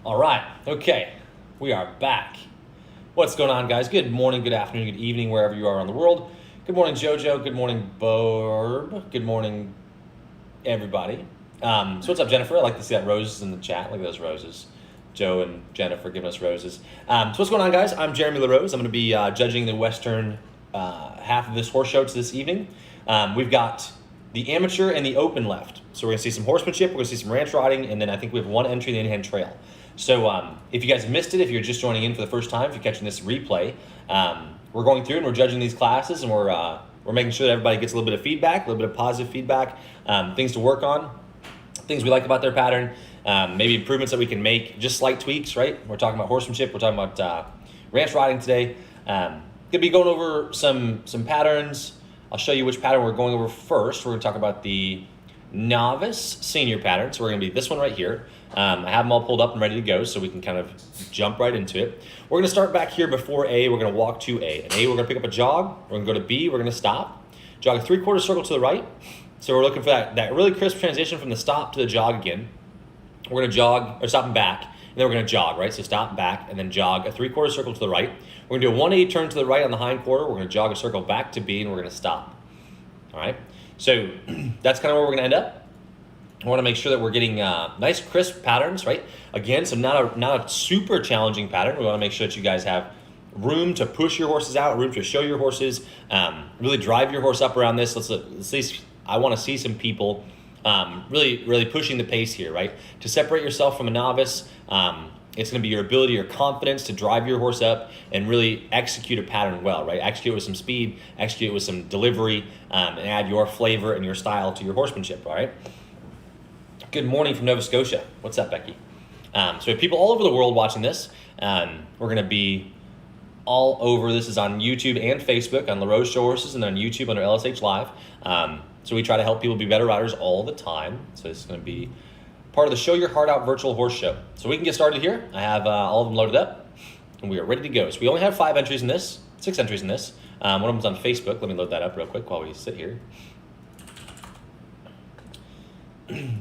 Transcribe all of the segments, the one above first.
All right, okay, we are back. What's going on, guys? Good morning, good afternoon, good evening, wherever you are around the world. Good morning, JoJo. Good morning, Barb. Good morning, everybody. So what's up, Jennifer? I like to see that roses in the chat. Look at those roses. Joe and Jennifer giving us roses. So what's going on, guys? I'm Jeremy LaRose. I'm going to be judging the Western half of this horse show this evening. We've got the amateur and the open left. So we're going to see some horsemanship, we're going to see some ranch riding, and then I think we have one entry in the in-hand trail. So if you guys missed it, if you're just joining in for the first time, if you're catching this replay, we're going through and we're judging these classes, and we're making sure that everybody gets a little bit of feedback, a little bit of positive feedback, things to work on, things we like about their pattern, maybe improvements that we can make, just slight tweaks, right? We're talking about horsemanship, we're talking about ranch riding today. Gonna be going over some patterns. I'll show you which pattern we're going over first. We're gonna talk about the novice senior pattern. So we're gonna be this one right here. I have them all pulled up and ready to go so we can kind of jump right into it. We're gonna start back here before A. We're gonna walk to A. And A, we're gonna pick up a jog. We're gonna go to B, we're gonna stop. Jog a 3/4 circle to the right. So we're looking for that really crisp transition from the stop to the jog again. We're gonna jog, or stop and back, and then we're gonna jog, right? So stop, back, and then jog a 3/4 circle to the right. We're gonna do a 180 turn to the right on the hind quarter. We're gonna jog a circle back to B, and we're gonna stop. All right, so that's kind of where we're gonna end up. I wanna make sure that we're getting nice crisp patterns, right? Again, so not a super challenging pattern. We wanna make sure that you guys have room to push your horses out, room to show your horses, really drive your horse up around this. Let's at least, I wanna see some people really pushing the pace here, right? To separate yourself from a novice, it's going to be your ability, your confidence to drive your horse up and really execute a pattern well, right? Execute with some speed, execute with some delivery, and add your flavor and your style to your horsemanship, all right? Good morning from Nova Scotia. What's up, Becky? So we have people all over the world watching this. We're going to be all over. This is on YouTube and Facebook, on LaRose Show Horses, and on YouTube under LSH Live. So we try to help people be better riders all the time. So this is going to be part of the Show Your Heart Out virtual horse show. So we can get started here. I have all of them loaded up, and we are ready to go. So we only have 6 entries in this. One of them's on Facebook. Let me load that up real quick while we sit here.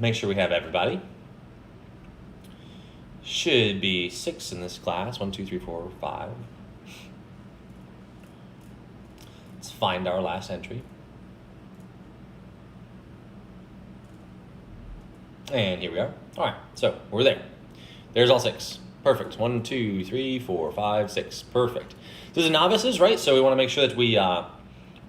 Make sure we have everybody. Should be 6 in this class. 1, 2, 3, 4, 5. Let's find our last entry. And here we are. All right, so we're there. There's all 6. Perfect. 1, 2, 3, 4, 5, 6. Perfect. These are novices, right? So we want to make sure that we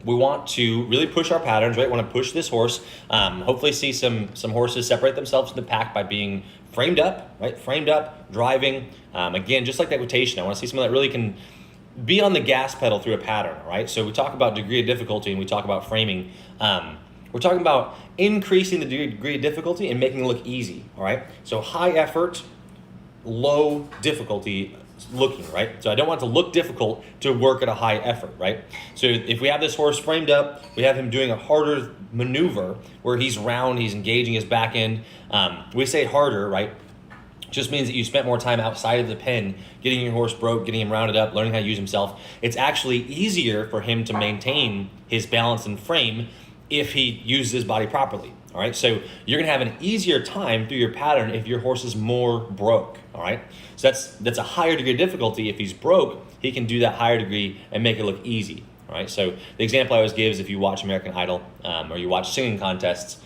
want to really push our patterns, right? We want to push this horse. Hopefully see some horses separate themselves from the pack by being framed up, right? Framed up, driving. Again, just like the equitation, I want to see someone that really can be on the gas pedal through a pattern, right? So we talk about degree of difficulty and we talk about framing. We're talking about increasing the degree of difficulty and making it look easy, all right? So high effort, low difficulty looking, right? So I don't want it to look difficult to work at a high effort, right? So if we have this horse framed up, we have him doing a harder maneuver where he's round, he's engaging his back end. We say harder, right? Just means that you spent more time outside of the pen, getting your horse broke, getting him rounded up, learning how to use himself. It's actually easier for him to maintain his balance and frame if he uses his body properly, all right? So you're gonna have an easier time through your pattern if your horse is more broke, all right? So that's a higher degree of difficulty. If he's broke, he can do that higher degree and make it look easy, all right? So the example I always give is if you watch American Idol or you watch singing contests,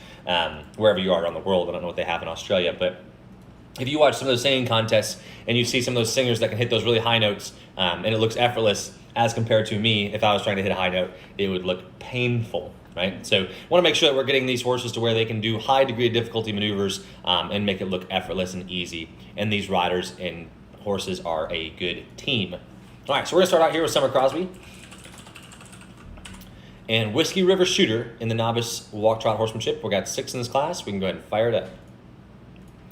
wherever you are around the world, I don't know what they have in Australia, but if you watch some of those singing contests and you see some of those singers that can hit those really high notes and it looks effortless as compared to me, if I was trying to hit a high note, it would look painful, right? So want to make sure that we're getting these horses to where they can do high degree of difficulty maneuvers and make it look effortless and easy. And these riders and horses are a good team. All right, so we're gonna start out here with Summer Crosby and Whiskey River Shooter in the novice walk trot horsemanship. We got 6 in this class. We can go ahead and fire it up.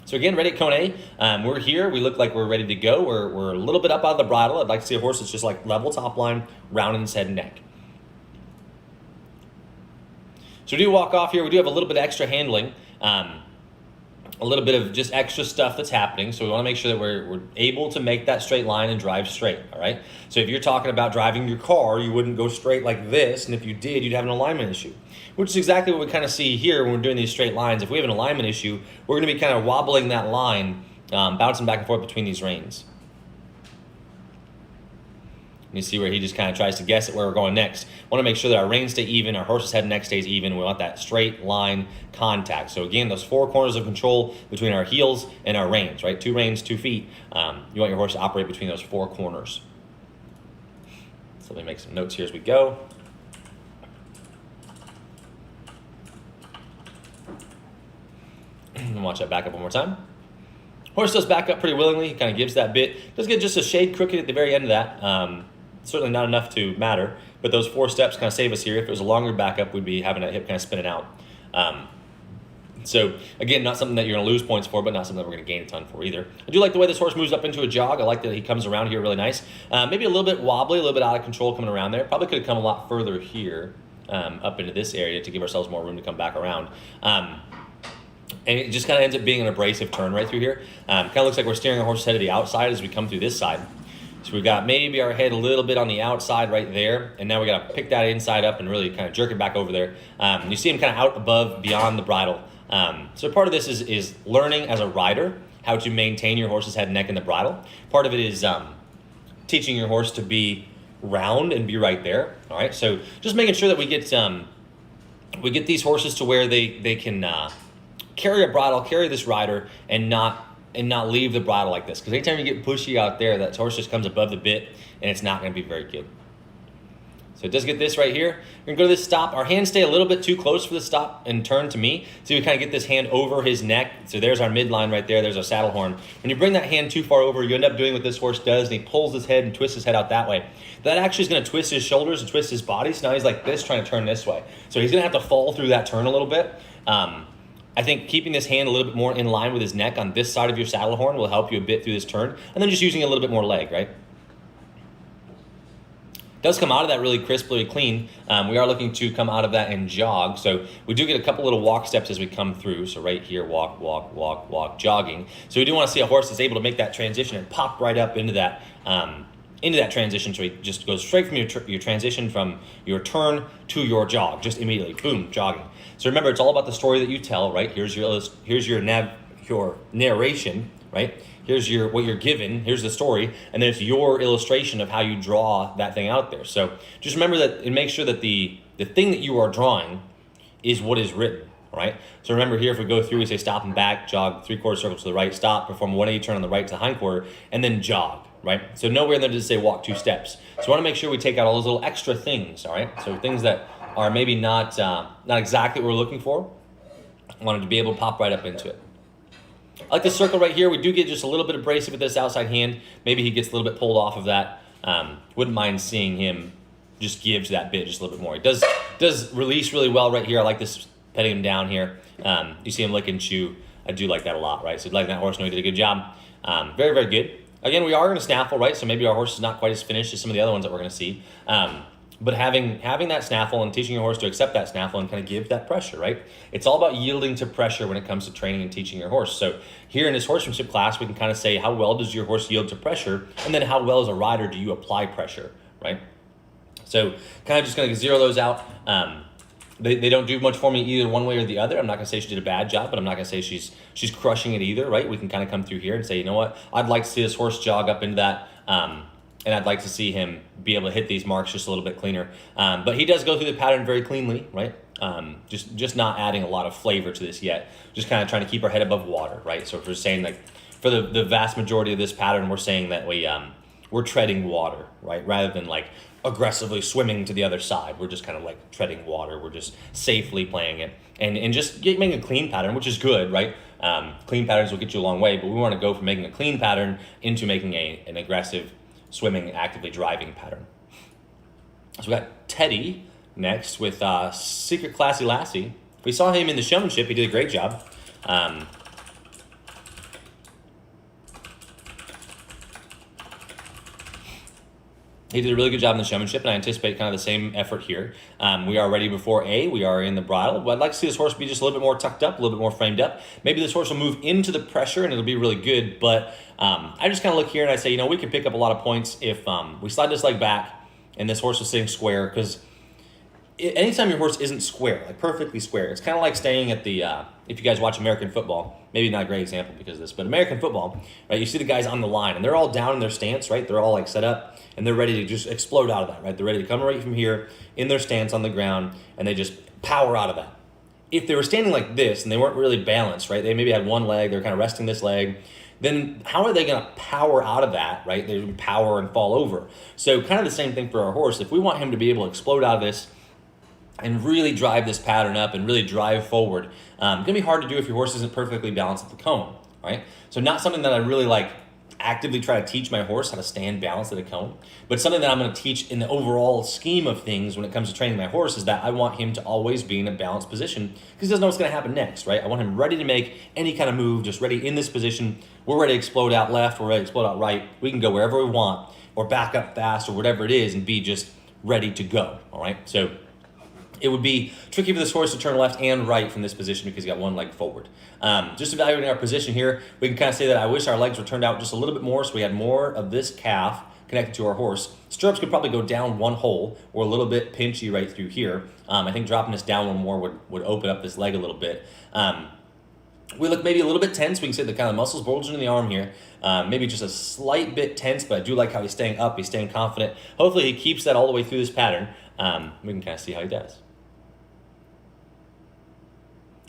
So again, ready at Cone A. We're here. We look like we're ready to go. We're a little bit up out of the bridle. I'd like to see a horse that's just like level top line, round in his head and neck. So we do walk off here. We do have a little bit of extra handling, a little bit of just extra stuff that's happening. So we want to make sure that we're able to make that straight line and drive straight, all right? So if you're talking about driving your car, you wouldn't go straight like this. And if you did, you'd have an alignment issue, which is exactly what we kind of see here when we're doing these straight lines. If we have an alignment issue, we're going to be kind of wobbling that line bouncing back and forth between these reins. You see where he just kind of tries to guess at where we're going next. Want to make sure that our reins stay even, our horse's head and neck stays even. We want that straight line contact. So again, those four corners of control between our heels and our reins, right? 2 reins, 2 feet. You want your horse to operate between those 4 corners. So let me make some notes here as we go. And watch that back up one more time. Horse does back up pretty willingly. He kind of gives that bit. Does get just a shade crooked at the very end of that. Certainly not enough to matter, but those 4 steps kind of save us here. If it was a longer backup, we'd be having that hip kind of spinning out. So again, not something that you're going to lose points for, but not something that we're going to gain a ton for either. I do like the way this horse moves up into a jog. I like that he comes around here really nice. Maybe a little bit wobbly, a little bit out of control coming around there. Probably could have come a lot further here up into this area to give ourselves more room to come back around. And it just kind of ends up being an abrasive turn right through here. Kind of looks like we're steering our horse's head to the outside as we come through this side. So we've got maybe our head a little bit on the outside right there, and now we got to pick that inside up and really kind of jerk it back over there. You see him kind of out above, beyond the bridle. So part of this is learning as a rider how to maintain your horse's head, neck, and the bridle. Part of it is teaching your horse to be round and be right there. All right, so just making sure that we get these horses to where they can carry a bridle, carry this rider, and not leave the bridle like this. Because anytime you get pushy out there, that horse just comes above the bit, and it's not going to be very good. So it does get this right here. We're going to go to this stop. Our hands stay a little bit too close for the stop and turn to me. So we kind of get this hand over his neck. So there's our midline right there. There's our saddle horn. When you bring that hand too far over, you end up doing what this horse does, and he pulls his head and twists his head out that way. That actually is going to twist his shoulders and twist his body. So now he's like this, trying to turn this way. So he's going to have to fall through that turn a little bit. I think keeping this hand a little bit more in line with his neck on this side of your saddle horn will help you a bit through this turn. And then just using a little bit more leg, right? Does come out of that really crisp, really clean. We are looking to come out of that and jog. So we do get a couple little walk steps as we come through. So right here, walk, walk, walk, walk, jogging. So we do want to see a horse that's able to make that transition and pop right up into that transition. So he just goes straight from your transition from your turn to your jog, just immediately, boom, jogging. So remember, it's all about the story that you tell, right? Here's your narration, right? Here's what you're given, here's the story, and then it's your illustration of how you draw that thing out there. So just remember that and make sure that the thing that you are drawing is what is written, right? So remember here, if we go through, we say stop and back, jog 3/4 circle to the right, stop, perform a 180 turn on the right to the hindquarter, and then jog, right? So nowhere in there does it say walk 2 steps. So we want to make sure we take out all those little extra things, all right? So things that are maybe not exactly what we're looking for. I wanted to be able to pop right up into it. I like this circle right here. We do get just a little bit abrasive with this outside hand. Maybe he gets a little bit pulled off of that. Wouldn't mind seeing him just give that bit just a little bit more. He does release really well right here. I like this petting him down here. You see him lick and chew. I do like that a lot, right? So letting that horse know he did a good job. Very, very good. Again, we are going to snaffle, right? So maybe our horse is not quite as finished as some of the other ones that we're going to see. But having that snaffle and teaching your horse to accept that snaffle and kind of give that pressure, right? It's all about yielding to pressure when it comes to training and teaching your horse. So here in this horsemanship class, we can kind of say how well does your horse yield to pressure, and then how well as a rider do you apply pressure, right? So kind of just going to zero those out. They don't do much for me either one way or the other. I'm not going to say she did a bad job, but I'm not going to say she's crushing it either, right? We can kind of come through here and say, you know what? I'd like to see this horse jog up into that, and I'd like to see him be able to hit these marks just a little bit cleaner. But he does go through the pattern very cleanly, right? Just not adding a lot of flavor to this yet. Just kind of trying to keep our head above water, right? So if we're saying like, for the vast majority of this pattern, we're saying that we're treading water, right? Rather than like aggressively swimming to the other side. We're just kind of like treading water. We're just safely playing it and just making a clean pattern, which is good, right? Clean patterns will get you a long way, but we want to go from making a clean pattern into making an aggressive, swimming, actively driving pattern. So we got Teddy next with Secret Classy Lassie. We saw him in the showmanship. He did a great job. He did a really good job in the showmanship, and I anticipate kind of the same effort here. We are ready before A. We are in the bridle. But I'd like to see this horse be just a little bit more tucked up, a little bit more framed up. Maybe this horse will move into the pressure, and it'll be really good. But I just kind of look here, and I say, we can pick up a lot of points if we slide this leg back, and this horse is sitting square, because anytime your horse isn't square, like perfectly square, it's kind of like staying at the, if you guys watch American football, maybe not a great example because of this, but American football, right? You see the guys on the line and they're all down in their stance, right? They're all like set up and they're ready to just explode out of that, right? They're ready to come right from here in their stance on the ground and they just power out of that. If they were standing like this and they weren't really balanced, right? They maybe had one leg, they're kind of resting this leg, then how are they going to power out of that, right? They would power and fall over. So kind of the same thing for our horse. If we want him to be able to explode out of this and really drive this pattern up and really drive forward, it's gonna be hard to do if your horse isn't perfectly balanced at the cone, right? So not something that I really like actively try to teach my horse how to stand balanced at a cone, but something that I'm gonna teach in the overall scheme of things when it comes to training my horse is that I want him to always be in a balanced position because he doesn't know what's gonna happen next, right? I want him ready to make any kind of move, just ready in this position. We're ready to explode out left, we're ready to explode out right. We can go wherever we want or back up fast or whatever it is and be just ready to go, all right? So it would be tricky for this horse to turn left and right from this position because he's got one leg forward. Just evaluating our position here, we can kind of say that I wish our legs were turned out just a little bit more so we had more of this calf connected to our horse. Stirrups could probably go down one hole or a little bit pinchy right through here. I think dropping this down one more would open up this leg a little bit. We look maybe a little bit tense. We can say the kind of muscles bulging in the arm here. Maybe just a slight bit tense, but I do like how he's staying up. He's staying confident. Hopefully he keeps that all the way through this pattern. We can kind of see how he does.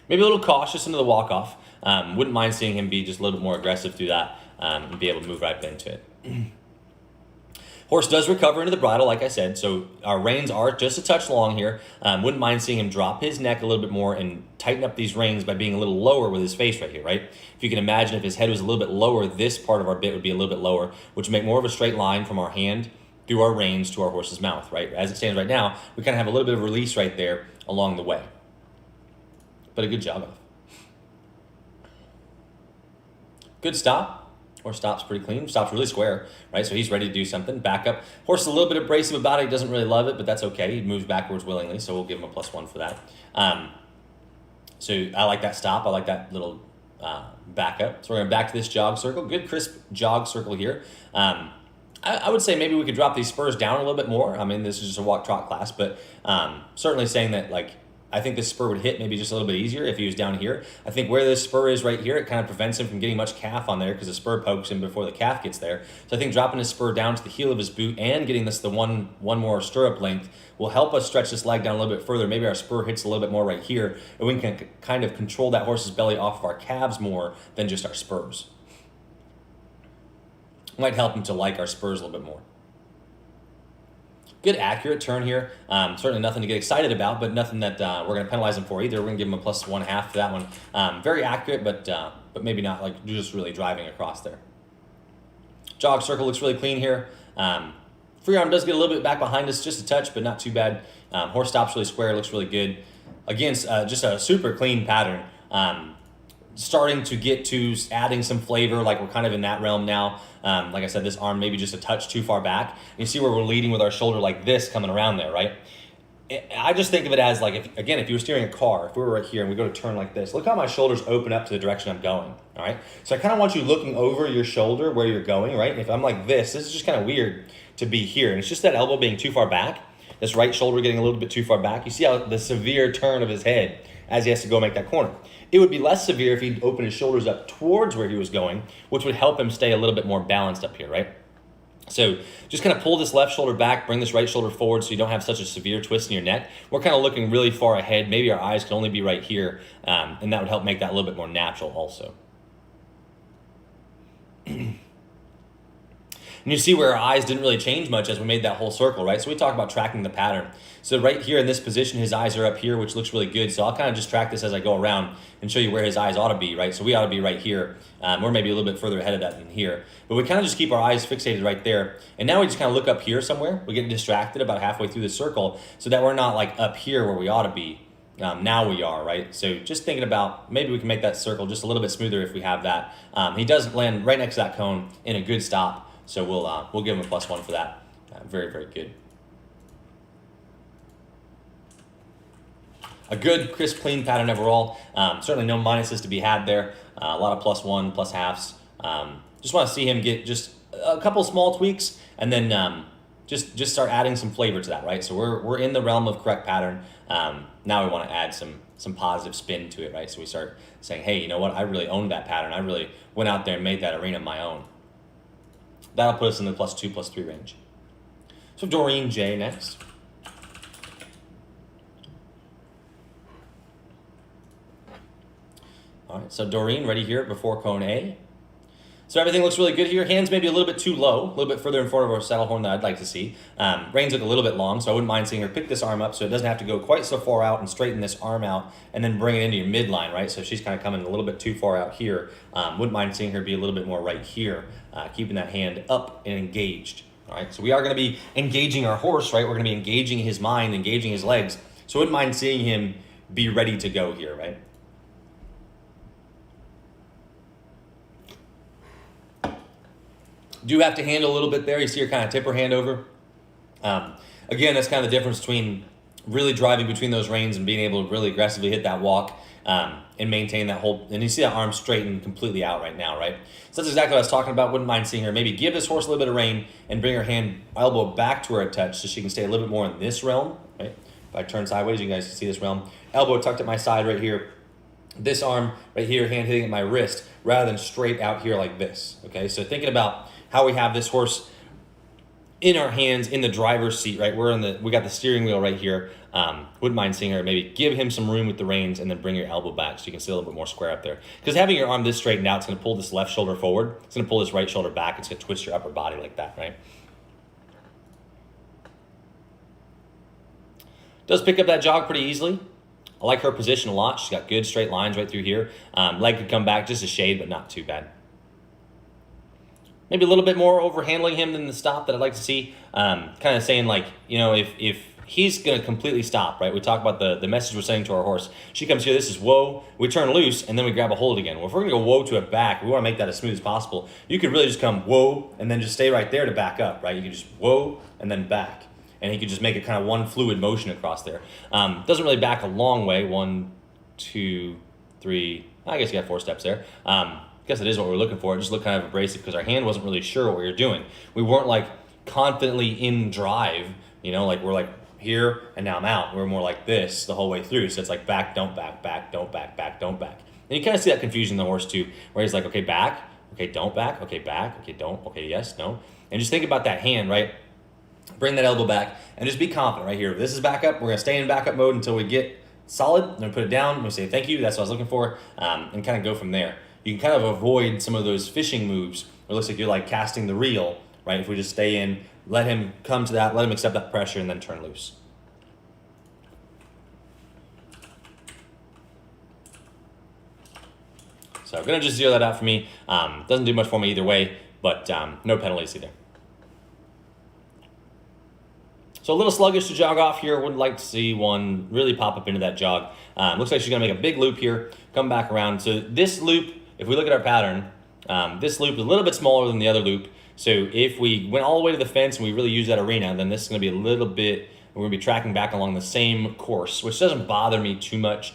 Maybe a little cautious into the walk-off. Wouldn't mind seeing him be just a little bit more aggressive through that and be able to move right into it. Horse does recover into the bridle, like I said, so our reins are just a touch long here. Wouldn't mind seeing him drop his neck a little bit more and tighten up these reins by being a little lower with his face right here, right? If you can imagine if his head was a little bit lower, this part of our bit would be a little bit lower, which would make more of a straight line from our hand through our reins to our horse's mouth, right? As it stands right now, we kind of have a little bit of release right there along the way. But a good jog off. Good stop. Horse stops pretty clean. Stops really square, right? So he's ready to do something. Back up. Horse is a little bit abrasive about it. He doesn't really love it, but that's okay. He moves backwards willingly, so we'll give him a +1 for that. So I like that stop. I like that little back up. So we're going to back to this jog circle. Good crisp jog circle here. I would say maybe we could drop these spurs down a little bit more. I mean, this is just a walk trot class, but certainly saying that like I think this spur would hit maybe just a little bit easier if he was down here. I think where this spur is right here, it kind of prevents him from getting much calf on there because the spur pokes him before the calf gets there. So I think dropping his spur down to the heel of his boot and getting this the one more stirrup length will help us stretch this leg down a little bit further. Maybe our spur hits a little bit more right here, and we can kind of control that horse's belly off of our calves more than just our spurs. Might help him to like our spurs a little bit more. Good accurate turn here. Certainly nothing to get excited about, but nothing that we're going to penalize him for either. We're going to give him a +1/2 for that one. Very accurate, but maybe not like just really driving across there. Jog circle looks really clean here. Free arm does get a little bit back behind us, just a touch, but not too bad. Horse stops really square, looks really good. Again, just a super clean pattern. Starting to get to adding some flavor, like we're kind of in that realm now. Like I said, this arm maybe just a touch too far back. You see where we're leading with our shoulder like this coming around there, right? I just think of it as like, if you were steering a car, if we were right here and we go to turn like this, look how my shoulders open up to the direction I'm going, all right? So I kind of want you looking over your shoulder where you're going, right? If I'm like this is just kind of weird to be here. And it's just that elbow being too far back, this right shoulder getting a little bit too far back. You see how the severe turn of his head as he has to go make that corner. It would be less severe if he'd open his shoulders up towards where he was going, which would help him stay a little bit more balanced up here, right? So just kind of pull this left shoulder back, bring this right shoulder forward so you don't have such a severe twist in your neck. We're kind of looking really far ahead. Maybe our eyes can only be right here, and that would help make that a little bit more natural also. And you see where our eyes didn't really change much as we made that whole circle, right? So we talk about tracking the pattern. So right here in this position, his eyes are up here, which looks really good. So I'll kind of just track this as I go around and show you where his eyes ought to be, right? So we ought to be right here. We're maybe a little bit further ahead of that than here. But we kind of just keep our eyes fixated right there. And now we just kind of look up here somewhere. We get distracted about halfway through the circle so that we're not like up here where we ought to be. Now we are, right? So just thinking about maybe we can make that circle just a little bit smoother if we have that. He does land right next to that cone in a good stop. So we'll give him a +1 for that. Very, very good. A good, crisp, clean pattern overall. Certainly no minuses to be had there. A lot of +1, +1/2s. Just want to see him get just a couple small tweaks and then just start adding some flavor to that, right? So we're in the realm of correct pattern. Now we want to add some positive spin to it, right? So we start saying, hey, you know what? I really owned that pattern. I really went out there and made that arena my own. That'll put us in the +2, +3 range. So Doreen J next. All right, so Doreen ready here before cone A. So everything looks really good here. Hands maybe a little bit too low, a little bit further in front of our saddle horn than I'd like to see. Reins look a little bit long, so I wouldn't mind seeing her pick this arm up so it doesn't have to go quite so far out and straighten this arm out and then bring it into your midline, right? So if she's kind of coming a little bit too far out here, wouldn't mind seeing her be a little bit more right here, keeping that hand up and engaged. All right, so we are going to be engaging our horse, right? We're going to be engaging his mind, engaging his legs. So I wouldn't mind seeing him be ready to go here, right? Do have to handle a little bit there. You see her kind of tip her hand over. Again, that's kind of the difference between really driving between those reins and being able to really aggressively hit that walk and maintain that whole, and you see that arm straightened completely out right now, right? So that's exactly what I was talking about. Wouldn't mind seeing her maybe give this horse a little bit of rein and bring her hand elbow back to her a touch so she can stay a little bit more in this realm, right? If I turn sideways, you guys can see this realm. Elbow tucked at my side right here. This arm right here, hand hitting at my wrist rather than straight out here like this, okay? So thinking about how we have this horse in our hands in the driver's seat, right? We got the steering wheel right here. Wouldn't mind seeing her maybe give him some room with the reins and then bring your elbow back so you can see a little bit more square up there. Because having your arm this straightened out, it's going to pull this left shoulder forward. It's going to pull this right shoulder back. It's going to twist your upper body like that, right? Does pick up that jog pretty easily. I like her position a lot. She's got good straight lines right through here. Leg could come back just a shade, but not too bad. Maybe a little bit more over handling him than the stop that I'd like to see. Kind of saying like, you know, if he's going to completely stop, right? We talk about the message we're sending to our horse. She comes here, this is whoa. We turn loose, and then we grab a hold again. Well, if we're going to go whoa to a back, we want to make that as smooth as possible. You could really just come whoa, and then just stay right there to back up, right? You can just whoa, and then back. And he could just make it kind of one fluid motion across there. Doesn't really back a long way. 1, 2, 3. I guess you got 4 steps there. I guess it is what we're looking for. It just looked kind of abrasive because our hand wasn't really sure what we were doing. We weren't like confidently in drive, you know, like we're like here and now I'm out. We're more like this the whole way through. So it's like back, don't back, back, don't back, back, don't back. And you kind of see that confusion in the horse too, where he's like, okay, back, okay, don't back, okay, back, okay, don't, okay, yes, no. And just think about that hand, right? Bring that elbow back and just be confident right here. This is backup. We're going to stay in backup mode until we get solid. Then put it down. We say thank you. That's what I was looking for, and kind of go from there. You can kind of avoid some of those fishing moves where it looks like you're like casting the reel, right? If we just stay in, let him come to that, let him accept that pressure, and then turn loose. So I'm going to just zero that out for me. Doesn't do much for me either way, but no penalties either. So a little sluggish to jog off here. Would like to see one really pop up into that jog. Looks like she's going to make a big loop here, come back around. So this loop, if we look at our pattern, this loop is a little bit smaller than the other loop. So if we went all the way to the fence and we really use that arena, then this is going to be a little bit, we're going to be tracking back along the same course, which doesn't bother me too much.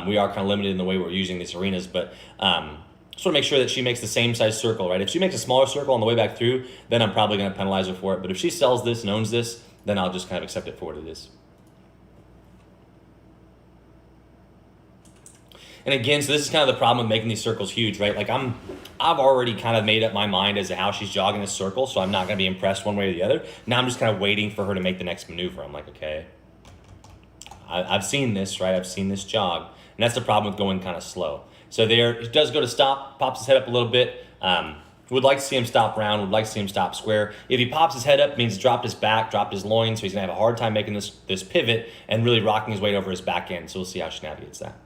We are kind of limited in the way we're using these arenas, but just want to make sure that she makes the same size circle, right? If she makes a smaller circle on the way back through, then I'm probably going to penalize her for it. But if she sells this and owns this, then I'll just kind of accept it for what it is. And again, so this is kind of the problem with making these circles huge, right? Like I've already kind of made up my mind as to how she's jogging this circle, so I'm not going to be impressed one way or the other. Now I'm just kind of waiting for her to make the next maneuver. I'm like, okay, I've seen this, right? I've seen this jog, and that's the problem with going kind of slow. So there, it does go to stop, pops his head up a little bit. Would like to see him stop round, would like to see him stop square. If he pops his head up, it means he's dropped his back, dropped his loin, so he's going to have a hard time making this pivot and really rocking his weight over his back end. So we'll see how she navigates that.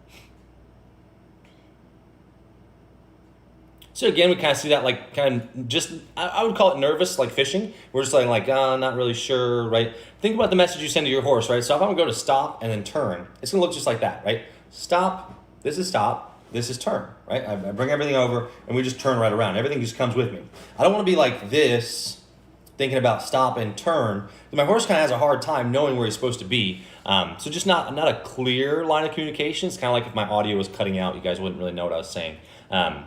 So again, we kind of see that like kind of just, I would call it nervous, like fishing. We're just like oh, not really sure, right? Think about the message you send to your horse, right? So if I'm going to go to stop and then turn, it's going to look just like that, right? Stop, this is stop, this is turn, right? I bring everything over and we just turn right around. Everything just comes with me. I don't want to be like this, thinking about stop and turn. My horse kind of has a hard time knowing where he's supposed to be. So just not a clear line of communication. It's kind of like if my audio was cutting out, you guys wouldn't really know what I was saying.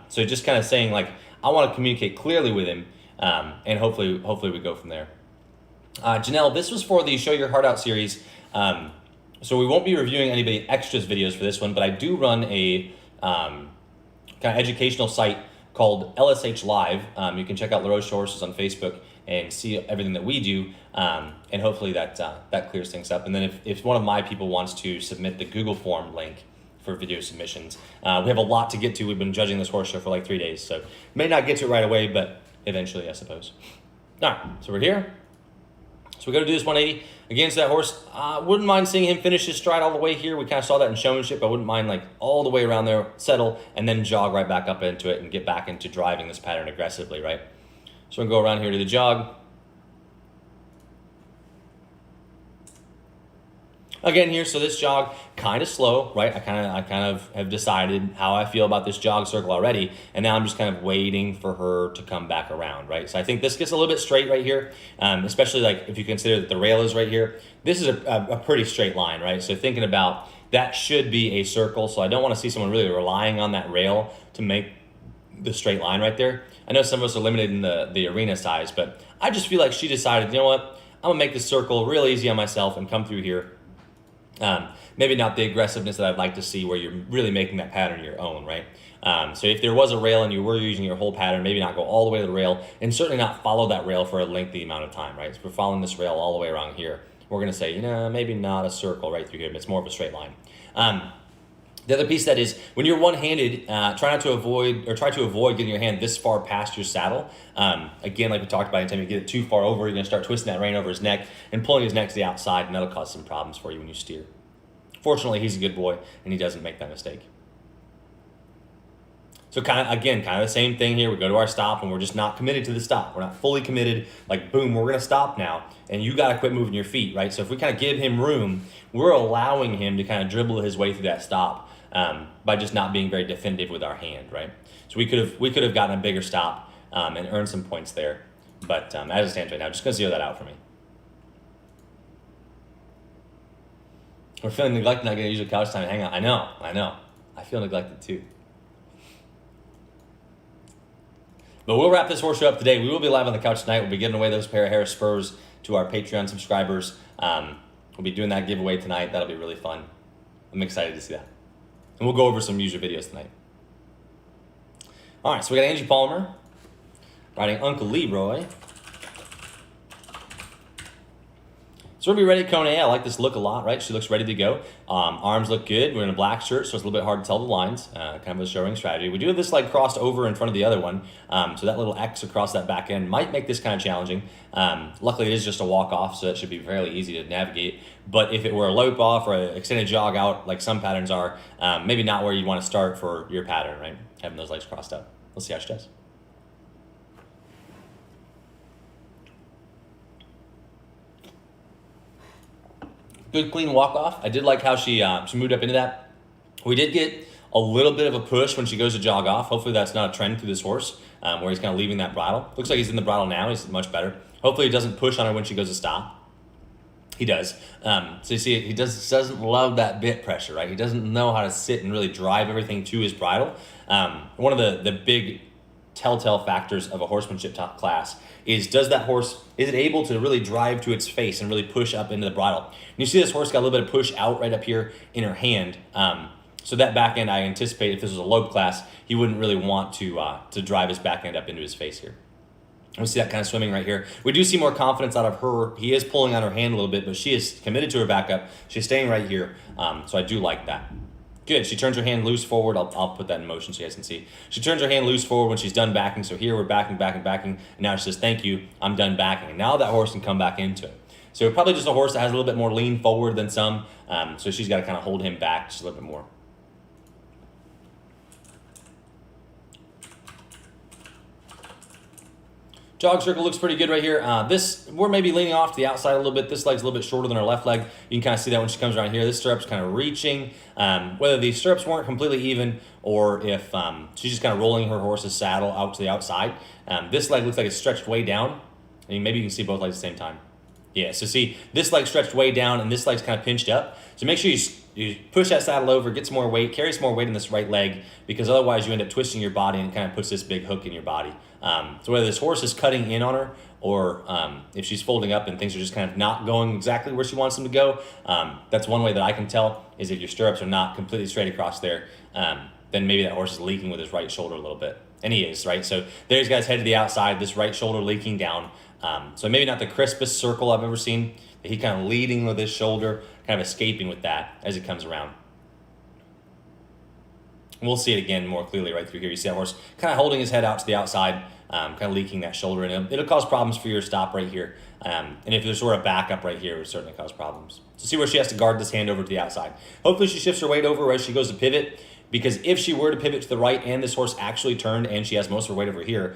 So just kind of saying like, I want to communicate clearly with him, and hopefully we go from there. Janelle, this was for the Show Your Heart Out series. So we won't be reviewing anybody extras videos for this one, but I do run a kind of educational site called LSH Live. You can check out LaRose Horses on Facebook and see everything that we do, and hopefully that clears things up. And then if one of my people wants to submit the Google form link for video submissions, we have a lot to get to. We've been judging this horse show for like 3 days, so may not get to it right away, but eventually, I suppose. All right, so we're here. So we got to do this 180 against that horse. Wouldn't mind seeing him finish his stride all the way here. We kind of saw that in showmanship. I wouldn't mind like all the way around there, settle, and then jog right back up into it and get back into driving this pattern aggressively, right? So we're going to go around here to the jog. Again here, so this jog kind of slow, right? I kind of have decided how I feel about this jog circle already, and now I'm just kind of waiting for her to come back around, right? So I think this gets a little bit straight right here, especially like if you consider that the rail is right here. This is a pretty straight line, right? So thinking about that should be a circle, so I don't want to see someone really relying on that rail to make the straight line right there. I know some of us are limited in the arena size, but I just feel like she decided, you know what, I'm gonna make this circle real easy on myself and come through here. Maybe not the aggressiveness that I'd like to see where you're really making that pattern your own, right? So if there was a rail and you were using your whole pattern, maybe not go all the way to the rail and certainly not follow that rail for a lengthy amount of time, right? So if we're following this rail all the way around here, we're gonna say, you know, maybe not a circle right through here, but it's more of a straight line. The other piece that is when you're one-handed, try to avoid getting your hand this far past your saddle. Again, like we talked about, anytime you get it too far over, you're gonna start twisting that rein over his neck and pulling his neck to the outside, and that'll cause some problems for you when you steer. Fortunately, he's a good boy and he doesn't make that mistake. So kind of the same thing here. We go to our stop and we're just not committed to the stop. We're not fully committed, like boom, we're gonna stop now. And you gotta quit moving your feet, right? So if we kind of give him room, we're allowing him to kind of dribble his way through that stop by just not being very definitive with our hand, right? So we could have gotten a bigger stop and earned some points there. But as it stands right now, just gonna zero that out for me. We're feeling neglected, not gonna use the couch time and hang out. I know. I feel neglected too. But we'll wrap this horse show up today. We will be live on the couch tonight. We'll be giving away those pair of Harris spurs to our Patreon subscribers. We'll be doing that giveaway tonight. That'll be really fun. I'm excited to see that. And we'll go over some user videos tonight. All right, so we got Angie Palmer riding Uncle Leroy. So we'll be ready at Kone. I like this look a lot, right? She looks ready to go. Arms look good. We're in a black shirt, so it's a little bit hard to tell the lines. Kind of a showing strategy. We do have this like crossed over in front of the other one. So that little X across that back end might make this kind of challenging. Luckily, it is just a walk off, so that should be fairly easy to navigate. But if it were a lope off or an extended jog out, like some patterns are, maybe not where you want to start for your pattern, right? Having those legs crossed up. Let's see how she does. Good clean walk off. I did like how she moved up into that. We did get a little bit of a push when she goes to jog off. Hopefully that's not a trend through this horse where he's kind of leaving that bridle. Looks like he's in the bridle now. He's much better. Hopefully he doesn't push on her when she goes to stop. He does. So you see, he doesn't love that bit pressure, right? He doesn't know how to sit and really drive everything to his bridle. One of the big telltale factors of a horsemanship top class is, does that horse, is it able to really drive to its face and really push up into the bridle? And you see this horse got a little bit of push out right up here in her hand. So that back end, I anticipate if this was a lope class, he wouldn't really want to drive his back end up into his face here. We see that kind of swimming right here. We do see more confidence out of her. He is pulling on her hand a little bit, but she is committed to her backup. She's staying right here, so I do like that. Good, she turns her hand loose forward. I'll put that in motion so you guys can see. She turns her hand loose forward when she's done backing. So here we're backing, and now she says, thank you, I'm done backing. And now that horse can come back into it. So probably just a horse that has a little bit more lean forward than some, so she's got to kind of hold him back just a little bit more. Jog circle looks pretty good right here. We're maybe leaning off to the outside a little bit. This leg's a little bit shorter than our left leg. You can kind of see that when she comes around here. This stirrup's kind of reaching. Whether these stirrups weren't completely even or if she's just kind of rolling her horse's saddle out to the outside. This leg looks like it's stretched way down. I mean, maybe you can see both legs at the same time. Yeah, so see, this leg stretched way down and this leg's kind of pinched up. So make sure you you push that saddle over, get some more weight, carry some more weight in this right leg, because otherwise you end up twisting your body and it kind of puts this big hook in your body. So whether this horse is cutting in on her, or if she's folding up and things are just kind of not going exactly where she wants them to go, that's one way that I can tell, is if your stirrups are not completely straight across there, then maybe that horse is leaking with his right shoulder a little bit. And he is, right? So there's guys head to the outside, this right shoulder leaking down. So maybe not the crispest circle I've ever seen. He kind of leading with his shoulder, kind of escaping with that as it comes around. And we'll see it again more clearly right through here. You see that horse kind of holding his head out to the outside, kind of leaking that shoulder, and it'll cause problems for your stop right here. And if there's sort of backup right here, it would certainly cause problems. So see where she has to guard this hand over to the outside. Hopefully she shifts her weight over as she goes to pivot, because if she were to pivot to the right and this horse actually turned and she has most of her weight over here,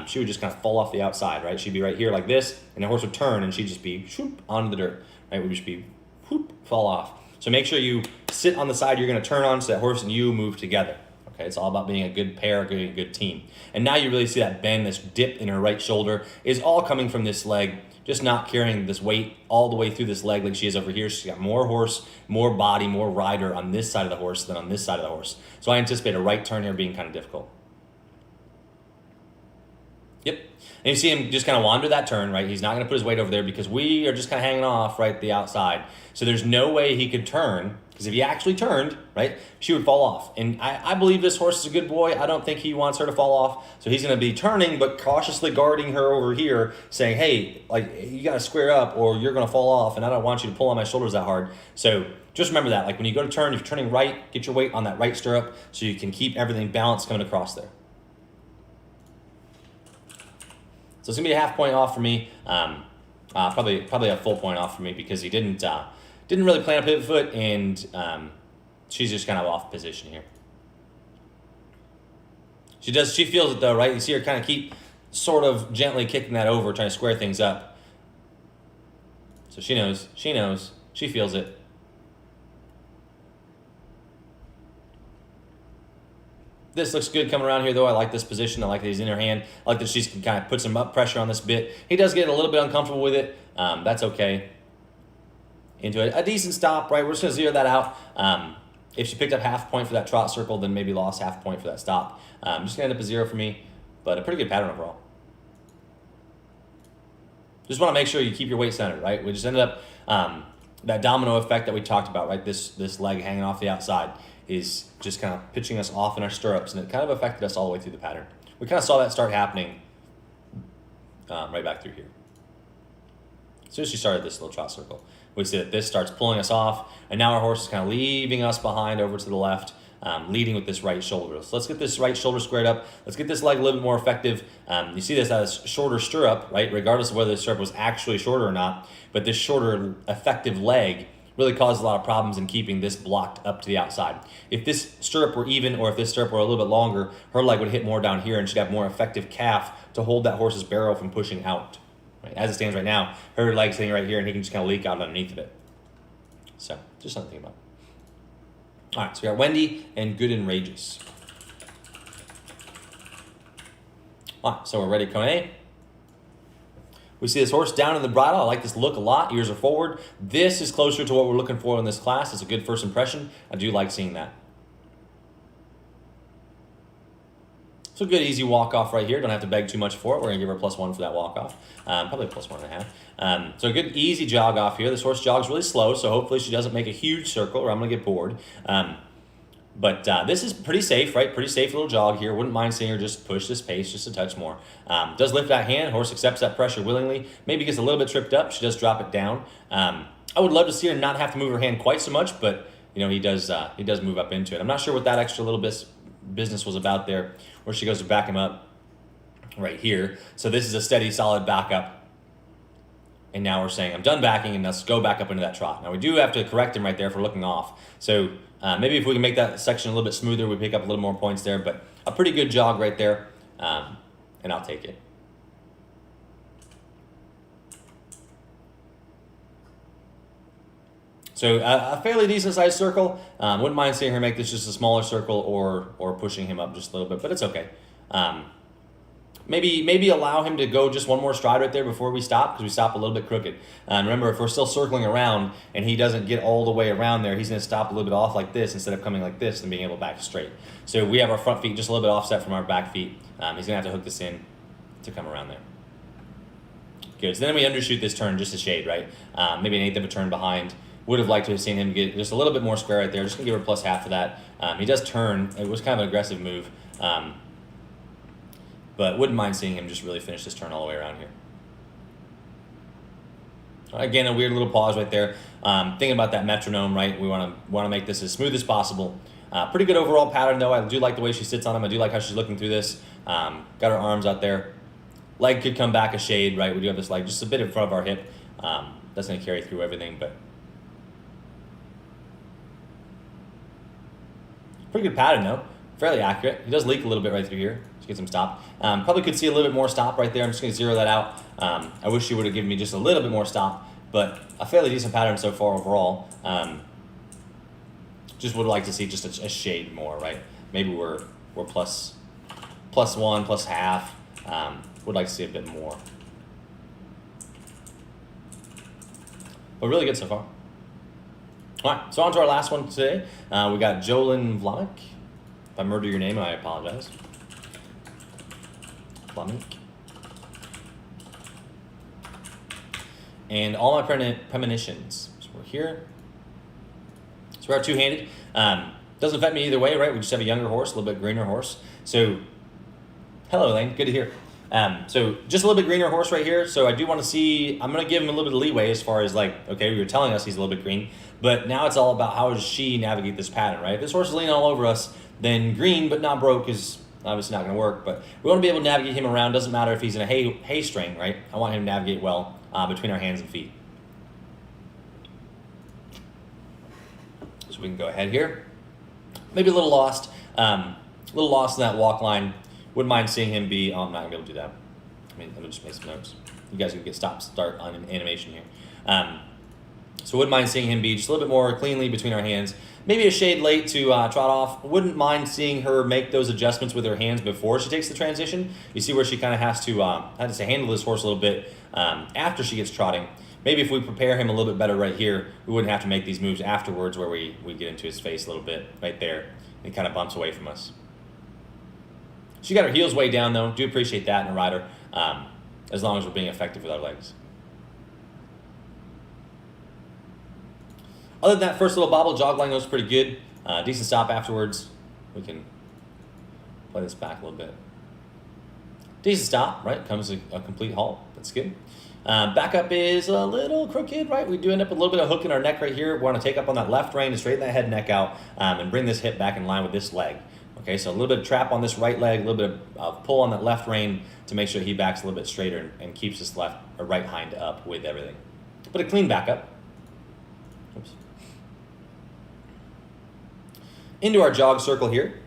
she would just kind of fall off the outside, right? She'd be right here like this, and the horse would turn and she'd just be shoop onto the dirt, right? Would just be whoop, fall off. So make sure you sit on the side you're going to turn on so that horse and you move together. Okay, it's all about being a good pair, a good team. And now you really see that bend, this dip in her right shoulder is all coming from this leg, just not carrying this weight all the way through this leg like she is over here. She's got more horse, more body, more rider on this side of the horse than on this side of the horse. So I anticipate a right turn here being kind of difficult. Yep. And you see him just kind of wander that turn, right? He's not going to put his weight over there because we are just kind of hanging off right at the outside. So there's no way he could turn, because if he actually turned, right, she would fall off. And I believe this horse is a good boy. I don't think he wants her to fall off. So he's going to be turning, but cautiously guarding her over here, saying, hey, like, you got to square up or you're going to fall off, and I don't want you to pull on my shoulders that hard. So just remember that. Like when you go to turn, if you're turning right, get your weight on that right stirrup so you can keep everything balanced coming across there. So it's going to be a half point off for me. Probably a full point off for me, because he didn't really plan a pivot foot, and she's just kind of off position here. She feels it though, right? You see her kind of keep sort of gently kicking that over, trying to square things up. So she knows, she feels it. This looks good coming around here, though. I like this position. I like that he's in her hand. I like that she's kind of put some up pressure on this bit. He does get a little bit uncomfortable with it. That's okay. Into a decent stop, right? We're just going to zero that out. If she picked up half point for that trot circle, then maybe lost half point for that stop. Just going to end up a 0 for me, but a pretty good pattern overall. Just want to make sure you keep your weight centered, right? We just ended up, that domino effect that we talked about, right? This leg hanging off the outside is just kind of pitching us off in our stirrups, and it kind of affected us all the way through the pattern. We kind of saw that start happening right back through here. As soon as she started this little trot circle, we see that this starts pulling us off, and now our horse is kind of leaving us behind over to the left, leading with this right shoulder. So let's get this right shoulder squared up. Let's get this leg a little bit more effective. You see this as a shorter stirrup, right? Regardless of whether the stirrup was actually shorter or not, but this shorter effective leg really caused a lot of problems in keeping this blocked up to the outside. If this stirrup were even, or if this stirrup were a little bit longer, her leg would hit more down here, and she'd have more effective calf to hold that horse's barrel from pushing out. Right? As it stands right now, her leg's sitting right here, and he can just kind of leak out underneath of it. So, just something to think about. All right, so we got Wendy and Good and Rageous. All right, so we're ready to come in. We see this horse down in the bridle. I like this look a lot. Ears are forward. This is closer to what we're looking for in this class. It's a good first impression. I do like seeing that. So good, easy walk-off right here. Don't have to beg too much for it. We're going to give her +1 for that walk-off. Probably a +1.5. So a good, easy jog off here. This horse jogs really slow, so hopefully she doesn't make a huge circle or I'm going to get bored. But this is pretty safe, right? Pretty safe little jog here. Wouldn't mind seeing her just push this pace just a touch more. Does lift that hand. Horse accepts that pressure willingly. Maybe gets a little bit tripped up. She does drop it down. I would love to see her not have to move her hand quite so much, but you know he does move up into it. I'm not sure what that extra little business was about there, where she goes to back him up right here. So this is a steady, solid backup. And now we're saying, I'm done backing, and let's go back up into that trot. Now we do have to correct him right there for looking off. So maybe if we can make that section a little bit smoother, we pick up a little more points there, but a pretty good jog right there, and I'll take it. So a fairly decent sized circle. Wouldn't mind seeing her make this just a smaller circle or pushing him up just a little bit, but it's okay. maybe allow him to go just one more stride right there before we stop, because we stop a little bit crooked. Remember, if we're still circling around and he doesn't get all the way around there, he's going to stop a little bit off like this instead of coming like this and being able to back straight. So we have our front feet just a little bit offset from our back feet. He's going to have to hook this in to come around there. Good. So then we undershoot this turn just a shade, right? Maybe an eighth of a turn behind. Would have liked to have seen him get just a little bit more square right there. Just going to give her plus half of that. He does turn. It was kind of an aggressive move. But wouldn't mind seeing him just really finish this turn all the way around here. Again, a weird little pause right there. Thinking about that metronome, right? We want to make this as smooth as possible. Pretty good overall pattern, though. I do like the way she sits on him. I do like how she's looking through this. Got her arms out there. Leg could come back a shade, right? We do have this leg just a bit in front of our hip. That's going to carry through everything, but pretty good pattern, though. Fairly accurate. He does leak a little bit right through here. Just get some stop. Probably could see a little bit more stop right there. I'm just going to zero that out. I wish she would have given me just a little bit more stop, but a fairly decent pattern so far overall. Just would like to see just a shade more, right? Maybe we're plus one, plus half. Would like to see a bit more. But really good so far. All right, so on to our last one today. We got Jolyn Vlamic. If I murder your name, I apologize. Vlamic. And all my premonitions. So we're here. So we're two-handed. Doesn't affect me either way, right? We just have a younger horse, a little bit greener horse. So, hello, Lane. Good to hear. So just a little bit greener horse right here. So I do want to see, I'm going to give him a little bit of leeway as far as like, okay, you were telling us he's a little bit green, but now it's all about how does she navigate this pattern, right? If this horse is leaning all over us, then green but not broke is obviously not going to work, but we want to be able to navigate him around. Doesn't matter if he's in a hay string, right? I want him to navigate well between our hands and feet. So we can go ahead here. Maybe a little lost in that walk line. Wouldn't mind seeing him be, oh, I'm not going to be able to do that. I mean, let me just make some notes. You guys can get start on animation here. So wouldn't mind seeing him be just a little bit more cleanly between our hands. Maybe a shade late to trot off. Wouldn't mind seeing her make those adjustments with her hands before she takes the transition. You see where she kind of has to handle this horse a little bit after she gets trotting. Maybe if we prepare him a little bit better right here, we wouldn't have to make these moves afterwards where we get into his face a little bit right there. He kind of bumps away from us. She got her heels way down, though. Do appreciate that in a rider, as long as we're being effective with our legs. Other than that first little bobble, jog line goes pretty good. Decent stop afterwards. We can play this back a little bit. Decent stop, right? Comes a complete halt. That's good. Backup is a little crooked, right? We do end up with a little bit of hook in our neck right here. We want to take up on that left rein and straighten that head and neck out and bring this hip back in line with this leg. Okay, so a little bit of trap on this right leg, a little bit of pull on that left rein to make sure he backs a little bit straighter and keeps his left or right hind up with everything. But a clean backup. Oops. Into our jog circle here.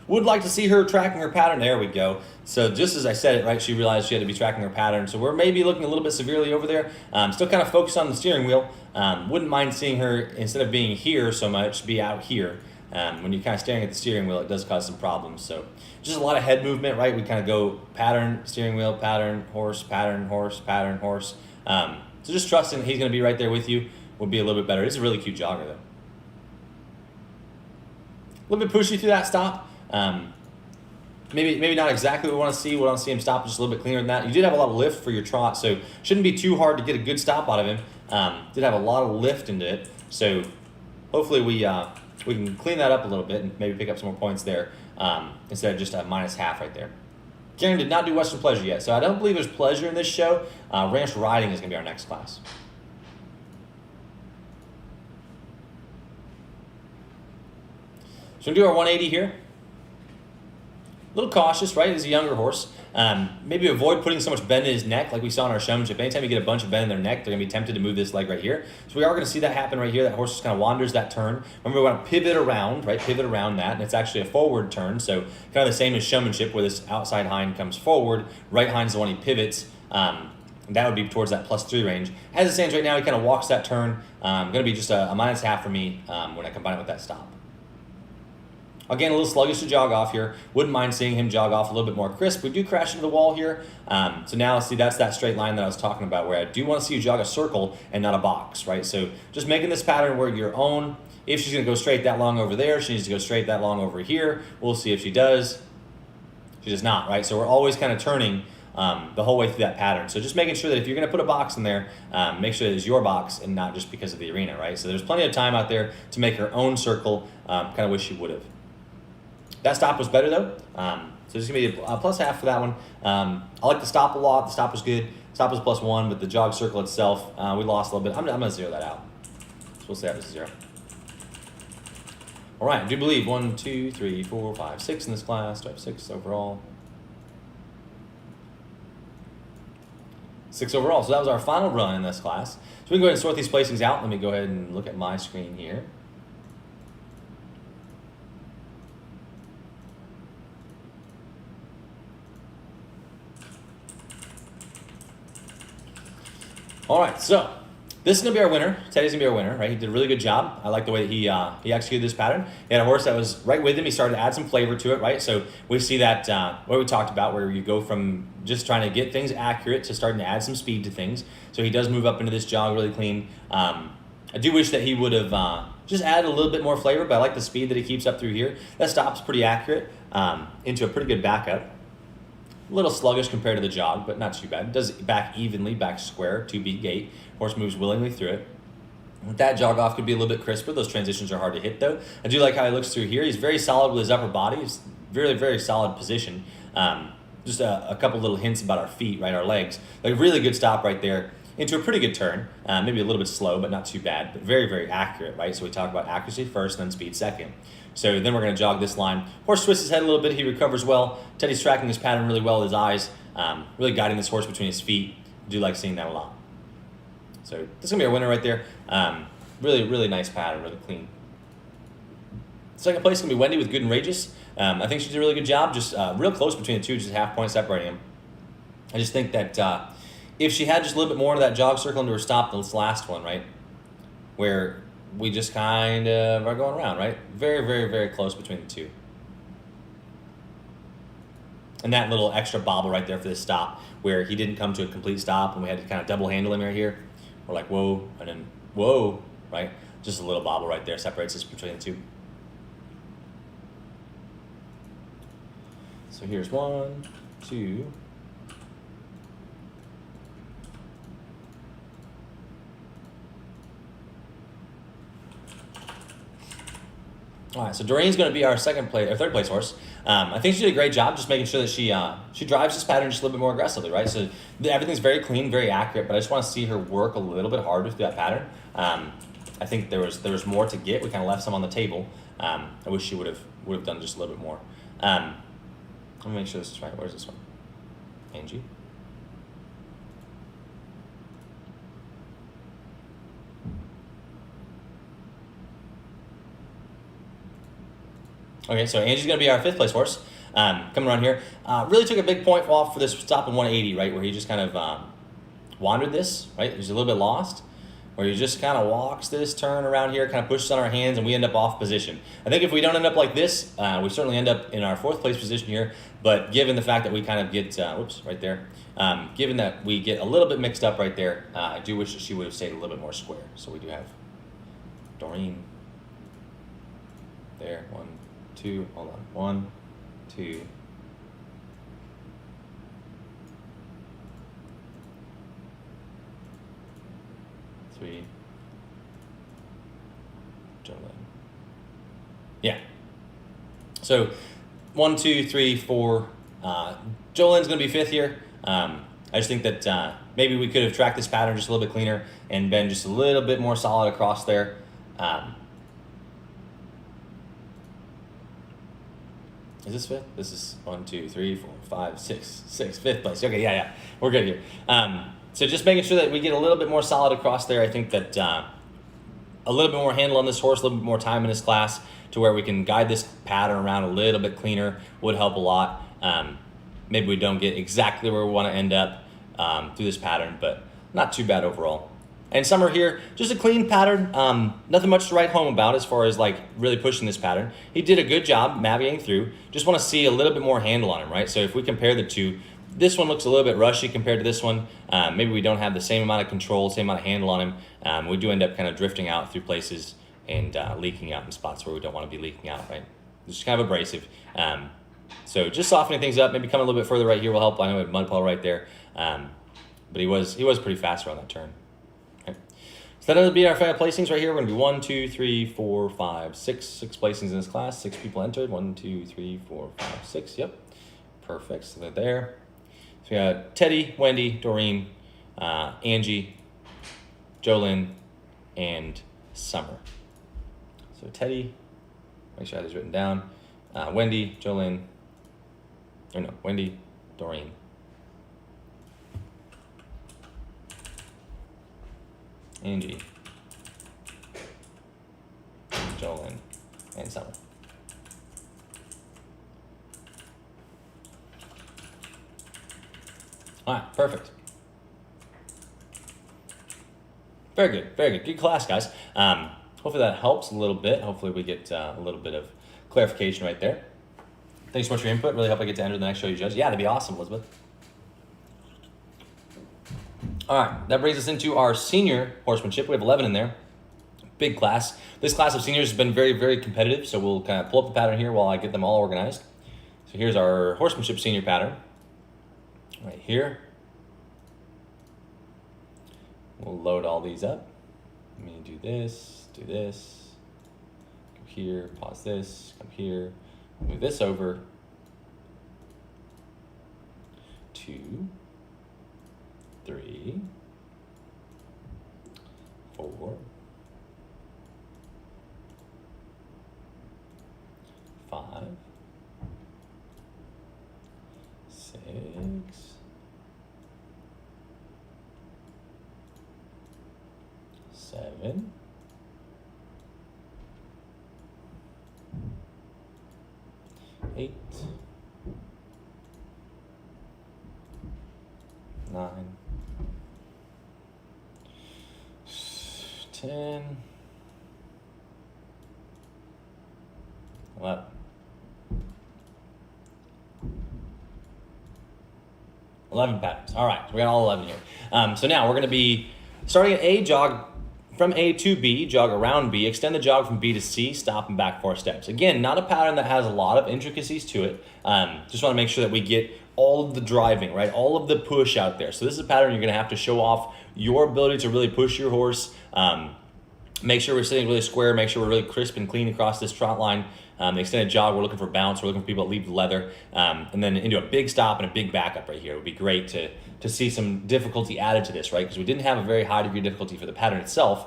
Would like to see her tracking her pattern. There we go. So just as I said it, right, she realized she had to be tracking her pattern. So we're maybe looking a little bit severely over there. Still kind of focused on the steering wheel. Wouldn't mind seeing her, instead of being here so much, be out here. When you're kind of staring at the steering wheel, it does cause some problems. So just a lot of head movement, right? We kind of go pattern, steering wheel, pattern, horse, pattern, horse, pattern, horse. So just trusting he's going to be right there with you will be a little bit better. It's a really cute jogger, though. A little bit pushy through that stop. Maybe not exactly what we want to see. We want to see him stop just a little bit cleaner than that. You did have a lot of lift for your trot, so shouldn't be too hard to get a good stop out of him. Did have a lot of lift into it, so hopefully we can clean that up a little bit and maybe pick up some more points there instead of just a -half right there. Karen did not do Western Pleasure yet, so I don't believe there's pleasure in this show. Ranch riding is going to be our next class. So we'll do our 180 here. A little cautious, right? He's a younger horse. Maybe avoid putting so much bend in his neck like we saw in our showmanship. Anytime you get a bunch of bend in their neck, they're going to be tempted to move this leg right here. So we are going to see that happen right here. That horse just kind of wanders that turn. Remember, we want to pivot around, right? Pivot around that, and it's actually a forward turn. So kind of the same as showmanship where this outside hind comes forward. Right hind's the one he pivots. That would be towards that +3 range. As it stands right now, he kind of walks that turn. Going to be just a -1/2 for me when I combine it with that stop. Again, a little sluggish to jog off here. Wouldn't mind seeing him jog off a little bit more crisp. We do crash into the wall here. So now, see, that's that straight line that I was talking about where I do want to see you jog a circle and not a box, right? So just making this pattern where your own, if she's going to go straight that long over there, she needs to go straight that long over here. We'll see if she does. She does not, right? So we're always kind of turning the whole way through that pattern. So just making sure that if you're going to put a box in there, make sure that it's your box and not just because of the arena, right? So there's plenty of time out there to make her own circle. Kind of wish she would have. That stop was better though. So just gonna be a +1/2 for that one. I like the stop a lot. The stop was good. Stop was +1, but the jog circle itself, we lost a little bit. I'm gonna zero that out. So we'll say that was a 0. All right, I do believe 1, 2, 3, 4, 5, 6 in this class. Do I have 6 overall? 6 overall. So that was our final run in this class. So we can go ahead and sort these placings out. Let me go ahead and look at my screen here. All right, so this is gonna be our winner. Teddy's gonna be our winner, right? He did a really good job. I like the way that he executed this pattern. He had a horse that was right with him. He started to add some flavor to it, right? So we see that what we talked about, where you go from just trying to get things accurate to starting to add some speed to things. So he does move up into this jog really clean. I do wish that he would have just added a little bit more flavor, but I like the speed that he keeps up through here. That stop's pretty accurate into a pretty good backup. A little sluggish compared to the jog, but not too bad. It does back evenly, back square, 2-beat gait. Horse moves willingly through it. With that, jog off could be a little bit crisper. Those transitions are hard to hit though. I do like how he looks through here. He's very solid with his upper body. He's very, very solid position. Just a couple little hints about our feet, right? Our legs. Like a really good stop right there into a pretty good turn. Maybe a little bit slow, but not too bad, but very, very accurate, right? So we talk about accuracy first, then speed second. So then we're going to jog this line. Horse twists his head a little bit. He recovers well. Teddy's tracking his pattern really well with his eyes, really guiding this horse between his feet. I do like seeing that a lot. So this is going to be our winner right there. Really, really nice pattern, really clean. Second place is going to be Wendy with Good and Rageous. I think she did a really good job, just real close between the two, just half point separating them. I just think that if she had just a little bit more of that jog circle into her stop than this last one, right, where we just kind of are going around, right? Very, very, very close between the two. And that little extra bobble right there for this stop, where he didn't come to a complete stop and we had to kind of double handle him right here. We're like, whoa, and then whoa, right? Just a little bobble right there separates us between the two. So here's 1, 2. All right, so Doreen's going to be our third place horse. I think she did a great job just making sure that she drives this pattern just a little bit more aggressively, right? So everything's very clean, very accurate, but I just want to see her work a little bit harder through that pattern. I think there was more to get. We kind of left some on the table. I wish she would have done just a little bit more. Let me make sure this is right. Where's this one? Angie. Okay, so Angie's going to be our 5th place horse coming around here. Really took a big point off for this stop in 180, right, where he just kind of wandered this, right? He's a little bit lost, where he just kind of walks this turn around here, kind of pushes on our hands, and we end up off position. I think if we don't end up like this, we certainly end up in our 4th place position here, but given the fact that we kind of get, whoops, right there, given that we get a little bit mixed up right there, I do wish that she would have stayed a little bit more square. So we do have Doreen there, 1, 2, hold on, 1, 2, 3, Jolene. Yeah. So 1, 2, 3, 4. Jolene's going to be 5th here. I just think that maybe we could have tracked this pattern just a little bit cleaner and been just a little bit more solid across there. Is this 5th? This is 1, 2, 3, 4, 5, 6, 5th place. Okay, yeah, we're good here. So just making sure that we get a little bit more solid across there. I think that a little bit more handle on this horse, a little bit more time in this class to where we can guide this pattern around a little bit cleaner would help a lot. Maybe we don't get exactly where we want to end up through this pattern, but not too bad overall. And Summer here, just a clean pattern, nothing much to write home about as far as like really pushing this pattern. He did a good job navigating through. Just want to see a little bit more handle on him, right? So if we compare the two, this one looks a little bit rushy compared to this one. Maybe we don't have the same amount of control, same amount of handle on him. We do end up kind of drifting out through places and leaking out in spots where we don't want to be leaking out, right? It's kind of abrasive. So just softening things up, maybe coming a little bit further right here will help. I know we have mud puddle right there, but he was pretty fast around that turn. So that'll be our final placings right here. We're gonna be 1, 2, 3, 4, 5, 6. 6 placings in this class. 6 people entered. 1, 2, 3, 4, 5, 6. Yep, perfect. So they're there. So we got Teddy, Wendy, Doreen, Angie, Jolyn, and Summer. So Teddy, make sure I have this written down. Wendy, Jolyn, or no, Wendy, Doreen, Angie, Jolyn, and Summer. All right, perfect. Very good, very good. Good class, guys. Hopefully that helps a little bit. Hopefully we get a little bit of clarification right there. Thanks so much for your input. Really hope I get to enter the next show you judge. Yeah, that'd be awesome, Elizabeth. All right, that brings us into our senior horsemanship. We have 11 in there. Big class. This class of seniors has been very, very competitive, so we'll kind of pull up the pattern here while I get them all organized. So here's our horsemanship senior pattern. Right here. We'll load all these up. Let me do this, go here, pause this, come here, move this over. 2, 3, 4, 5, 6, 7, 8, 9, 10, 11. 11 patterns. All right, so we got all 11 here. So now we're going to be starting at A, jog from A to B, jog around B, extend the jog from B to C, stop and back 4 steps. Again, not a pattern that has a lot of intricacies to it. Just want to make sure that we get all of the driving, right? All of the push out there. So this is a pattern you're going to have to show off your ability to really push your horse. Make sure we're sitting really square, make sure we're really crisp and clean across this trot line. The extended jog, we're looking for bounce, we're looking for people that leave the leather, and then into a big stop and a big backup right here. It would be great to see some difficulty added to this, right? Because we didn't have a very high degree of difficulty for the pattern itself.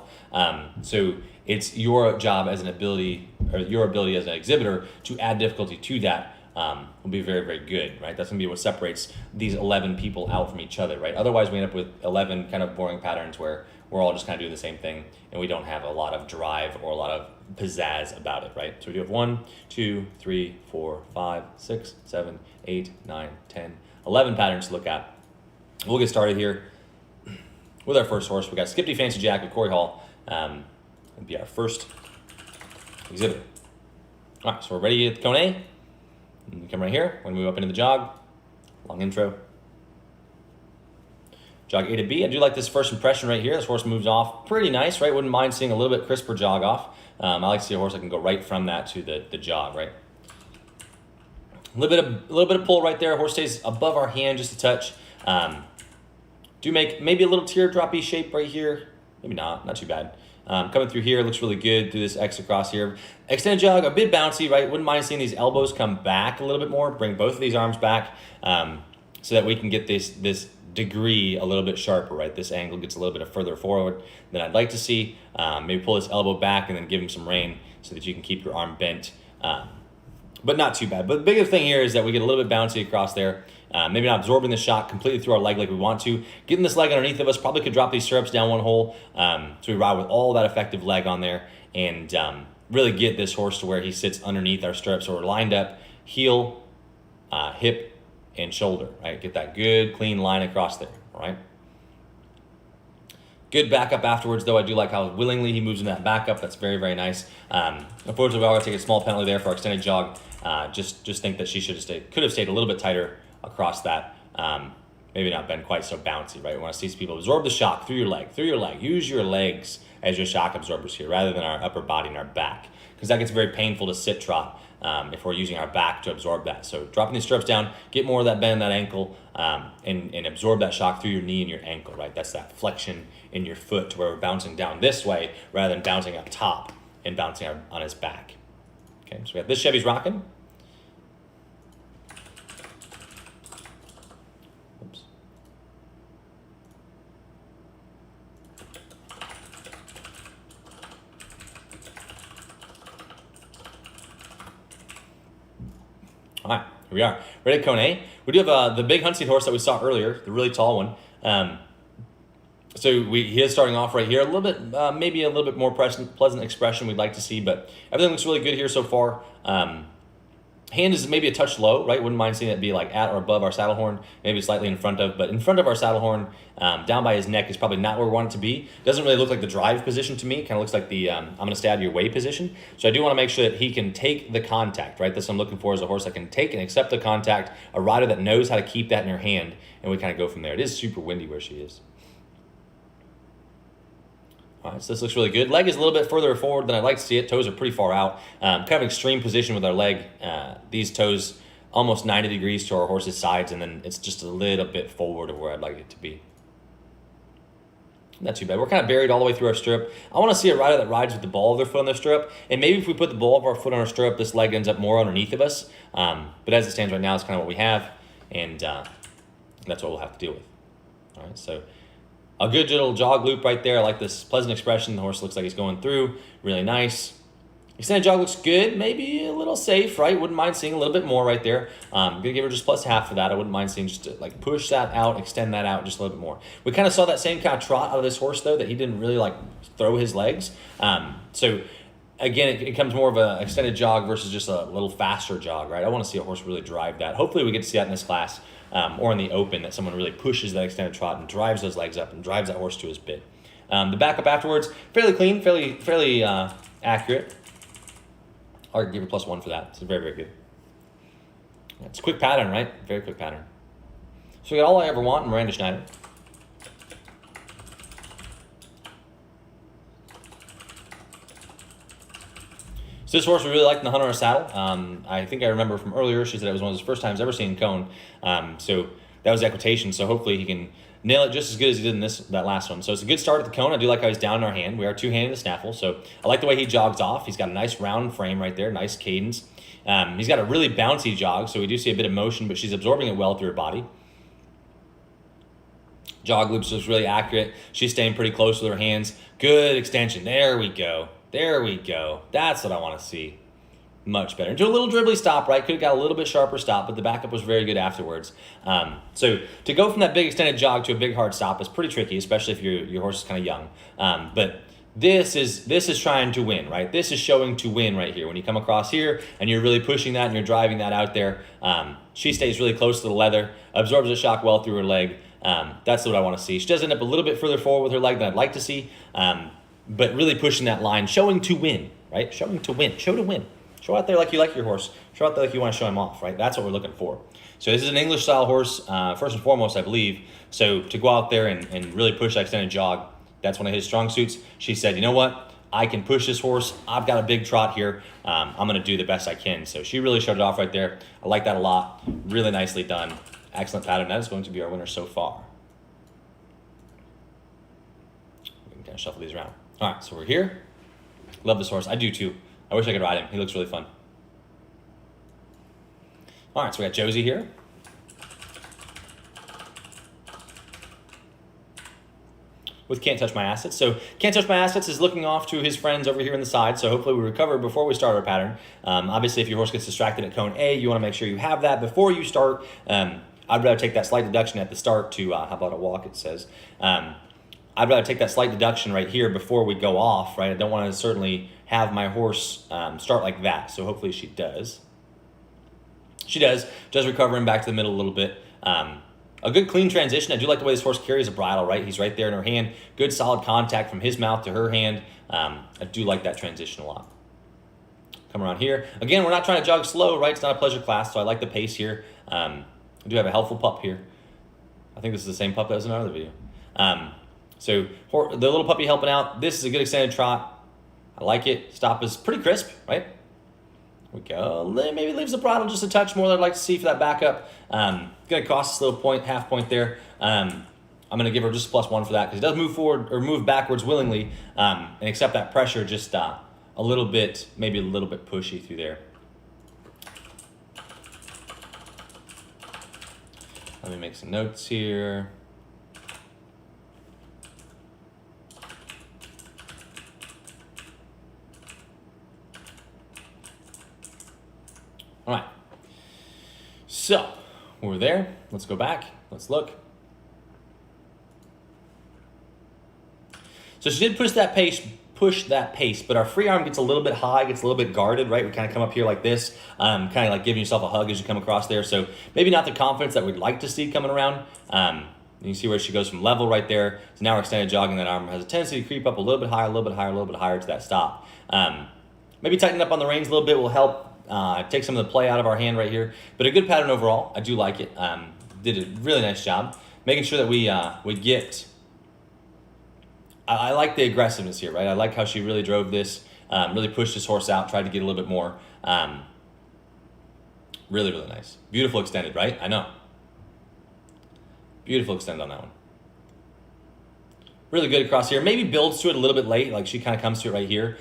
So it's your job as an ability, or your ability as an exhibitor to add difficulty to that. Will be very, very good, right? That's gonna be what separates these 11 people out from each other, right? Otherwise we end up with 11 kind of boring patterns where we're all just kind of doing the same thing and we don't have a lot of drive or a lot of pizzazz about it, right? So we do have 1, 2, 3, 4, 5, 6, 7, 8, 9, 10, 11 patterns to look at. We'll get started here with our first horse. We got Skipty Fancy Jack with Corey Hall. It'll be our first exhibit. All right, so we're ready at the cone A. And come right here. We're gonna move up into the jog. Long intro. Jog A to B. I do like this first impression right here. This horse moves off pretty nice, right? Wouldn't mind seeing a little bit crisper jog off. I like to see a horse that can go right from that to the jog, right? A little bit of pull right there. Horse stays above our hand just a touch. Do make maybe a little teardroppy shape right here. Maybe not too bad. Coming through here, looks really good. Do this X across here. Extended jog, a bit bouncy, right? Wouldn't mind seeing these elbows come back a little bit more. Bring both of these arms back so that we can get this degree a little bit sharper, right? This angle gets a little bit further forward than I'd like to see. Maybe pull this elbow back and then give him some rein so that you can keep your arm bent. But not too bad. But the biggest thing here is that we get a little bit bouncy across there. Maybe not absorbing the shot completely through our leg like we want to. Getting this leg underneath of us, probably could drop these stirrups down one hole. So we ride with all that effective leg on there and really get this horse to where he sits underneath our stirrups. So we're lined up, heel, hip, and shoulder, right? Get that good, clean line across there, all right? Good backup afterwards, though. I do like how willingly he moves in that backup. That's very, very nice. Unfortunately, we are going to take a small penalty there for our extended jog. Just think that she could have stayed a little bit tighter across that. Maybe not been quite so bouncy, right? We want to see people absorb the shock through your leg. Use your legs as your shock absorbers here, rather than our upper body and our back, because that gets very painful to sit trot if we're using our back to absorb that. So dropping these stirrups down, get more of that bend in that ankle, and absorb that shock through your knee and your ankle, right? That's that flexion in your foot to where we're bouncing down this way rather than bouncing up top and bouncing on his back. Okay, so we got this Chevy's rocking. Oops. All right, here we are. Ready at cone A. We do have the big Huntsy horse that we saw earlier, the really tall one. So he is starting off right here, a little bit, maybe a little bit more pleasant expression we'd like to see, but everything looks really good here so far. Hand is maybe a touch low, right? Wouldn't mind seeing it be like at or above our saddle horn, maybe slightly in front of, but in front of our saddle horn, down by his neck is probably not where we want it to be. Doesn't really look like the drive position to me. Kind of looks like the I'm going to stay out of your way position. So I do want to make sure that he can take the contact, right? That's what I'm looking for, is a horse that can take and accept the contact, a rider that knows how to keep that in her hand, and we kind of go from there. It is super windy where she is. All right, so this looks really good. Leg is a little bit further forward than I'd like to see it. Toes are pretty far out. Kind of an extreme position with our leg. These toes almost 90 degrees to our horse's sides, and then it's just a little bit forward of where I'd like it to be. Not too bad. We're kind of buried all the way through our stirrup. I want to see a rider that rides with the ball of their foot on their stirrup, and maybe if we put the ball of our foot on our stirrup, this leg ends up more underneath of us. But as it stands right now, it's kind of what we have, and that's what we'll have to deal with. All right, so a good little jog loop right there. I like this pleasant expression. The horse looks like he's going through. Really nice. Extended jog looks good. Maybe a little safe, right? Wouldn't mind seeing a little bit more right there. I'm going to give her just plus half for that. I wouldn't mind seeing just to like push that out, extend that out just a little bit more. We kind of saw that same kind of trot out of this horse, though, that he didn't really like throw his legs. So again, it becomes more of an extended jog versus just a little faster jog, right? I want to see a horse really drive that. Hopefully we get to see that in this class. Or in the open, that someone really pushes that extended trot and drives those legs up and drives that horse to his bit. The backup afterwards, fairly clean, fairly accurate. I'll give her +1 for that. It's very, very good. It's a quick pattern, right? Very quick pattern. So we got All I Ever Want, Miranda Schneider. So this horse we really liked in the Hunter on a Saddle. I think I remember from earlier, she said it was one of his first times ever seeing cone. So that was equitation. So hopefully he can nail it just as good as he did in that last one. So it's a good start at the cone. I do like how he's down in our hand. We are two-handed the snaffle. So I like the way he jogs off. He's got a nice round frame right there, nice cadence. He's got a really bouncy jog, so we do see a bit of motion, but she's absorbing it well through her body. Jog loops looks really accurate. She's staying pretty close with her hands. Good extension. There we go. There we go. That's what I want to see. Much better. Do a little dribbly stop, right? Could have got a little bit sharper stop, but the backup was very good afterwards. So to go from that big extended jog to a big hard stop is pretty tricky, especially if your horse is kind of young. But this is trying to win, right? This is showing to win right here. When you come across here and you're really pushing that and you're driving that out there, she stays really close to the leather, absorbs the shock well through her leg. That's what I want to see. She does end up a little bit further forward with her leg than I'd like to see. But really pushing that line, showing to win, right? Showing to win, show to win. Show out there like you like your horse. Show out there like you want to show him off, right? That's what we're looking for. So this is an English style horse, first and foremost, I believe. So to go out there and really push that extended jog, that's one of his strong suits. She said, you know what? I can push this horse. I've got a big trot here. I'm going to do the best I can. So she really showed it off right there. I like that a lot. Really nicely done. Excellent pattern. That is going to be our winner so far. We can kind of shuffle these around. All right, so we're here. Love this horse. I do too. I wish I could ride him. He looks really fun. All right, so we got Josie here. With Can't Touch My Assets. So Can't Touch My Assets is looking off to his friends over here in the side, so hopefully we recover before we start our pattern. Obviously, if your horse gets distracted at cone A, you want to make sure you have that before you start. I'd rather take that slight deduction at the start to, how about a walk, it says. I'd rather take that slight deduction right here before we go off, right? I don't want to certainly have my horse start like that, so hopefully she does. She does recover him back to the middle a little bit. A good clean transition. I do like the way this horse carries a bridle, right? He's right there in her hand. Good solid contact from his mouth to her hand. I do like that transition a lot. Come around here. Again, we're not trying to jog slow, right? It's not a pleasure class, so I like the pace here. I do have a helpful pup here. I think this is the same pup that was in our other video. So the little puppy helping out. This is a good extended trot. I like it. Stop is pretty crisp, right? We go. Maybe leaves the bridle just a touch more than I'd like to see for that backup. Gonna cost us a little point, half point there. I'm gonna give her just +1 for that because it does move forward or move backwards willingly and accept that pressure just a little bit, maybe a little bit pushy through there. Let me make some notes here. All right, so we're there. Let's go back. Let's look. So she did push that pace, but our free arm gets a little bit high, gets a little bit guarded, right? We kind of come up here like this, kind of like giving yourself a hug as you come across there. So maybe not the confidence that we'd like to see coming around. You can see where she goes from level right there. So now we're extended jogging. That arm has a tendency to creep up a little bit higher, a little bit higher, a little bit higher to that stop. Maybe tightening up on the reins a little bit will help. Take some of the play out of our hand right here, but a good pattern overall. I do like it. Did a really nice job making sure that we get. I like the aggressiveness here, right? I like how she really drove this, really pushed this horse out, tried to get a little bit more. Really, really nice. Beautiful extended, right? I know. Beautiful extended on that one. Really good across here. Maybe builds to it a little bit late, like she kind of comes to it right here.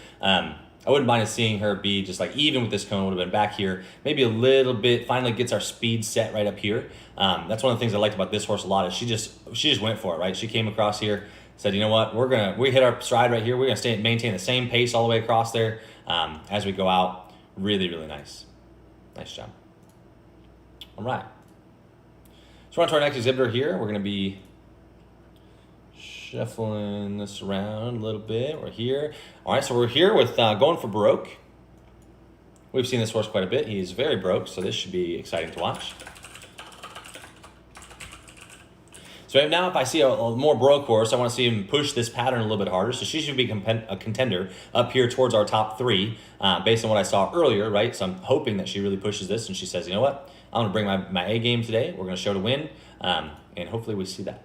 I wouldn't mind seeing her be just like even with this cone, would have been back here, maybe a little bit, finally gets our speed set right up here. That's one of the things I liked about this horse a lot is she just went for it, right? She came across here, said, you know what, we hit our stride right here. We're gonna maintain the same pace all the way across there as we go out. Really, really nice. Nice job. All right. So we're on to our next exhibitor here. We're gonna be shuffling this around a little bit. We're here. All right, so we're here with going for Baroque. We've seen this horse quite a bit. He's very broke, so this should be exciting to watch. So now if I see a more Baroque horse, I want to see him push this pattern a little bit harder. So she should be a contender up here towards our top 3 based on what I saw earlier, right? So I'm hoping that she really pushes this and she says, you know what? I'm going to bring my A game today. We're going to show to win, and hopefully we see that.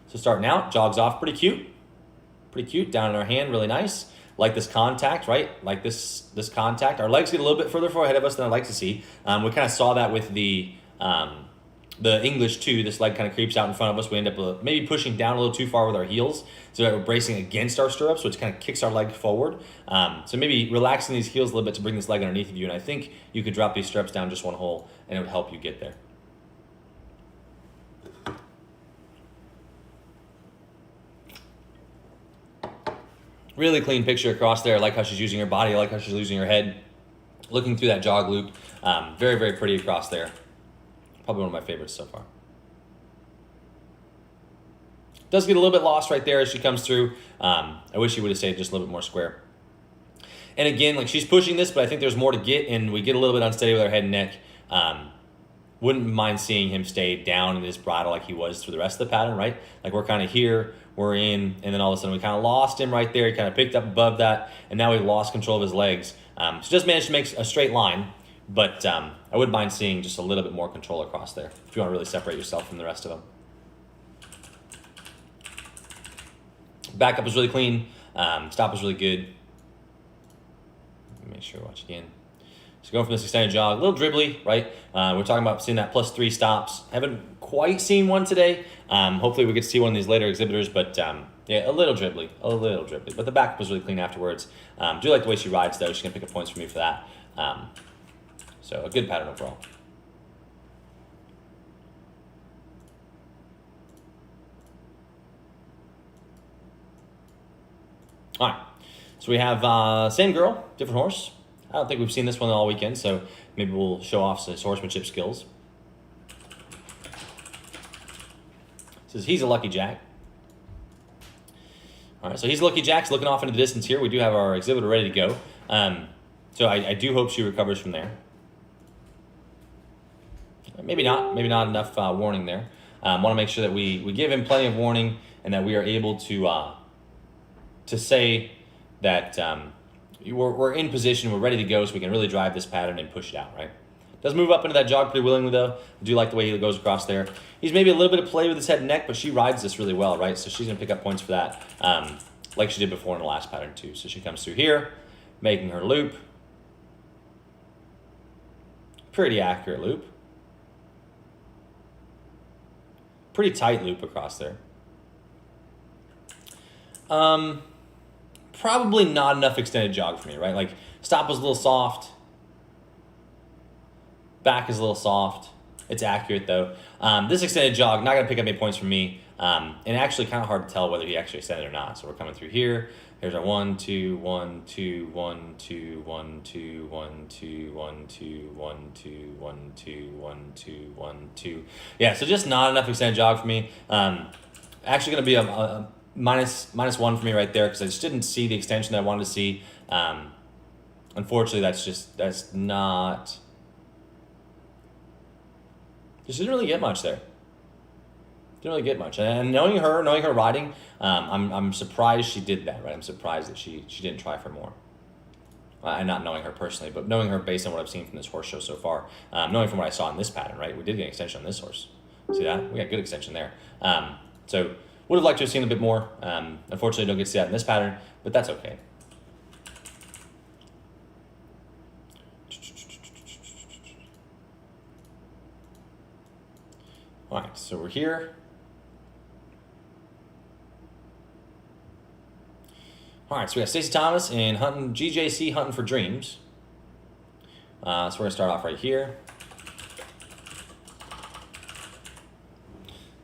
So starting out, jogs off pretty cute, down in our hand, really nice. Like this contact, right? Like this contact. Our legs get a little bit further ahead of us than I'd like to see. We kind of saw that with the English too. This leg kind of creeps out in front of us. We end up maybe pushing down a little too far with our heels so that we're bracing against our stirrups, which kind of kicks our leg forward. So maybe relaxing these heels a little bit to bring this leg underneath of you. And I think you could drop these stirrups down just one hole and it would help you get there. Really clean picture across there. I like how she's using her body. I like how she's using her head. Looking through that jog loop. Very, very pretty across there. Probably one of my favorites so far. Does get a little bit lost right there as she comes through. I wish she would have stayed just a little bit more square. And again, like she's pushing this, but I think there's more to get, and we get a little bit unsteady with our head and neck. Wouldn't mind seeing him stay down in this bridle like he was through the rest of the pattern, right? Like we're kind of here, we're in, and then all of a sudden we kind of lost him right there. He kind of picked up above that, and now we lost control of his legs. So just managed to make a straight line, but I wouldn't mind seeing just a little bit more control across there if you want to really separate yourself from the rest of them. Backup was really clean. Stop was really good. Make sure to watch again. So going from this extended jog, a little dribbly, right? We're talking about seeing that +3 stops. Haven't quite seen one today. Hopefully we get to see one of these later exhibitors, but yeah, a little dribbly. But the back was really clean afterwards. Do like the way she rides though. She's gonna pick up points for me for that. So a good pattern overall. All right, so we have same girl, different horse. I don't think we've seen this one all weekend, so maybe we'll show off his horsemanship skills. Says he's a lucky jack. All right, so he's a lucky jack. Looking off into the distance here. We do have our exhibitor ready to go. So I do hope she recovers from there. Maybe not enough warning there. Want to make sure that we give him plenty of warning and that we are able to say that we're in position, we're ready to go, so we can really drive this pattern and push it out, right? Does move up into that jog pretty willingly, though. I do like the way he goes across there. He's maybe a little bit of play with his head and neck, but she rides this really well, right? So she's going to pick up points for that, like she did before in the last pattern, too. So she comes through here, making her loop. Pretty accurate loop. Pretty tight loop across there. Probably not enough extended jog for me, right? Like, stop was a little soft. Back is a little soft. It's accurate, though. This extended jog, not going to pick up any points from me. And actually kind of hard to tell whether he actually extended or not. So we're coming through here. Here's our 1, 2, 1, 2, 1, 2, 1, 2, 1, 2, 1, 2, 1, 2, 1, 2, 1, 2, 1, 2. Yeah, so just not enough extended jog for me. Actually going to be a minus 1 for me right there because I just didn't see the extension that I wanted to see. Unfortunately, that's not... Just didn't really get much there. Didn't really get much. And knowing her riding, I'm surprised she did that, right? I'm surprised that she didn't try for more. And not knowing her personally, but knowing her based on what I've seen from this horse show so far. Knowing from what I saw in this pattern, right? We did get an extension on this horse. See that? We got good extension there. So would have liked to have seen a bit more. Unfortunately, don't get to see that in this pattern, but that's okay. All right, so we're here. All right, so we got Stacey Thomas and GJC hunting for dreams. So we're gonna start off right here.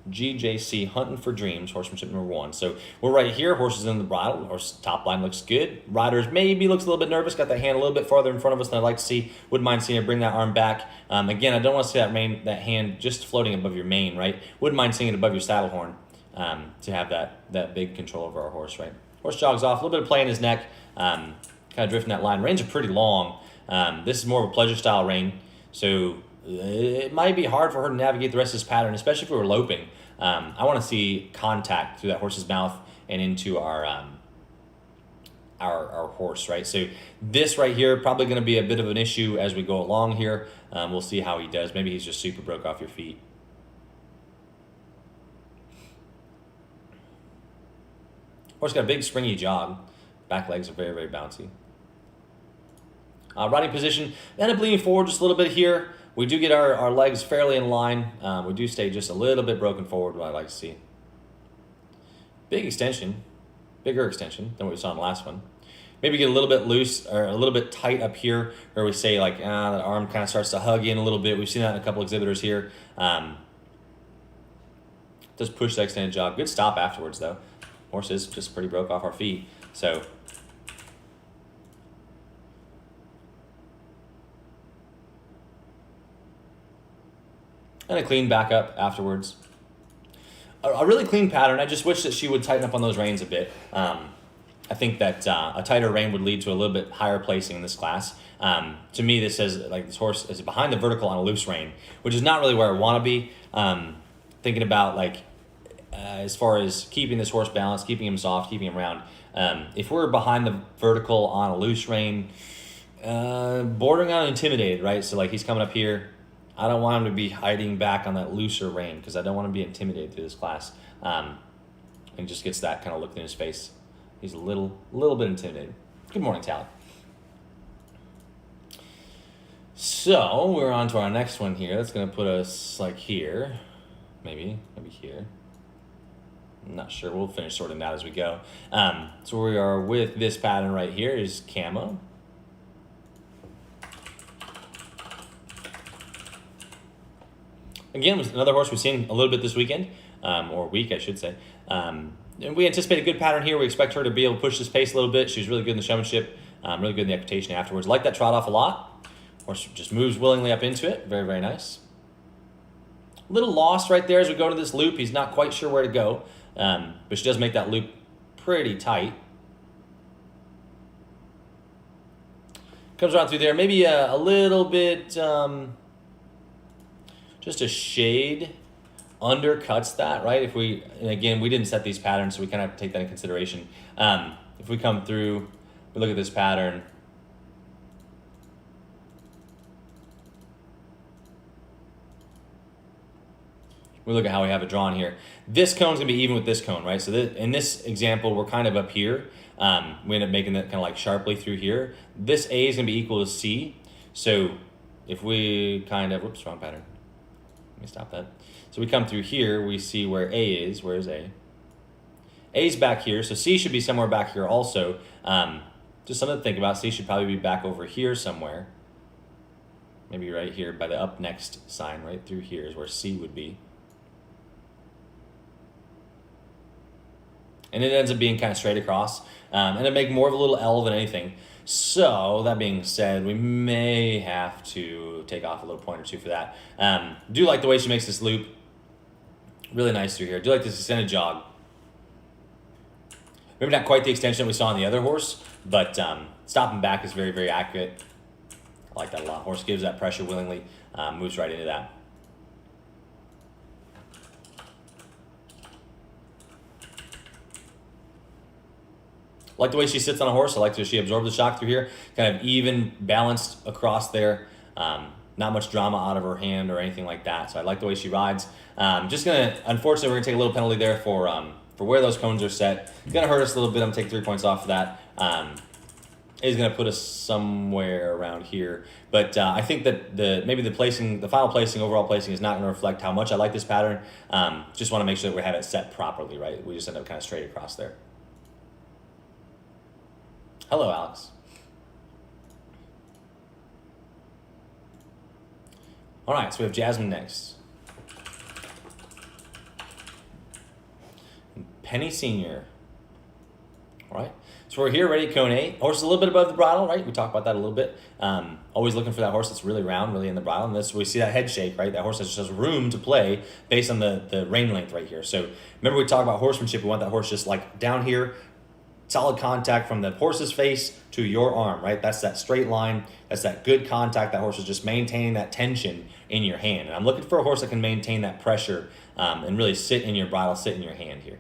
GJC hunting for dreams, horsemanship number 1. So we're right here, horses in the bridle, horse top line looks good. Riders maybe looks a little bit nervous, got that hand a little bit farther in front of us than I'd like to see. Wouldn't mind seeing her bring that arm back. Again, I don't want to see that hand just floating above your mane, right? Wouldn't mind seeing it above your saddle horn to have that big control over our horse, right? Horse jogs off, a little bit of play in his neck, kind of drifting that line. Reins are pretty long. This is more of a pleasure style rein, so it might be hard for her to navigate the rest of this pattern, especially if we were loping. I want to see contact through that horse's mouth and into our horse, right? So this right here probably going to be a bit of an issue as we go along here. We'll see how he does. Maybe he's just super broke off your feet. Horse got a big springy jog. Back legs are very, very bouncy. Riding position, end up leaning forward just a little bit here. We do get our legs fairly in line. We do stay just a little bit broken forward, what I like to see. Big extension, bigger extension than what we saw in the last one. Maybe get a little bit loose or a little bit tight up here where we say like, the arm kind of starts to hug in a little bit. We've seen that in a couple exhibitors here. Just push that extended jog. Good stop afterwards though. Horse is just pretty broke off our feet. So and a clean back up afterwards. A really clean pattern. I just wish that she would tighten up on those reins a bit. I think that a tighter rein would lead to a little bit higher placing in this class. To me, this says like this horse is behind the vertical on a loose rein, which is not really where I want to be. Thinking about like as far as keeping this horse balanced, keeping him soft, keeping him round. If we're behind the vertical on a loose rein, bordering on intimidated, right? So like he's coming up here. I don't want him to be hiding back on that looser rein because I don't want him to be intimidated through this class. And just gets that kind of look in his face. He's a little bit intimidated. Good morning, Tally. So we're on to our next one here. That's going to put us like here. Maybe here. I'm not sure. We'll finish sorting that as we go. So we are with this pattern right here is camo. Again, another horse we've seen a little bit this weekend, or week, I should say. And we anticipate a good pattern here. We expect her to be able to push this pace a little bit. She was really good in the showmanship, really good in the equitation afterwards. Like that trot off a lot. Horse just moves willingly up into it. Very, very nice. A little lost right there as we go into this loop. He's not quite sure where to go, but she does make that loop pretty tight. Comes around through there. Maybe a little bit... just a shade undercuts that, right? If we, and again, we didn't set these patterns, so we kind of have to take that in consideration. If we come through, we look at this pattern, we look at how we have it drawn here. This cone's gonna be even with this cone, right? So in this example, we're kind of up here. We end up making that kind of like sharply through here. This A is gonna be equal to C. So if we kind of, whoops, wrong pattern. Let me stop that. So we come through here, we see where A is. Where is A? A's back here, so C should be somewhere back here also. Just something to think about. C should probably be back over here somewhere. Maybe right here by the up next sign, right through here is where C would be. And it ends up being kind of straight across, and it make more of a little L than anything. So that being said, we may have to take off a little point or two for that. Do like the way she makes this loop. Really nice through here. Do like this extended jog. Maybe not quite the extension that we saw on the other horse, but stopping back is very, very accurate. I like that a lot. Horse gives that pressure willingly, moves right into that. I like the way she sits on a horse. I like the way she absorbs the shock through here. Kind of even, balanced across there. Not much drama out of her hand or anything like that. So I like the way she rides. Just gonna, unfortunately, we're gonna take a little penalty there for where those cones are set. It's gonna hurt us a little bit. I'm gonna take 3 points off of that. Is gonna put us somewhere around here. But I think that maybe the final placing, overall placing is not gonna reflect how much I like this pattern. Just wanna make sure that we have it set properly, right? We just end up kind of straight across there. Hello, Alex. All right, so we have Jasmine next. Penny Senior. All right, so we're here ready at cone 8. Horse is a little bit above the bridle, right? We talked about that a little bit. Always looking for that horse that's really round, really in the bridle. And this, we see that head shake, right? That horse just has room to play based on the rein length right here. So remember we talked about horsemanship. We want that horse just like down here, solid contact from the horse's face to your arm, right? That's that straight line. That's that good contact. That horse is just maintaining that tension in your hand. And I'm looking for a horse that can maintain that pressure and really sit in your bridle, sit in your hand here.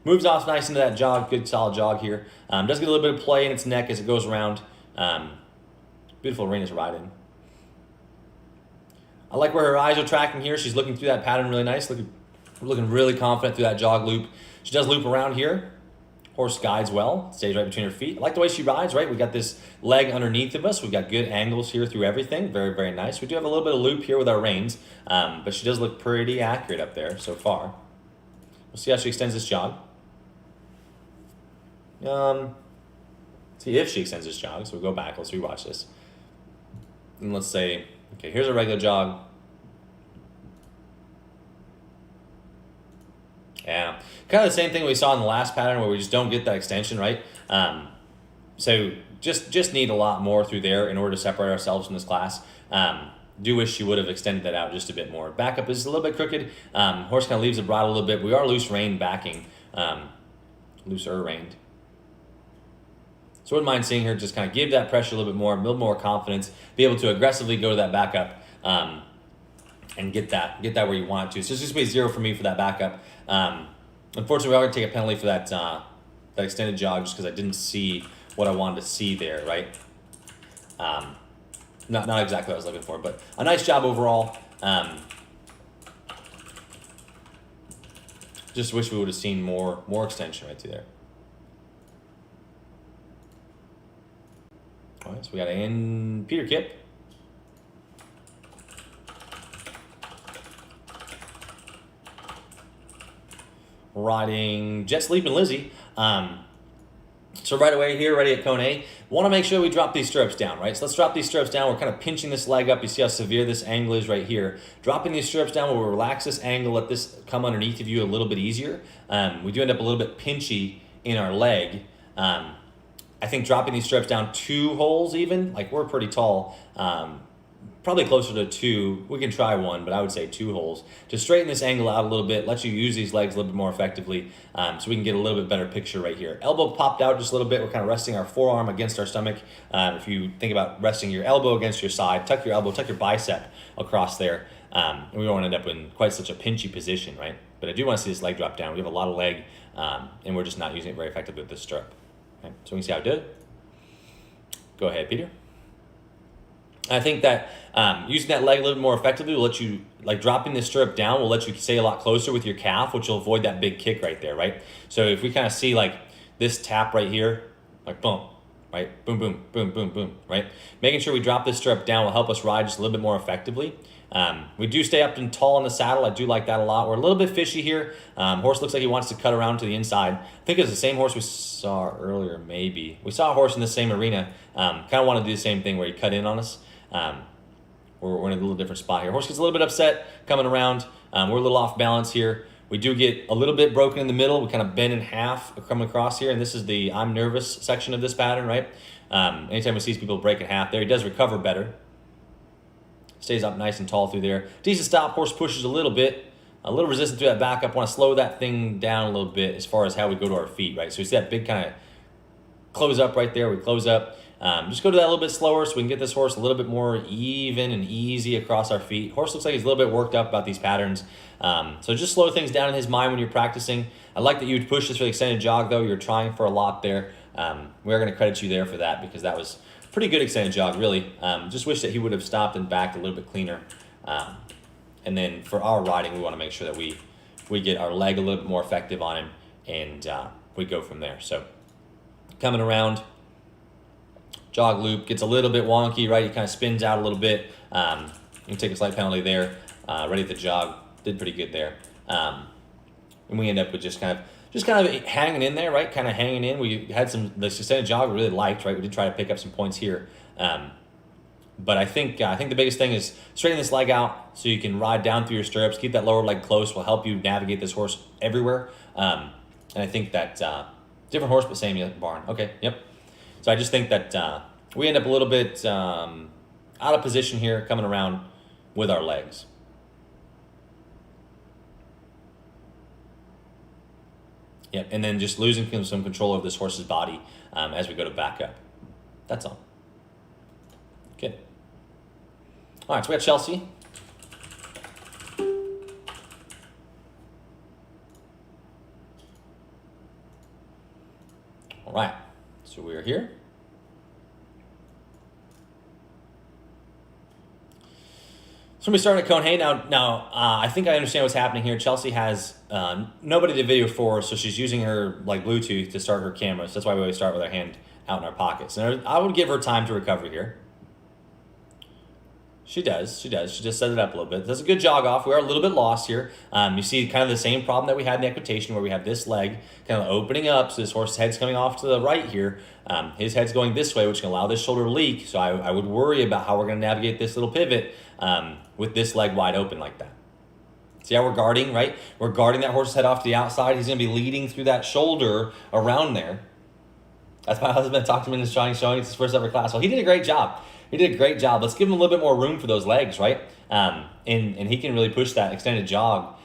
Moves off nice into that jog, good solid jog here. Does get a little bit of play in its neck as it goes around. Beautiful arena to ride in. I like where her eyes are tracking here. She's looking through that pattern really nice, looking really confident through that jog loop. She does loop around here. Horse guides well, stays right between her feet. I like the way she rides, right? We got this leg underneath of us. We've got good angles here through everything. Very, very nice. We do have a little bit of loop here with our reins, but she does look pretty accurate up there so far. We'll see how she extends this jog. See if she extends this jog. So we'll go back. Let's rewatch this. And let's say, okay, here's a regular jog. Yeah, kind of the same thing we saw in the last pattern where we just don't get that extension, right? So just need a lot more through there in order to separate ourselves from this class. Do wish she would have extended that out just a bit more. Backup is a little bit crooked. Horse kind of leaves the bridle a little bit. We are loose rein backing, looser reined. So I wouldn't mind seeing her just kind of give that pressure a little bit more, build more confidence, be able to aggressively go to that backup and get that where you want it to. So it's just going to be 0 for me for that backup. Unfortunately, we are going to take a penalty for that extended jog just because I didn't see what I wanted to see there, right? Not exactly what I was looking for, but a nice job overall. Just wish we would have seen more extension right through there. All right, so we got in Peter Kip. Riding Jet Sleep and Lizzie. So right away here, ready at cone A, want to make sure we drop these stirrups down, right? So let's drop these stirrups down. We're kind of pinching this leg up. You see how severe this angle is right here. Dropping these stirrups down will relax this angle, let this come underneath of you a little bit easier. We do end up a little bit pinchy in our leg. I think dropping these stirrups down 2 holes even, like we're pretty tall, probably closer to 2. We can try 1, but I would say 2 holes to straighten this angle out a little bit, let you use these legs a little bit more effectively, so we can get a little bit better picture right here. Elbow popped out just a little bit. We're kind of resting our forearm against our stomach. If you think about resting your elbow against your side, tuck your elbow, tuck your bicep across there. And we don't want to end up in quite such a pinchy position, right? But I do want to see this leg drop down. We have a lot of leg, and we're just not using it very effectively with this stirrup. Okay? So we can see how I did it. Go ahead, Peter. I think that using that leg a little bit more effectively will let you, like dropping this stirrup down will let you stay a lot closer with your calf, which will avoid that big kick right there, right? So if we kind of see like this tap right here, like boom, right? Boom, boom, boom, boom, boom, right? Making sure we drop this stirrup down will help us ride just a little bit more effectively. We do stay up and tall in the saddle. I do like that a lot. We're a little bit fishy here. Horse looks like he wants to cut around to the inside. I think it's the same horse we saw earlier, maybe. We saw a horse in the same arena. Kind of want to do the same thing where he cut in on us. We're in a little different spot here. Horse gets a little bit upset coming around. We're a little off balance here. We do get a little bit broken in the middle. We kind of bend in half coming across here. And this is the I'm nervous section of this pattern, right? Anytime we see people break in half there, he does recover better. Stays up nice and tall through there. Decent stop. Horse pushes a little bit. A little resistant to that back up. Want to slow that thing down a little bit as far as how we go to our feet, right? So we see that big kind of close up right there. We close up. Just go to that a little bit slower so we can get this horse a little bit more even and easy across our feet. Horse looks like he's a little bit worked up about these patterns. So just slow things down in his mind when you're practicing. I like that you would push this for the extended jog, though. You're trying for a lot there. We're going to credit you there for that because that was pretty good extended jog, really. Just wish that he would have stopped and backed a little bit cleaner. And then for our riding, we want to make sure that we get our leg a little bit more effective on him, and we go from there. So coming around, jog loop, gets a little bit wonky, right? He kind of spins out a little bit. You can take a slight penalty there. Ready at the jog, did pretty good there. And we end up with just kind of hanging in there, right? Kind of hanging in. We had the extended jog we really liked, right? We did try to pick up some points here. But I think the biggest thing is straighten this leg out so you can ride down through your stirrups. Keep that lower leg close will help you navigate this horse everywhere. And I think that different horse, but same barn. Okay, yep. So I just think that we end up a little bit out of position here coming around with our legs. Yep, and then just losing some control of this horse's body as we go to back up. That's all. Good. All right, so we got Chelsea. All right, so we're here. So we start at cone hay. Now, I think I understand what's happening here. Chelsea has nobody to video for, so she's using her like Bluetooth to start her camera. So that's why we always start with our hand out in our pockets. And I would give her time to recover here. She does. She just set it up a little bit. Does a good jog off. We are a little bit lost here. You see kind of the same problem that we had in equitation where we have this leg kind of opening up. So this horse's head's coming off to the right here. His head's going this way, which can allow this shoulder to leak. So I would worry about how we're going to navigate this little pivot with this leg wide open like that. See how we're guarding, right? We're guarding that horse's head off to the outside. He's going to be leading through that shoulder around there. That's my husband talked to me in his showing. It's his first ever class. Well, he did a great job. He did a great job. Let's give him a little bit more room for those legs, right? And he can really push that extended jog.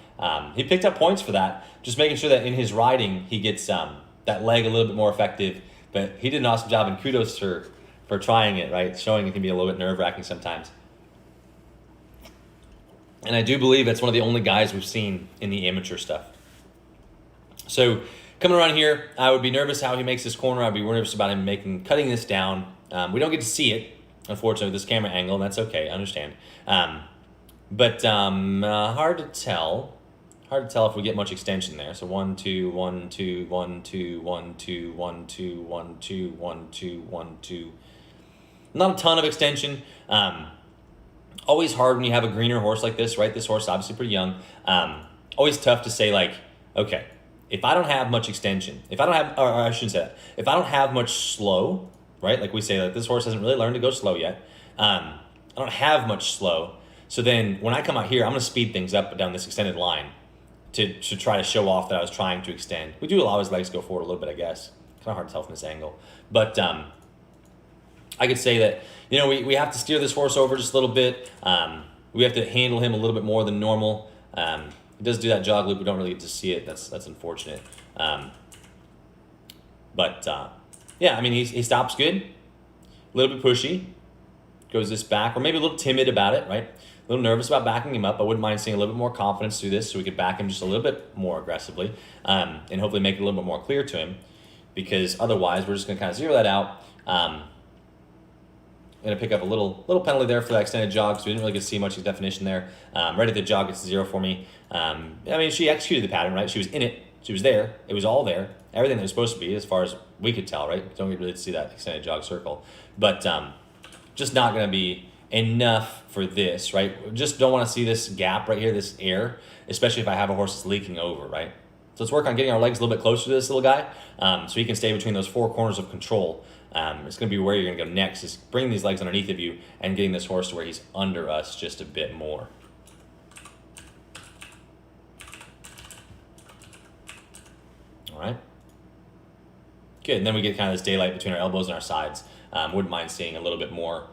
He picked up points for that, just making sure that in his riding, he gets that leg a little bit more effective. But he did an awesome job, and kudos for trying it, right? Showing it can be a little bit nerve-wracking sometimes. And I do believe that's one of the only guys we've seen in the amateur stuff. So coming around here, I would be nervous how he makes this corner. I'd be nervous about him cutting this down. We don't get to see it, unfortunately, with this camera angle, and that's okay, I understand. But hard to tell. Hard to tell if we get much extension there. So 1, 2, 1, 2, 1, 2, 1, 2, 1, 2, 1, 2, 1, 2, 1, 2. Not a ton of extension. Always hard when you have a greener horse like this, right? This horse is obviously pretty young. Always tough to say, like, okay, if I don't have much extension, if I don't have much slow, right? Like we say, like this horse hasn't really learned to go slow yet. I don't have much slow. So then when I come out here, I'm going to speed things up down this extended line to try to show off that I was trying to extend. We do allow his legs to go forward a little bit, I guess. Kind of hard to tell from this angle. But I could say that, we have to steer this horse over just a little bit. We have to handle him a little bit more than normal. He does do that jog loop. We don't really get to see it. That's unfortunate. Yeah, I mean, he stops good, a little bit pushy, goes this back, or maybe a little timid about it, right? A little nervous about backing him up. I wouldn't mind seeing a little bit more confidence through this so we could back him just a little bit more aggressively, and hopefully make it a little bit more clear to him, because otherwise we're just going to kind of zero that out. I'm going to pick up a little penalty there for that extended jog, so we didn't really get to see much of the definition there. Right at the jog, it's 0 for me. I mean, she executed the pattern, right? She was in it. She was there. It was all there. Everything that was supposed to be, as far as we could tell, right? Don't get really to see that extended jog circle. But just not going to be enough for this, right? Just don't want to see this gap right here, this air, especially if I have a horse that's leaking over, right? So let's work on getting our legs a little bit closer to this little guy, so he can stay between those 4 corners of control. It's going to be where you're going to go next, is bringing these legs underneath of you and getting this horse to where he's under us just a bit more. All right. Good, and then we get kind of this daylight between our elbows and our sides. Wouldn't mind seeing a little bit more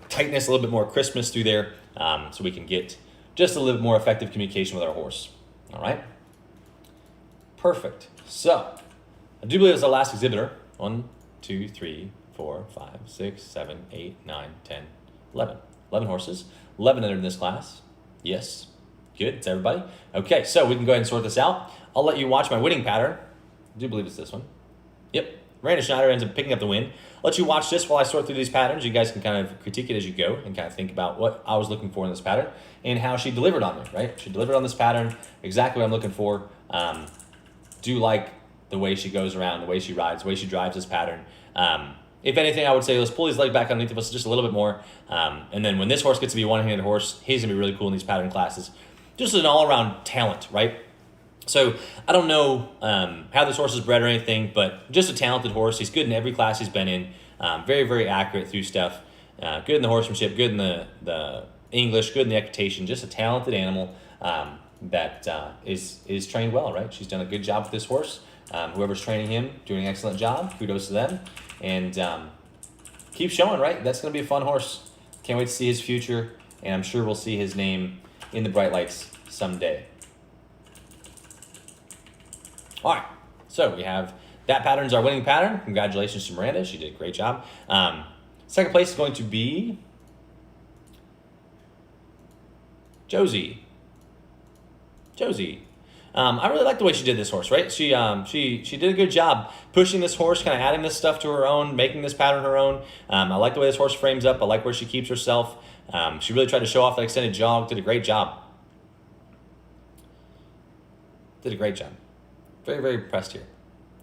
tightness, a little bit more crispness through there, so we can get just a little bit more effective communication with our horse. All right. Perfect. So, I do believe it's our last exhibitor. 1, 2, 3, 4, 5, 6, 7, 8, 9, 10, 11. 11 horses. 11 entered in this class. Yes. Good. It's everybody. Okay, so we can go ahead and sort this out. I'll let you watch my winning pattern. I do believe it's this one. Yep. Miranda Schneider ends up picking up the win. I'll let you watch this while I sort through these patterns. You guys can kind of critique it as you go and kind of think about what I was looking for in this pattern and how she delivered on it, right? She delivered on this pattern exactly what I'm looking for. Do like the way she goes around, the way she rides, the way she drives this pattern. If anything, I would say let's pull his leg back underneath of us just a little bit more. And then when this horse gets to be a one-handed horse, he's going to be really cool in these pattern classes. Just an all-around talent, right? So I don't know how this horse is bred or anything, but just a talented horse. He's good in every class he's been in. Very, very accurate through stuff. Good in the horsemanship, good in the English, good in the equitation. Just a talented animal that is trained well, right? She's done a good job with this horse. Whoever's training him, doing an excellent job. Kudos to them. And keep showing, right? That's going to be a fun horse. Can't wait to see his future, and I'm sure we'll see his name in the bright lights someday. All right, so we have that pattern's our winning pattern. Congratulations to Miranda. She did a great job. Second place is going to be Josie. I really like the way she did this horse, right? She did a good job pushing this horse, kind of adding this stuff to her own, making this pattern her own. I like the way this horse frames up. I like where she keeps herself. She really tried to show off that extended jog. Did a great job. Very, very impressed here.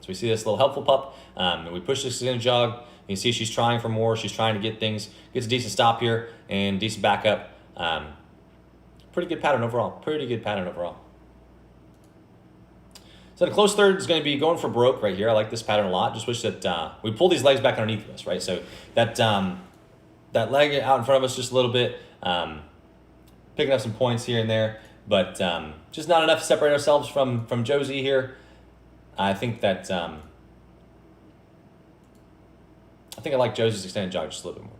So we see this little helpful pup, and we push this extended jog. You can see she's trying for more. She's trying to get things, gets a decent stop here and decent backup. Pretty good pattern overall. So the close third is going to be going for broke right here. I like this pattern a lot. Just wish that we pull these legs back underneath us, right? So that that leg out in front of us just a little bit, picking up some points here and there, but just not enough to separate ourselves from Josie here. I think that I like Josie's extended jog just a little bit more.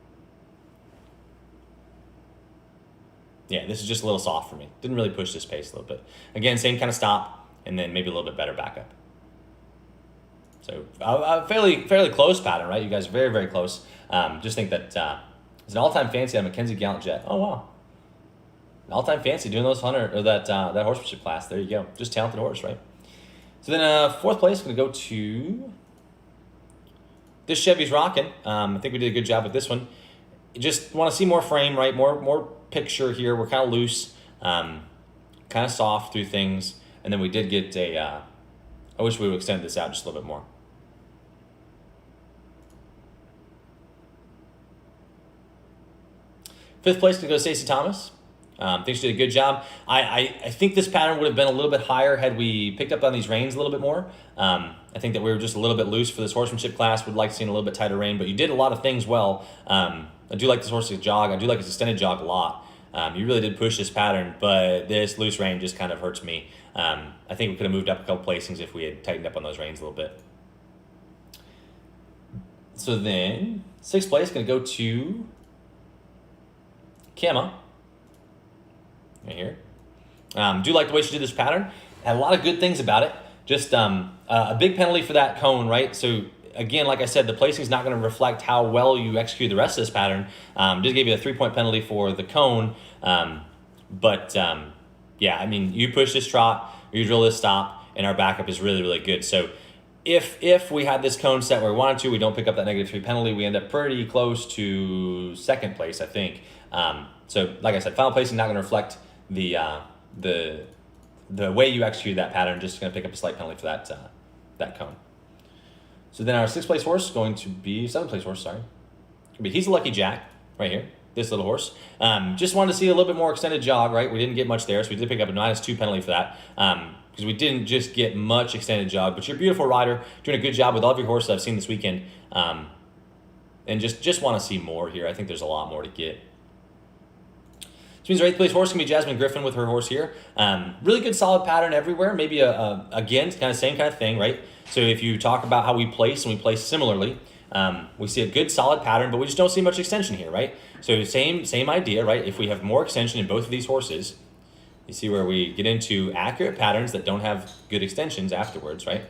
Yeah, this is just a little soft for me. Didn't really push this pace a little bit. Again, same kind of stop, and then maybe a little bit better backup. So fairly close pattern, right? You guys are very, very close. Just think that it's an all-time fancy on Mackenzie Gallant Jet. Oh, wow. An all-time fancy doing those 100, or that horsemanship class. There you go. Just talented horse, right? So then fourth place, going to go to this Chevy's Rockin'. I think we did a good job with this one. Just want to see more frame, right? More picture here. We're kind of loose, kind of soft through things. And then we did get I wish we would extend this out just a little bit more. Fifth place to go Stacey Thomas. Think she did a good job. I think this pattern would have been a little bit higher had we picked up on these reins a little bit more. I think that we were just a little bit loose for this horsemanship class. Would like seeing a little bit tighter rein, but you did a lot of things well. I do like this horse's jog. I do like his extended jog a lot. You really did push this pattern, but this loose rein just kind of hurts me. I think we could have moved up a couple placings if we had tightened up on those reins a little bit. So then, 6th place, going to go to Kama. Right here. Do like the way she did this pattern. Had a lot of good things about it. Just a big penalty for that cone, right? So again, like I said, the placing is not going to reflect how well you execute the rest of this pattern. Just gave you a 3-point penalty for the cone. Yeah, I mean, you push this trot, you drill this stop, and our backup is really, really good. So if we had this cone set where we wanted to, we don't pick up that -3 penalty, we end up pretty close to 2nd place, I think. So like I said, final placing not going to reflect the way you execute that pattern, just going to pick up a slight penalty for that cone. So then our 6th place horse going to be 7th place horse, sorry. He's a lucky jack right here, this little horse. Just wanted to see a little bit more extended jog, right? We didn't get much there, so we did pick up a -2 penalty for that. Because we didn't just get much extended jog, but you're a beautiful rider, doing a good job with all of your horses I've seen this weekend. And just want to see more here. I think there's a lot more to get. Which means our 8th place horse can be Jasmine Griffin with her horse here. Really good solid pattern everywhere. Maybe, again, kind of same kind of thing, right? So if you talk about how we place and we place similarly, we see a good solid pattern, but we just don't see much extension here, right? So same idea, right? If we have more extension in both of these horses, you see where we get into accurate patterns that don't have good extensions afterwards, right?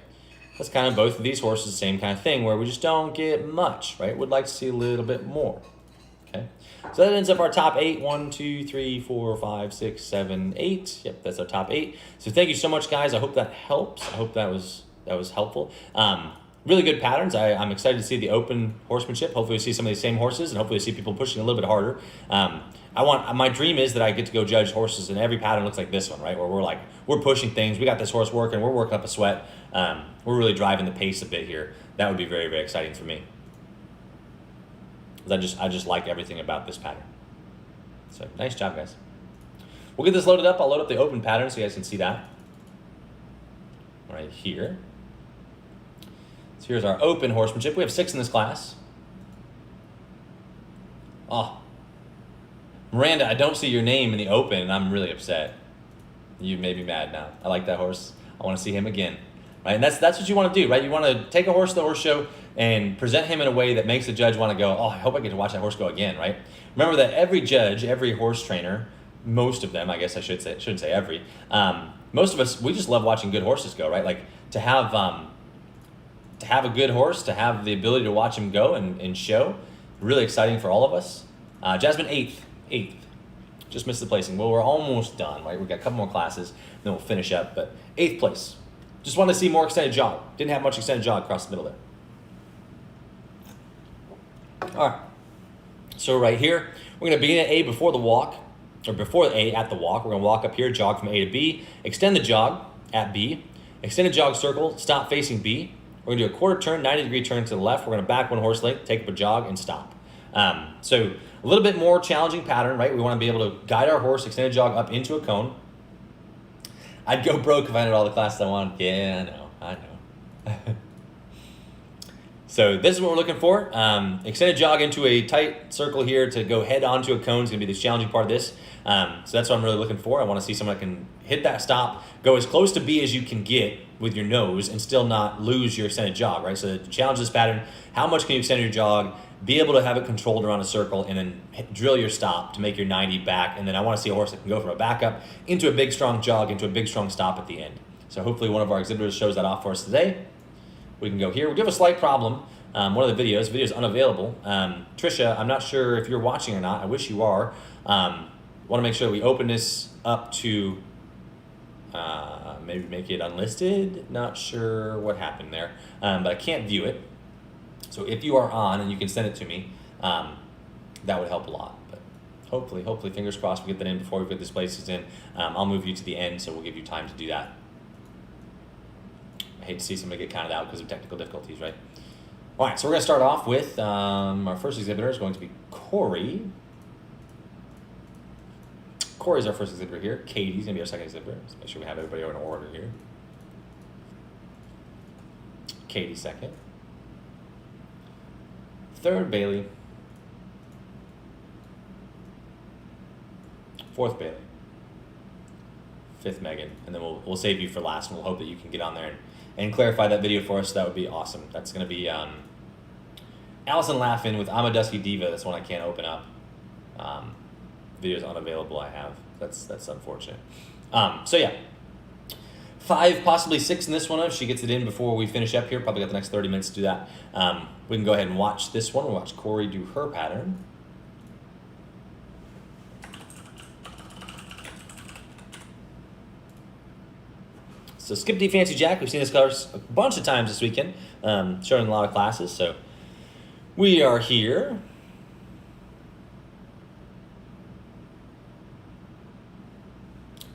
That's kind of both of these horses, same kind of thing, where we just don't get much, right? Would like to see a little bit more, okay? So that ends up our top 8. 1, 2, 3, 4, 5, 6, 7, 8. Yep, that's our top 8. So thank you so much, guys. I hope that helps. I hope that was helpful. Really good patterns. I'm excited to see the open horsemanship. Hopefully we see some of these same horses, and hopefully we see people pushing a little bit harder. My dream is that I get to go judge horses and every pattern looks like this one, right? Where we're pushing things. We got this horse working. We're working up a sweat. We're really driving the pace a bit here. That would be very, very exciting for me. I just like everything about this pattern. So nice job, guys. We'll get this loaded up. I'll load up the open pattern so you guys can see that right here. So here's our open horsemanship. We have 6 in this class. Oh, Miranda, I don't see your name in the open, and I'm really upset. You may be mad now. I like that horse. I want to see him again. Right? And that's what you want to do, right? You want to take a horse to the horse show and present him in a way that makes the judge want to go, oh, I hope I get to watch that horse go again, right? Remember that every judge, every horse trainer, most of them, I guess I shouldn't say every, most of us, we just love watching good horses go, right? Like to have a good horse, to have the ability to watch him go and show, really exciting for all of us. Jasmine, 8th. Just missed the placing. Well, we're almost done, right? We've got a couple more classes, then we'll finish up, but 8th place. Just wanted to see more extended jog. Didn't have much extended jog across the middle there. All right, so right here, we're gonna begin at A before the walk, or before A at the walk. We're gonna walk up here, jog from A to B, extend the jog at B, extend a jog circle, stop facing B. We're gonna do a quarter turn, 90-degree turn to the left. We're gonna back 1 horse length, take up a jog, and stop. So a little bit more challenging pattern, right? We wanna be able to guide our horse, extend a jog up into a cone. I'd go broke if I had all the classes I wanted. Yeah, I know. So this is what we're looking for. Extended jog into a tight circle here to go head onto a cone is gonna be the challenging part of this. So that's what I'm really looking for. I wanna see someone that can hit that stop, go as close to B as you can get with your nose and still not lose your extended jog, right? So to challenge this pattern, how much can you extend your jog, be able to have it controlled around a circle, and then drill your stop to make your 90 back. And then I wanna see a horse that can go from a backup into a big strong jog, into a big strong stop at the end. So hopefully one of our exhibitors shows that off for us today. We can go here. We do have a slight problem. One of the videos is unavailable. Trisha, I'm not sure if you're watching or not. I wish you are. Want to make sure that we open this up to maybe make it unlisted. Not sure what happened there, but I can't view it. So if you are on and you can send it to me, that would help a lot. But hopefully, fingers crossed, we get that in before we put this places in. I'll move you to the end, so we'll give you time to do that. I hate to see somebody get counted out because of technical difficulties, right? All right, so we're going to start off with our first exhibitor is going to be Corey. Corey's our first exhibitor here. Katie's going to be our second exhibitor. Let's make sure we have everybody in order here. Katie second. Third, Bailey. Fourth, Bailey. Fifth, Megan. And then we'll save you for last, and we'll hope that you can get on there and clarify that video for us. That would be awesome. That's going to be Allison Laughin with I'm a Dusky Diva. That's one I can't open up. Video's unavailable. I have. That's unfortunate. So yeah, 5, possibly 6 in this one if she gets it in before we finish up here. Probably got the next 30 minutes to do that. We can go ahead and watch this one. We'll watch Corey do her pattern. So Skip D Fancy Jack, we've seen this course a bunch of times this weekend, showing in a lot of classes. So we are here.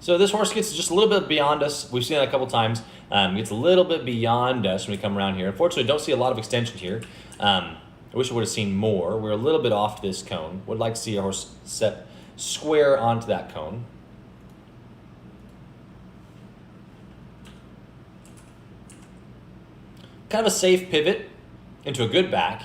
So this horse gets just a little bit beyond us. We've seen it a couple times. Gets a little bit beyond us when we come around here. Unfortunately, don't see a lot of extension here. I wish I would have seen more. We're a little bit off this cone. Would like to see a horse set square onto that cone. Kind of a safe pivot into a good back.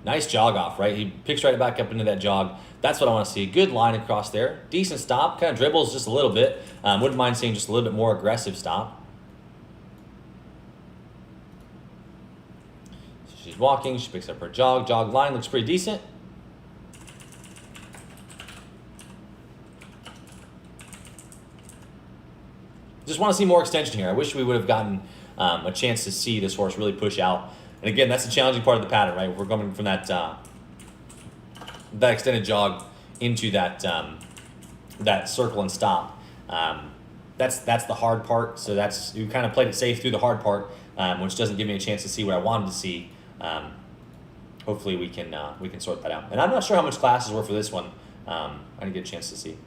Nice jog off, right? He picks right back up into that jog. That's what I want to see. Good line across there. Decent stop. Kind of dribbles just a little bit. Wouldn't mind seeing just a little bit more aggressive stop. So she's walking. She picks up her jog. Jog line looks pretty decent. Just want to see more extension here. I wish we would have gotten a chance to see this horse really push out. And again, that's the challenging part of the pattern, right? We're coming from that that extended jog into that that circle and stop. That's the hard part. So you kind of played it safe through the hard part, which doesn't give me a chance to see what I wanted to see. Hopefully we can sort that out. And I'm not sure how much classes were for this one. I didn't get a chance to see.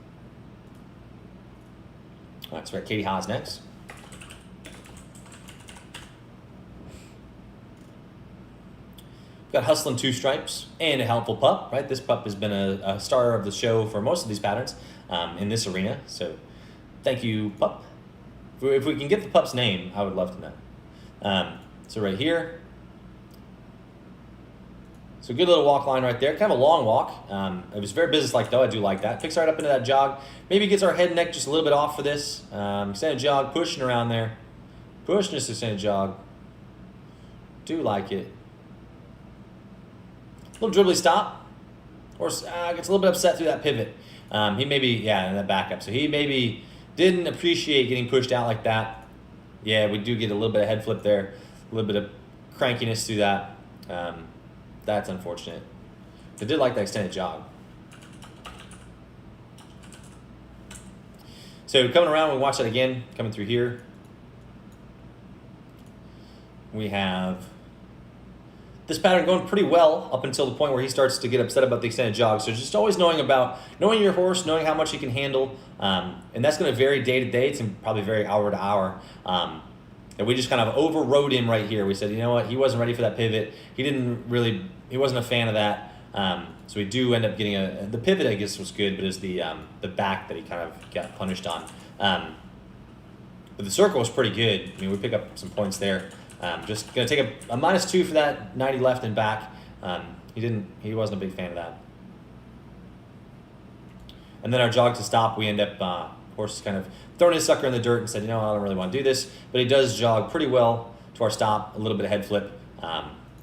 All right, so we got Katie Haas next. We've got Hustlin' Two Stripes and a Helpful Pup, right? This pup has been a star of the show for most of these patterns in this arena. So thank you, pup. If we can get the pup's name, I would love to know. So right here. So good little walk line right there. Kind of a long walk. It was very businesslike though. I do like that. Picks right up into that jog. Maybe gets our head and neck just a little bit off for this. Extended jog, pushing around there. Pushing this extended jog. Do like it. Little dribbly stop. Horse gets a little bit upset through that pivot. He maybe, in that backup. So he maybe didn't appreciate getting pushed out like that. Yeah, we do get a little bit of head flip there. A little bit of crankiness through that. That's unfortunate. I did like that extended jog. So coming around, we watch that again, coming through here. We have this pattern going pretty well up until the point where he starts to get upset about the extended jog. So just always knowing your horse, knowing how much he can handle. And that's going to vary day to day. It's probably vary hour to hour. And we just kind of overrode him right here. We said, you know what, he wasn't ready for that pivot. He wasn't a fan of that. So we do end up getting the pivot, I guess, was good, but it's the back that he kind of got punished on. But the circle was pretty good. I mean, we pick up some points there. Just gonna take a -2 for that 90 left and back. He wasn't a big fan of that. And then our jog to stop, we end up, horse kind of throwing his sucker in the dirt and said, you know, I don't really want to do this. But he does jog pretty well to our stop, a little bit of head flip.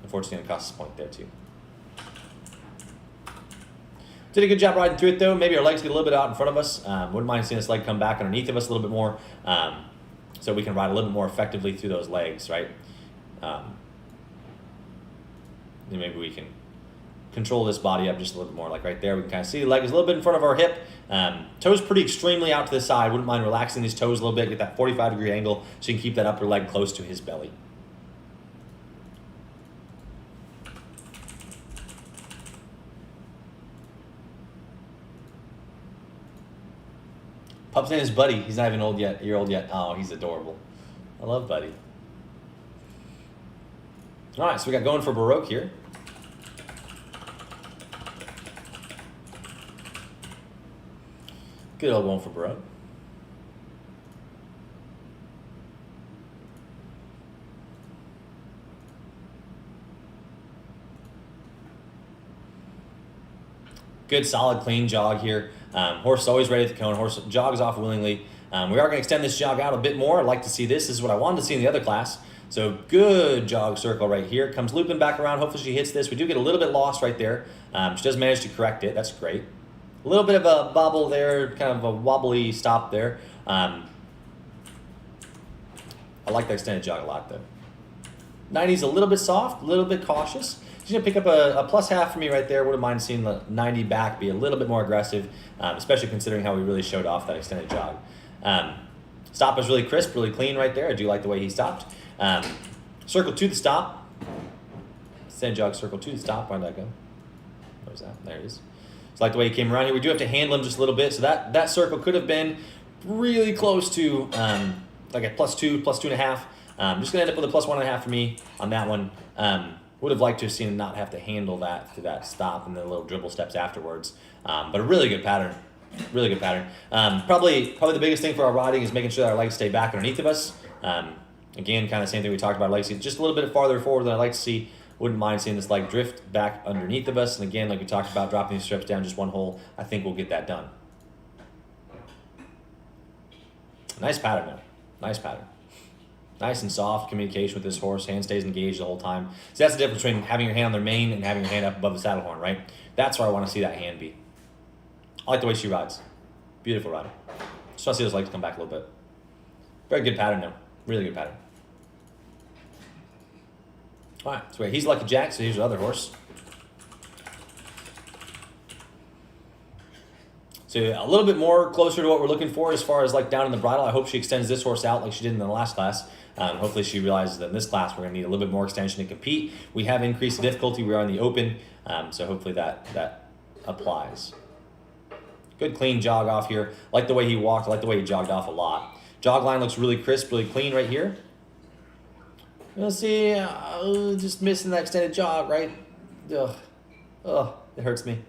Unfortunately, it cost us a point there too. Did a good job riding through it though. Maybe our legs get a little bit out in front of us. Wouldn't mind seeing this leg come back underneath of us a little bit more, so we can ride a little bit more effectively through those legs, right? And maybe we can control this body up just a little bit more, like right there. We can kind of see the leg is a little bit in front of our hip. Toes pretty extremely out to the side. Wouldn't mind relaxing these toes a little bit, get that 45-degree angle so you can keep that upper leg close to his belly. Pup's name is Buddy. He's not even a year old yet. Oh, he's adorable. I love Buddy. All right, so we got going for Baroque here. Good old going for Baroque. Good, solid, clean jog here. Horse is always ready at the cone. Horse jogs off willingly. We are going to extend this jog out a bit more. I'd like to see this. This is what I wanted to see in the other class. So good jog circle right here. Comes looping back around. Hopefully she hits this. We do get a little bit lost right there. She does manage to correct it. That's great. A little bit of a bobble there, kind of a wobbly stop there. I like that extended jog a lot though. 90's a little bit soft, a little bit cautious. She's gonna pick up a plus half for me right there. Wouldn't mind seeing the 90 back be a little bit more aggressive, especially considering how we really showed off that extended jog. Stop was really crisp, really clean right there. I do like the way he stopped. Circle to the stop. Extended jog, circle to the stop. Where'd that go? Where's that? There it is. So like the way he came around here. We do have to handle him just a little bit. So that circle could have been really close to like a +2, +2.5. I'm just gonna end up with a +1.5 for me on that one. Would have liked to have seen him not have to handle that through that stop and the little dribble steps afterwards. But a really good pattern. Really good pattern. Probably the biggest thing for our riding is making sure that our legs stay back underneath of us. Again, kind of the same thing we talked about. Legs just a little bit farther forward than I like to see. Wouldn't mind seeing this leg drift back underneath of us. And again, like we talked about, dropping these strips down just one hole, I think we'll get that done. Nice pattern though. Nice pattern. Nice and soft communication with this horse. Hand stays engaged the whole time. So that's the difference between having your hand on their mane and having your hand up above the saddle horn, right? That's where I want to see that hand be. I like the way she rides. Beautiful rider. Just want to see those legs come back a little bit. Very good pattern though. Really good pattern. All right, so he's Lucky Jack, so here's the other horse. So a little bit more closer to what we're looking for as far as like down in the bridle. I hope she extends this horse out like she did in the last class. Hopefully she realizes that in this class we're gonna need a little bit more extension to compete. We have increased the difficulty, we are in the open, so hopefully that applies. Good clean jog off here. I like the way he walked, I like the way he jogged off a lot. Jog line looks really crisp, really clean right here. You'll see, just missing that extended jog, right? Ugh, it hurts me.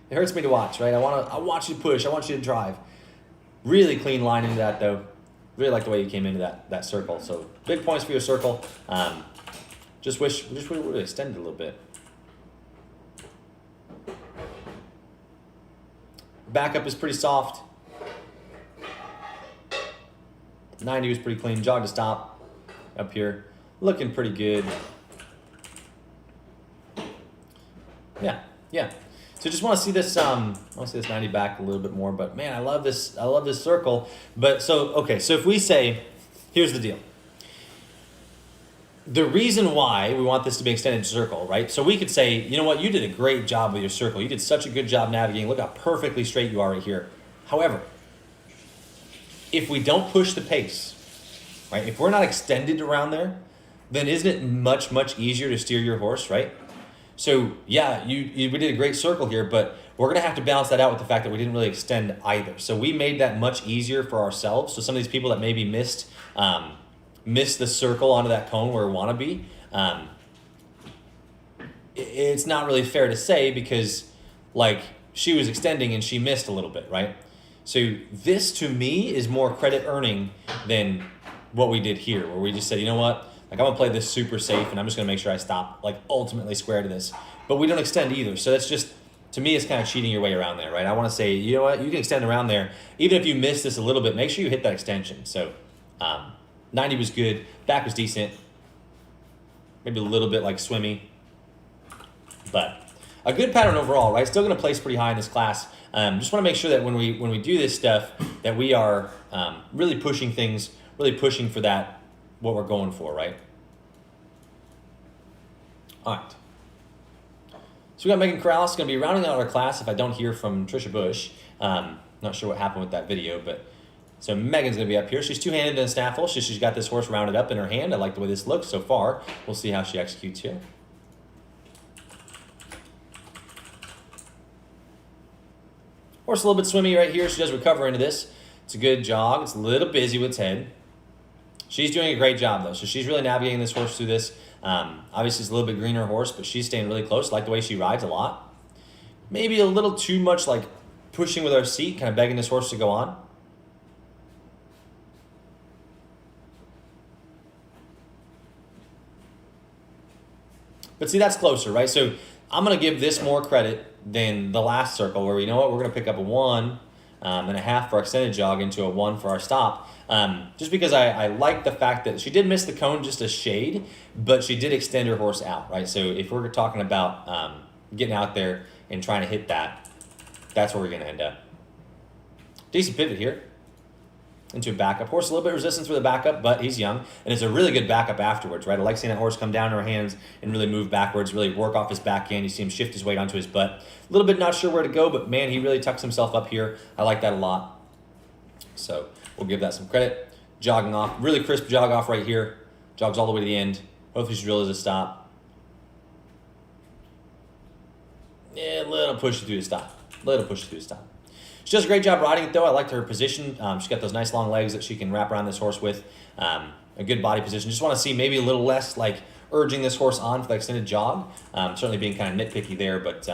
It hurts me to watch, right? I want you to push, I want you to drive. Really clean line into that though. Really like the way you came into that circle. So big points for your circle. Just wish we would have extended a little bit. Backup is pretty soft. 90 was pretty clean. Jog to stop up here. Looking pretty good. Yeah. So just want to see this. I want to see this 90 back a little bit more. But man, I love this. I love this circle. But so okay. So if we say, here's the deal. The reason why we want this to be an extended circle, right? So we could say, you know what? You did a great job with your circle. You did such a good job navigating. Look how perfectly straight you are right here. However, if we don't push the pace, right? If we're not extended around there, then isn't it much easier to steer your horse, right? So yeah, we did a great circle here, but we're gonna have to balance that out with the fact that we didn't really extend either. So we made that much easier for ourselves. So some of these people that maybe missed the circle onto that cone where we want to be, it's not really fair to say because like she was extending and she missed a little bit, right? So this to me is more credit earning than what we did here, where we just said, you know what? Like I'm gonna play this super safe and I'm just gonna make sure I stop like ultimately square to this. But we don't extend either. So that's just, to me, it's kind of cheating your way around there, right? I wanna say, you know what? You can extend around there. Even if you miss this a little bit, make sure you hit that extension. So 90 was good. Back was decent. Maybe a little bit like swimmy. But a good pattern overall, right? Still gonna place pretty high in this class. Just wanna make sure that when we do this stuff, that we are really pushing things, really pushing for that, what we're going for, right? All right. So we got Megan Corrales going to be rounding out our class if I don't hear from Trisha Bush. Not sure what happened with that video, but so Megan's going to be up here. She's two-handed in a snaffle. She's got this horse rounded up in her hand. I like the way this looks so far. We'll see how she executes here. Horse a little bit swimmy right here. She does recover into this. It's a good jog. It's a little busy with its head. She's doing a great job though. So she's really navigating this horse through this. Obviously it's a little bit greener horse, but she's staying really close. I like the way she rides a lot. Maybe a little too much like pushing with our seat, kind of begging this horse to go on. But see, that's closer, right? So I'm going to give this more credit than the last circle where, you know what, we're going to pick up a 1, and a half for our extended jog into a 1 for our stop. Just because I like the fact that she did miss the cone just a shade, but she did extend her horse out, right? So if we're talking about getting out there and trying to hit that, that's where we're going to end up. Decent pivot here into a backup. Horse a little bit of resistance for the backup, but he's young, and it's a really good backup afterwards, right? I like seeing that horse come down to her hands and really move backwards, really work off his backhand. You see him shift his weight onto his butt. A little bit not sure where to go, but man, he really tucks himself up here. I like that a lot. So we'll give that some credit. Jogging off, really crisp jog off right here. Jogs all the way to the end. Hopefully she realizes a stop. Yeah, a little push through the stop. Little push through the stop. She does a great job riding it, though. I liked her position. She's got those nice long legs that she can wrap around this horse with. A good body position. Just want to see maybe a little less like urging this horse on for the extended jog. Certainly being kind of nitpicky there, but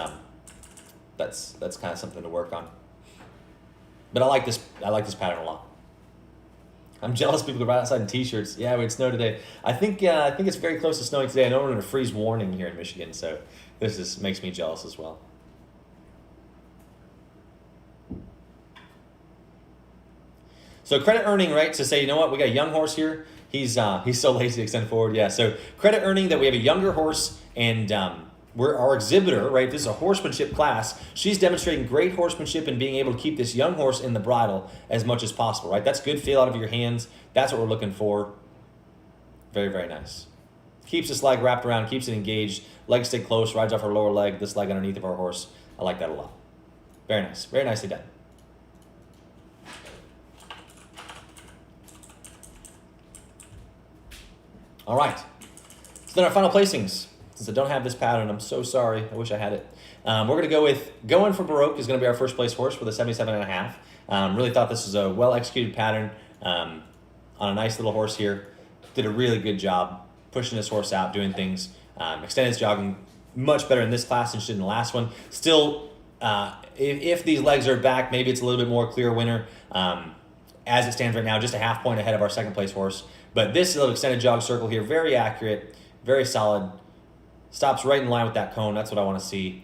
that's kind of something to work on. But I like this pattern a lot. I'm jealous people go right outside in t-shirts. Yeah, it snowed today. I think it's very close to snowing today. I know we're in a freeze warning here in Michigan, so this makes me jealous as well. So credit earning, right, to say, you know what, we got a young horse here. He's so lazy to extend forward. Yeah, so credit earning that we have a younger horse, and we're our exhibitor, right? This is a horsemanship class. She's demonstrating great horsemanship and being able to keep this young horse in the bridle as much as possible, right? That's good feel out of your hands. That's what we're looking for. Very, very nice. Keeps this leg wrapped around, keeps it engaged. Legs stay close, rides off her lower leg, this leg underneath of our horse. I like that a lot. Very nice. Very nicely done. All right, so then our final placings. Since I don't have this pattern, I'm so sorry. I wish I had it. We're going to go with Going for Baroque is going to be our first place horse for the 77.5. Really thought this was a well-executed pattern on a nice little horse here. Did a really good job pushing this horse out, doing things. Extended his jogging much better in this class than she did in the last one. Still, if these legs are back, maybe it's a little bit more clear winner. As it stands right now, just a half point ahead of our second place horse. But this little extended jog circle here, very accurate, very solid. Stops right in line with that cone. That's what I want to see.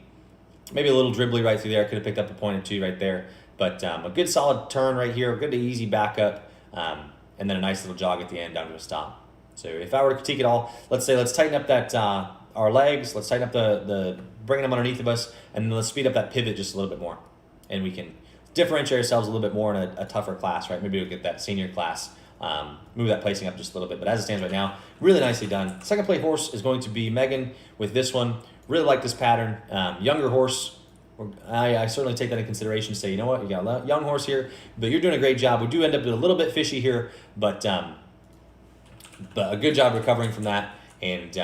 Maybe a little dribbly right through there. Could have picked up a point or two right there. But a good solid turn right here, a good easy backup, and then a nice little jog at the end down to a stop. So if I were to critique it all, let's tighten up that our legs. Let's tighten up the bringing them underneath of us, and then let's speed up that pivot just a little bit more. And we can differentiate ourselves a little bit more in a tougher class, right? Maybe we'll get that senior class. Move that placing up just a little bit, but as it stands right now, really nicely done. Second place horse is going to be Megan with this one. Really like this pattern. Younger horse, I certainly take that in consideration to say, you know what, you got a young horse here, but you're doing a great job. We do end up a little bit fishy here, but a good job recovering from that, and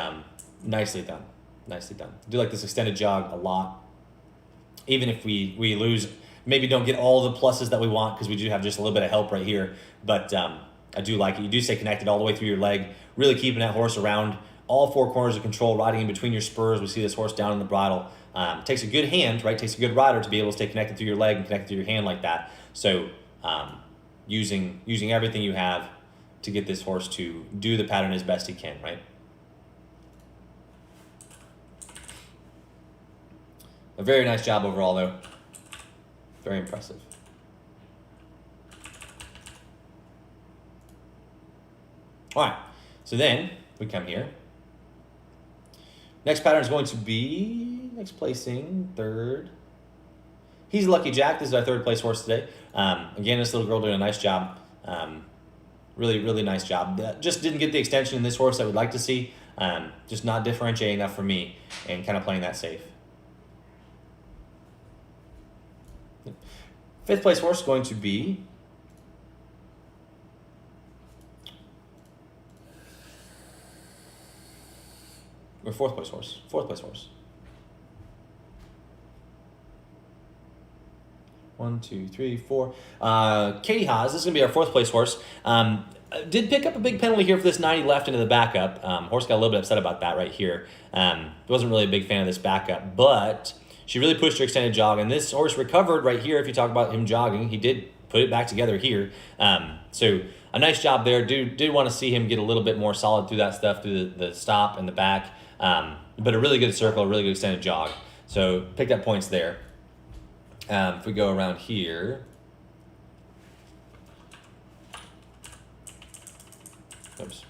nicely done. Nicely done. I do like this extended jog a lot. Even if we lose, maybe don't get all the pluses that we want because we do have just a little bit of help right here, but I do like it. You do stay connected all the way through your leg, really keeping that horse around all four corners of control, riding in between your spurs. We see this horse down in the bridle. Takes a good hand, right? Takes a good rider to be able to stay connected through your leg and connected through your hand like that. So using everything you have to get this horse to do the pattern as best he can, right? A very nice job overall, though. Very impressive. All right, so then we come here. Next pattern is going to be, next placing, third. He's Lucky Jack. This is our third place horse today. Again, this little girl doing a nice job. Really, really nice job. Just didn't get the extension in this horse I would like to see. Just not differentiating enough for me and kind of playing that safe. Fifth place horse is going to be or fourth place horse. Fourth place horse. 1, 2, 3, 4. Katie Haas, this is going to be our fourth place horse. Did pick up a big penalty here for this 90 left into the backup. Horse got a little bit upset about that right here. Wasn't really a big fan of this backup, but she really pushed her extended jog, and this horse recovered right here. If you talk about him jogging, he did put it back together here. So a nice job there. Did want to see him get a little bit more solid through that stuff, through the stop and the back. But a really good circle, a really good extended jog. So picked up points there. If we go around here, Oops.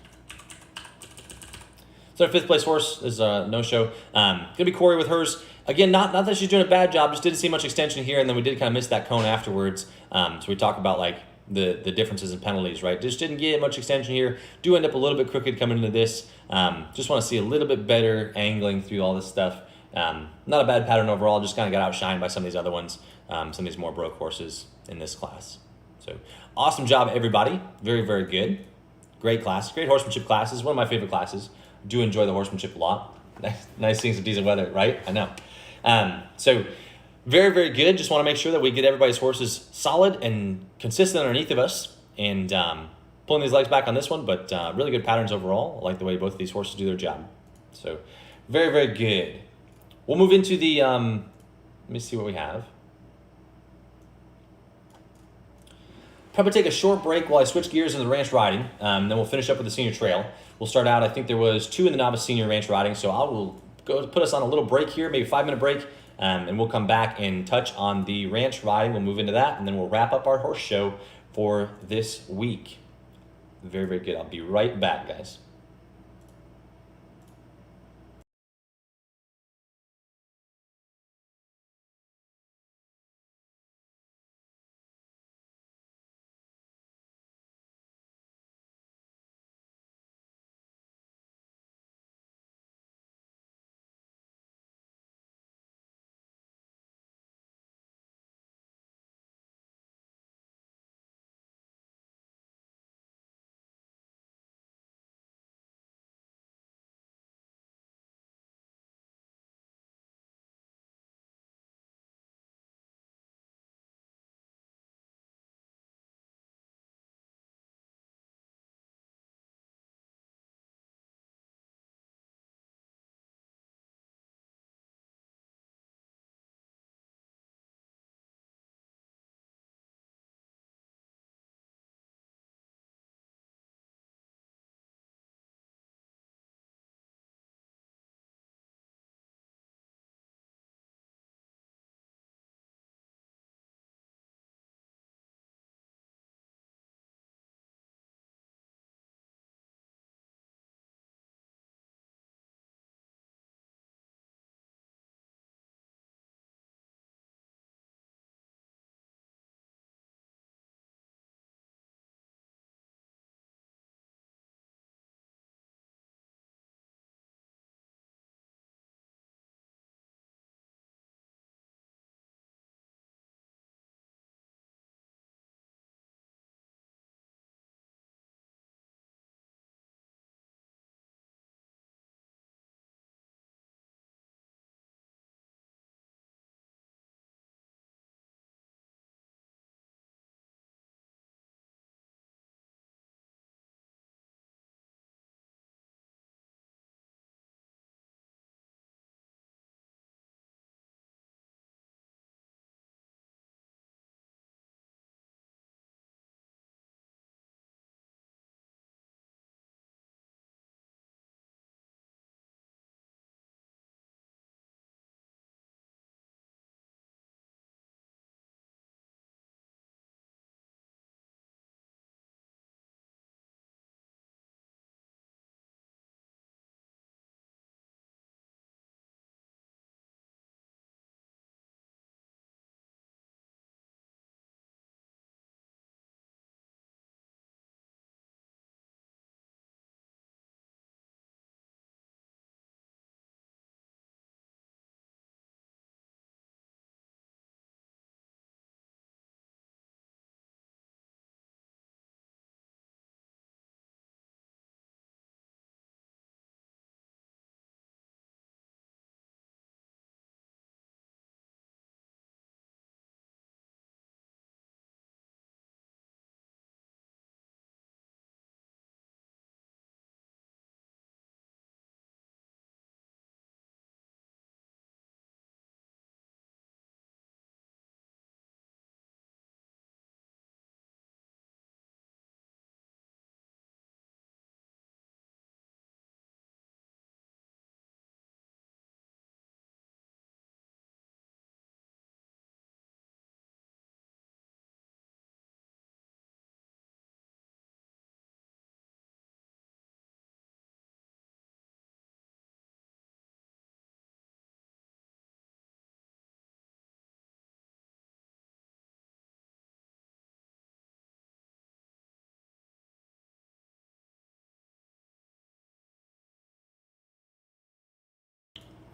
So our 5th place horse is no show. Gonna be Corey with hers. Again, not that she's doing a bad job, just didn't see much extension here, and then we did kind of miss that cone afterwards. So we talk about like the differences in penalties, right? Just didn't get much extension here. Do end up a little bit crooked coming into this. Just want to see a little bit better angling through all this stuff. Not a bad pattern overall, just kind of got outshined by some of these other ones, some of these more broke horses in this class. So awesome job, everybody. Very, very good. Great class. Great horsemanship classes. One of my favorite classes. Do enjoy the horsemanship a lot. Nice seeing some decent weather, right? I know. So very, very good. Just want to make sure that we get everybody's horses solid and consistent underneath of us, and pulling these legs back on this one, but really good patterns overall. I like the way both of these horses do their job. So very, very good. We'll move into the, let me see what we have. Probably take a short break while I switch gears in the ranch riding. Then we'll finish up with the senior trail. We'll start out, I think there was 2 in the novice senior ranch riding, so I will go put us on a little break here, maybe a 5-minute break, and we'll come back and touch on the ranch riding. We'll move into that, and then we'll wrap up our horse show for this week. Very, very good. I'll be right back, guys.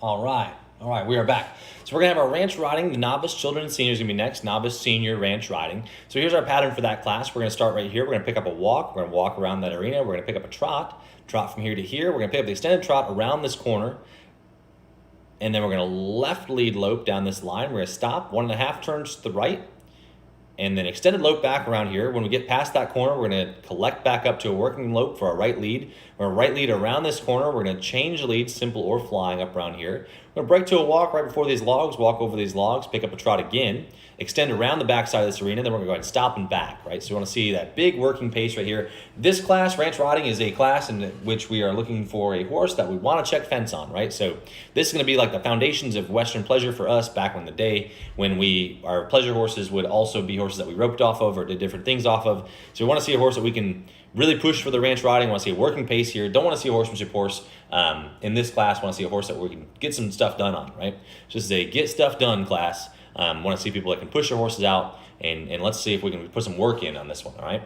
All right, we are back. So we're gonna have our ranch riding. The novice, children, and seniors gonna be next. Novice, senior, ranch riding. So here's our pattern for that class. We're gonna start right here. We're gonna pick up a walk. We're gonna walk around that arena. We're gonna pick up a trot from here to here. We're gonna pick up the extended trot around this corner. And then we're gonna left lead lope down this line. We're gonna stop, 1.5 turns to the right. And then extended lope back around here. When we get past that corner, we're gonna collect back up to a working lope for our right lead. We're gonna right lead around this corner. We're gonna change the lead, simple or flying up around here. We're gonna break to a walk right before these logs, walk over these logs, pick up a trot again, extend around the back side of this arena, then we're gonna go ahead and stop and back, right? So we wanna see that big working pace right here. This class, ranch riding, is a class in which we are looking for a horse that we wanna check fence on, right? So this is gonna be like the foundations of Western pleasure for us back in the day when our pleasure horses would also be horses that we roped off of or did different things off of. So we wanna see a horse that we can really push for the ranch riding. We want to see a working pace here. Don't want to see a horsemanship horse in this class. Want to see a horse that we can get some stuff done on, right? So this is a get stuff done class. Want to see people that can push their horses out, and let's see if we can put some work in on this one, all right?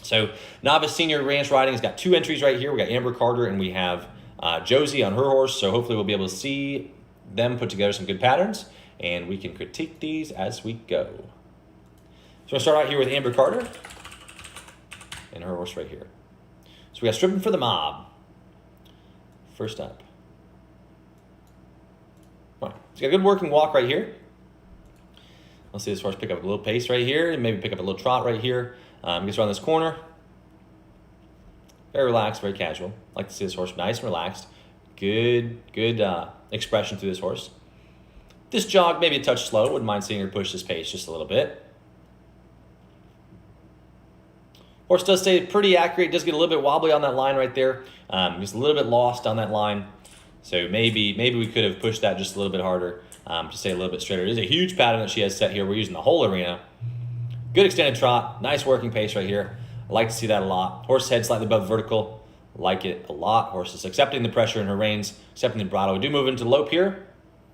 So novice, senior, ranch riding has got 2 entries right here. We got Amber Carter and we have Josie on her horse. So hopefully we'll be able to see them put together some good patterns, and we can critique these as we go. So we'll start out here with Amber Carter and her horse right here. So we got Stripping for the Mob. First up. All right. So got a good working walk right here. Let's see this horse pick up a little pace right here, and maybe pick up a little trot right here. Gets around this corner. Very relaxed, very casual. Like to see this horse nice and relaxed. Good expression through this horse. This jog maybe a touch slow. Wouldn't mind seeing her push this pace just a little bit. Horse does stay pretty accurate. Does get a little bit wobbly on that line right there. Just a little bit lost on that line. So maybe we could have pushed that just a little bit harder to stay a little bit straighter. It is a huge pattern that she has set here. We're using the whole arena. Good extended trot. Nice working pace right here. I like to see that a lot. Horse head slightly above vertical. Like it a lot. Horse is accepting the pressure in her reins, accepting the bridle. We do move into lope here.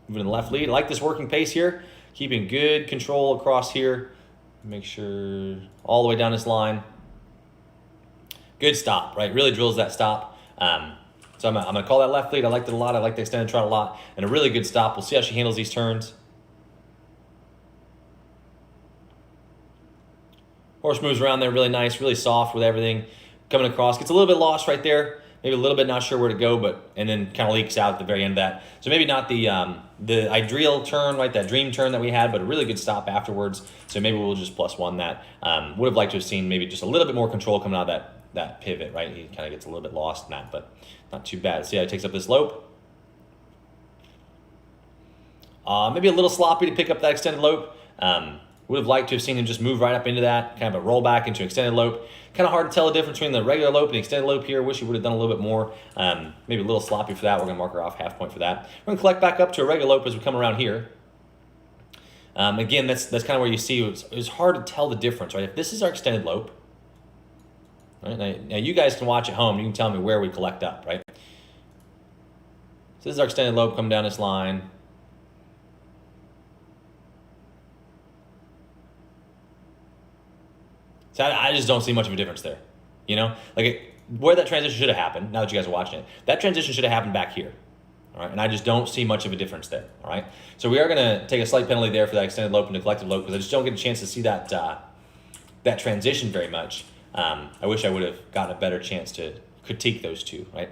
Moving in the left lead. I like this working pace here. Keeping good control across here. Make sure all the way down this line. Good stop, right? Really drills that stop. So I'm gonna call that left lead. I liked it a lot. I like the extended trot a lot. And a really good stop. We'll see how she handles these turns. Horse moves around there really nice, really soft with everything. Coming across, gets a little bit lost right there. Maybe a little bit not sure where to go, and then kind of leaks out at the very end of that. So maybe not the ideal turn, right? That dream turn that we had, but a really good stop afterwards. So maybe we'll just +1 that. Would have liked to have seen maybe just a little bit more control coming out of that pivot, right? He kind of gets a little bit lost in that, but not too bad. See how he takes up this lope. Maybe a little sloppy to pick up that extended lope. Would have liked to have seen him just move right up into that, kind of a rollback into extended lope. Kind of hard to tell the difference between the regular lope and the extended lope here. Wish he would have done a little bit more. Maybe a little sloppy for that. We're going to mark her off half point for that. We're going to collect back up to a regular lope as we come around here. Again, that's kind of where you see it's hard to tell the difference, right? If this is our extended lope, right? Now you guys can watch at home. You can tell me where we collect up, right? So this is our extended lope coming down this line. So I just don't see much of a difference there, you know? Where that transition should have happened, now that you guys are watching it, that transition should have happened back here, all right? And I just don't see much of a difference there, all right? So we are gonna take a slight penalty there for that extended lope and the collective lope because I just don't get a chance to see that that transition very much. I wish I would have gotten a better chance to critique those two, right?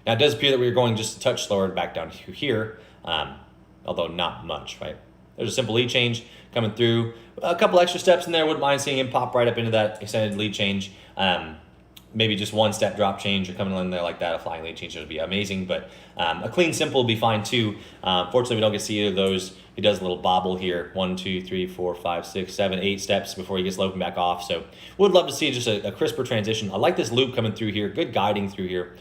Now it does appear that we are going just a touch slower back down here, although not much, right? There's a simple lead change coming through. A couple extra steps in there. Wouldn't mind seeing him pop right up into that extended lead change. Maybe just 1 step drop change or coming in there like that. A flying lead change would be amazing. But a clean simple would be fine too. Fortunately, we don't get to see either of those. He does a little bobble here. 1, 2, 3, 4, 5, 6, 7, 8 steps before he gets loping back off. So would love to see just a crisper transition. I like this loop coming through here. Good guiding through here.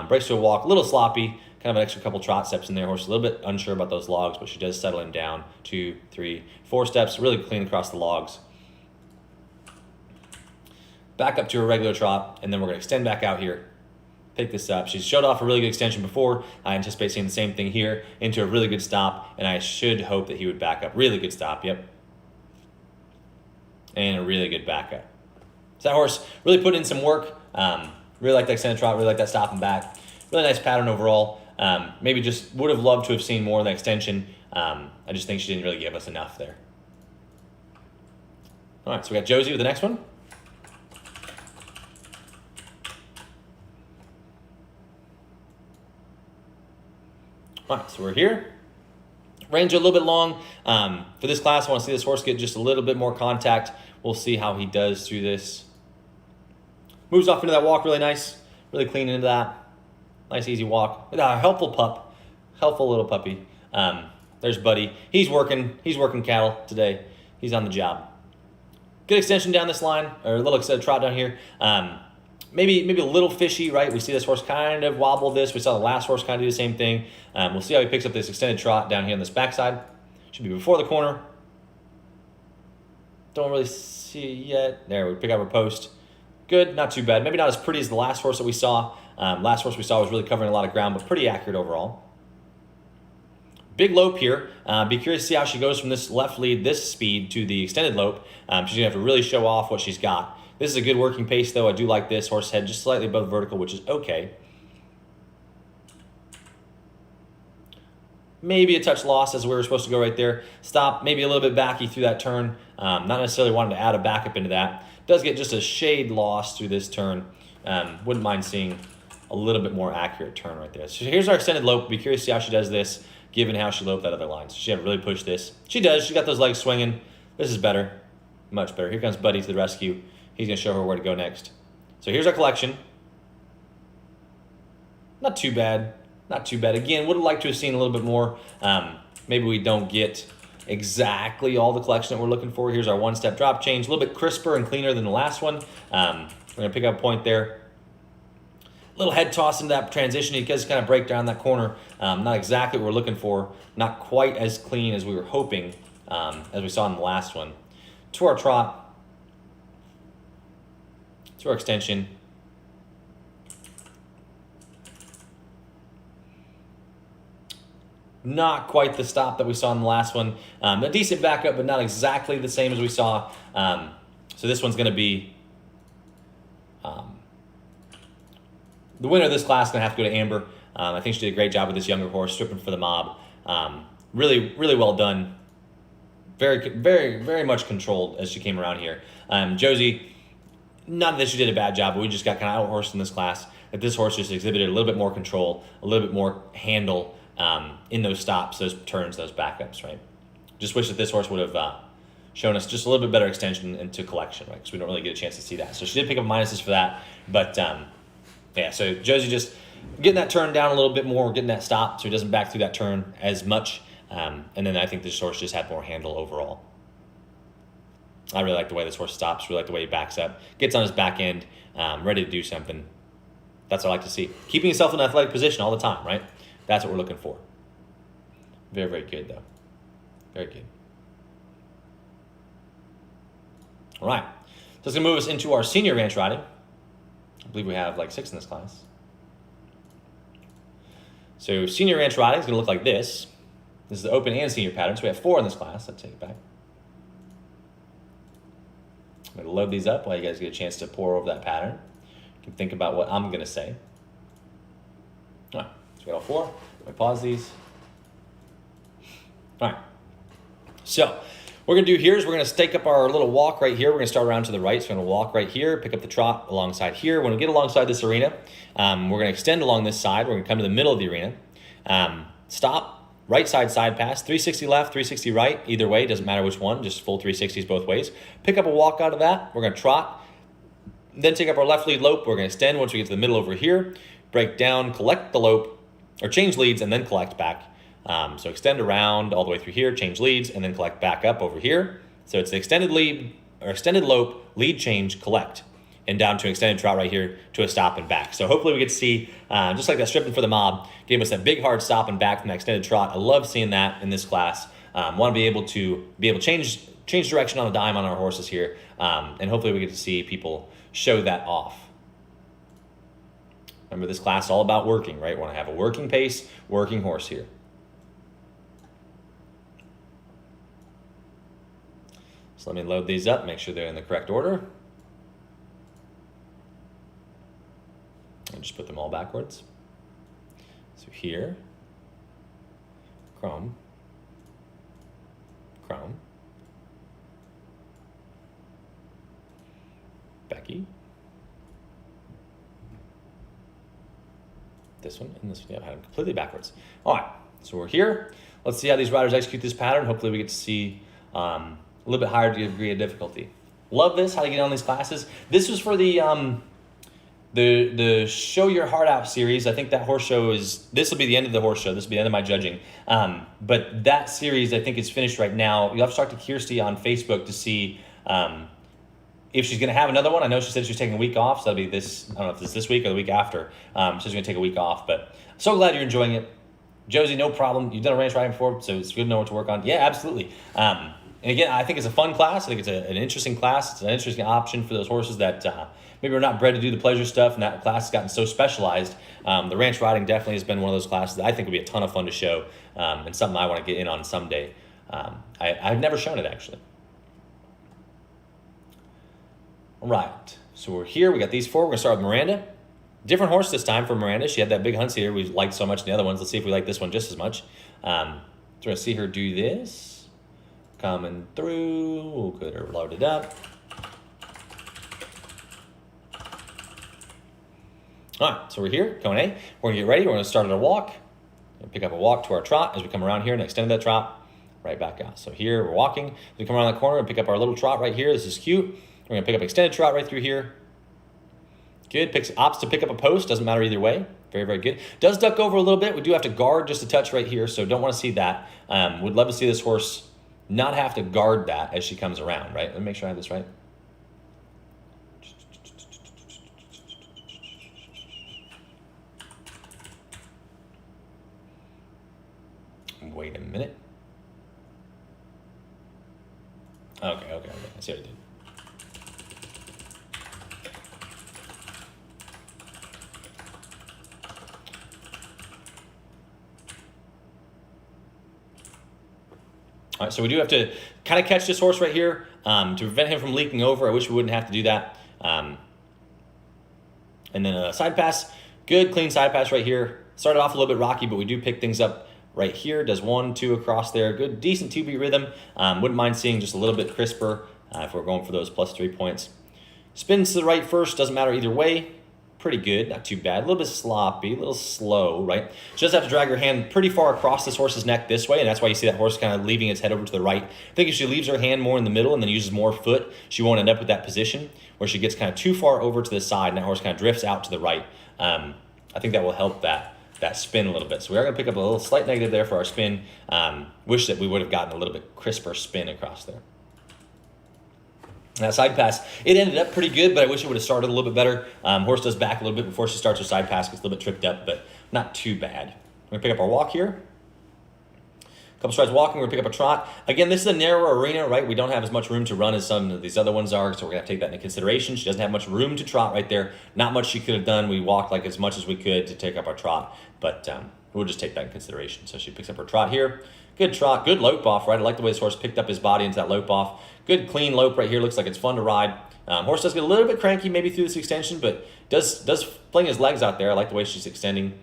Breaks to a walk. A little sloppy. Kind of an extra couple trot steps in there. Horse a little bit unsure about those logs, but she does settle him down. 2, 3, 4 steps, really clean across the logs. Back up to a regular trot, and then we're going to extend back out here. Pick this up. She's showed off a really good extension before. I anticipate seeing the same thing here into a really good stop, and I should hope that he would back up. Really good stop, yep. And a really good backup. So that horse really put in some work. Really like that extended trot, really like that stop and back. Really nice pattern overall. Maybe just would have loved to have seen more of the extension. I just think she didn't really give us enough there. All right, so we got Josie with the next one. All right, so we're here. Range a little bit long. For this class, I want to see this horse get just a little bit more contact. We'll see how he does through this. Moves off into that walk really nice. Really clean into that. Nice, easy walk. Helpful pup. Helpful little puppy. There's Buddy. He's working cattle today. He's on the job. Good extension down this line, or a little extended trot down here. Maybe a little fishy, right? We see this horse kind of wobble this. We saw the last horse kind of do the same thing. We'll see how he picks up this extended trot down here on this backside. Should be before the corner. Don't really see it yet. There, we pick up our post. Good, not too bad. Maybe not as pretty as the last horse that we saw. Last horse we saw was really covering a lot of ground, but pretty accurate overall. Big lope here. Be curious to see how she goes from this left lead, this speed, to the extended lope. She's going to have to really show off what she's got. This is a good working pace, though. I do like this. Horse head just slightly above vertical, which is okay. Maybe a touch loss as we were supposed to go right there. Stop, maybe a little bit backy through that turn. Not necessarily wanting to add a backup into that. Does get just a shade loss through this turn. Wouldn't mind seeing a little bit more accurate turn right there. So here's our extended lope. Be curious to see how she does this, given how she loped that other line. So she had to really push this. She does. She got those legs swinging. This is better. Much better. Here comes Buddy to the rescue. He's going to show her where to go next. So here's our collection. Not too bad. Not too bad. Again, would have liked to have seen a little bit more. Maybe we don't get exactly all the collection that we're looking for. Here's our one-step drop change. A little bit crisper and cleaner than the last one. We're going to pick up a point there. Little head toss into that transition. He does kind of break down that corner. Not exactly what we're looking for. Not quite as clean as we were hoping, as we saw in the last one. To our trot. To our extension. Not quite the stop that we saw in the last one. A decent backup, but not exactly the same as we saw. So this one's going to be... the winner of this class is going to have to go to Amber. I think she did a great job with this younger horse, stripping for the mob. Really, really well done. Very, very, very much controlled as she came around here. Josie, not that she did a bad job, but we just got kind of out-horsed in this class. That this horse just exhibited a little bit more control, a little bit more handle in those stops, those turns, those backups, right? Just wish that this horse would have shown us just a little bit better extension into collection, right? Because we don't really get a chance to see that. So she did pick up minuses for that, but yeah, so Josie just getting that turn down a little bit more, getting that stop so he doesn't back through that turn as much. And then I think this horse just had more handle overall. I really like the way this horse stops, really like the way he backs up, gets on his back end, ready to do something. That's what I like to see. Keeping yourself in an athletic position all the time, right? That's what we're looking for. Very, very good, though. Very good. All right. So it's going to move us into our senior ranch riding. I believe we have like 6 in this class. So senior ranch riding is going to look like this. This is the open and senior pattern. So we have 4 in this class. Let's take it back. I'm going to load these up while you guys get a chance to pour over that pattern. You can think about what I'm going to say. All right. So we got all 4. Let me pause these. All right. So what we're going to do here is we're going to stake up our little walk right here. We're going to start around to the right. So we're going to walk right here, pick up the trot alongside here. When we get alongside this arena, we're going to extend along this side. We're going to come to the middle of the arena. Stop, right side pass, 360 left, 360 right. Either way, doesn't matter which one, just full 360s both ways. Pick up a walk out of that. We're going to trot. Then take up our left lead lope. We're going to extend once we get to the middle over here. Break down, collect the lope, or change leads, and then collect back. So extend around all the way through here, change leads, and then collect back up over here. So it's the extended lead, or extended lope, lead change, collect, and down to an extended trot right here to a stop and back. So hopefully we get to see, just like that stripping for the mob, gave us that big hard stop and back from that extended trot. I love seeing that in this class. Want to be able to change direction on a dime on our horses here, and hopefully we get to see people show that off. Remember, this class is all about working, right? We want to have a working pace, working horse here. So let me load these up, make sure they're in the correct order. And just put them all backwards. So here, chrome, chrome, Becky, this one, and this one. Yeah, I had them completely backwards. All right, so we're here. Let's see how these riders execute this pattern. Hopefully we get to see a little bit higher degree of difficulty. Love this, how to get on these classes. This was for the Show Your Heart Out series. I think that horse show this will be the end of the horse show. This will be the end of my judging. But that series, I think, is finished right now. You'll have to talk to Kirsty on Facebook to see if she's going to have another one. I know she said she's taking a week off, so that'll be this, I don't know if it's this week or the week after. She's going to take a week off, but so glad you're enjoying it. Josie, no problem. You've done a ranch riding before, so it's good to know what to work on. Yeah, absolutely. And again, I think it's a fun class. I think it's an interesting class. It's an interesting option for those horses that maybe are not bred to do the pleasure stuff, and that class has gotten so specialized. The ranch riding definitely has been one of those classes that I think would be a ton of fun to show, and something I want to get in on someday. I've never shown it, actually. All right, so we're here. We got these four. We're going to start with Miranda. Different horse this time for Miranda. She had that big Huntsier we liked so much in the other ones. Let's see if we like this one just as much. So we're going to see her do this. Coming through. We'll get her loaded up. All right, so we're here, going A. We're going to get ready. We're going to start at a walk. Pick up a walk to our trot as we come around here and extend that trot right back out. So here we're walking. As we come around that corner and pick up our little trot right here. This is cute. We're going to pick up extended trot right through here. Good. Opts to pick up a post. Doesn't matter either way. Very, very good. Does duck over a little bit. We do have to guard just a touch right here, so don't want to see that. Would love to see this horse not have to guard that as she comes around, right? Let me make sure I have this right. Wait a minute. Okay. I see what I did. All right, so we do have to kind of catch this horse right here to prevent him from leaking over. I wish we wouldn't have to do that. And then a side pass. Good, clean side pass right here. Started off a little bit rocky, but we do pick things up right here. Does 1, 2 across there. Good, decent 2-beat rhythm. Wouldn't mind seeing just a little bit crisper if we're going for those +3 points. Spins to the right first. Doesn't matter either way. Pretty good, not too bad. A little bit sloppy, a little slow, right? She does have to drag her hand pretty far across this horse's neck this way, and that's why you see that horse kind of leaving its head over to the right. I think if she leaves her hand more in the middle and then uses more foot, she won't end up with that position where she gets kind of too far over to the side and that horse kind of drifts out to the right. I think that will help that spin a little bit. So we are going to pick up a little slight negative there for our spin. Wish that we would have gotten a little bit crisper spin across there. That side pass, it ended up pretty good, but I wish it would have started a little bit better. Horse does back a little bit before she starts her side pass, gets a little bit tripped up, but not too bad. We're going to pick up our walk here. A couple strides walking, we're going to pick up a trot. Again, this is a narrower arena, right? We don't have as much room to run as some of these other ones are, so we're going to take that into consideration. She doesn't have much room to trot right there. Not much she could have done. We walked like as much as we could to take up our trot, but we'll just take that in consideration. So she picks up her trot here. Good trot, good lope off, right? I like the way this horse picked up his body into that lope off. Good clean lope right here. Looks like it's fun to ride. Horse does get a little bit cranky maybe through this extension, but does fling his legs out there. I like the way she's extending.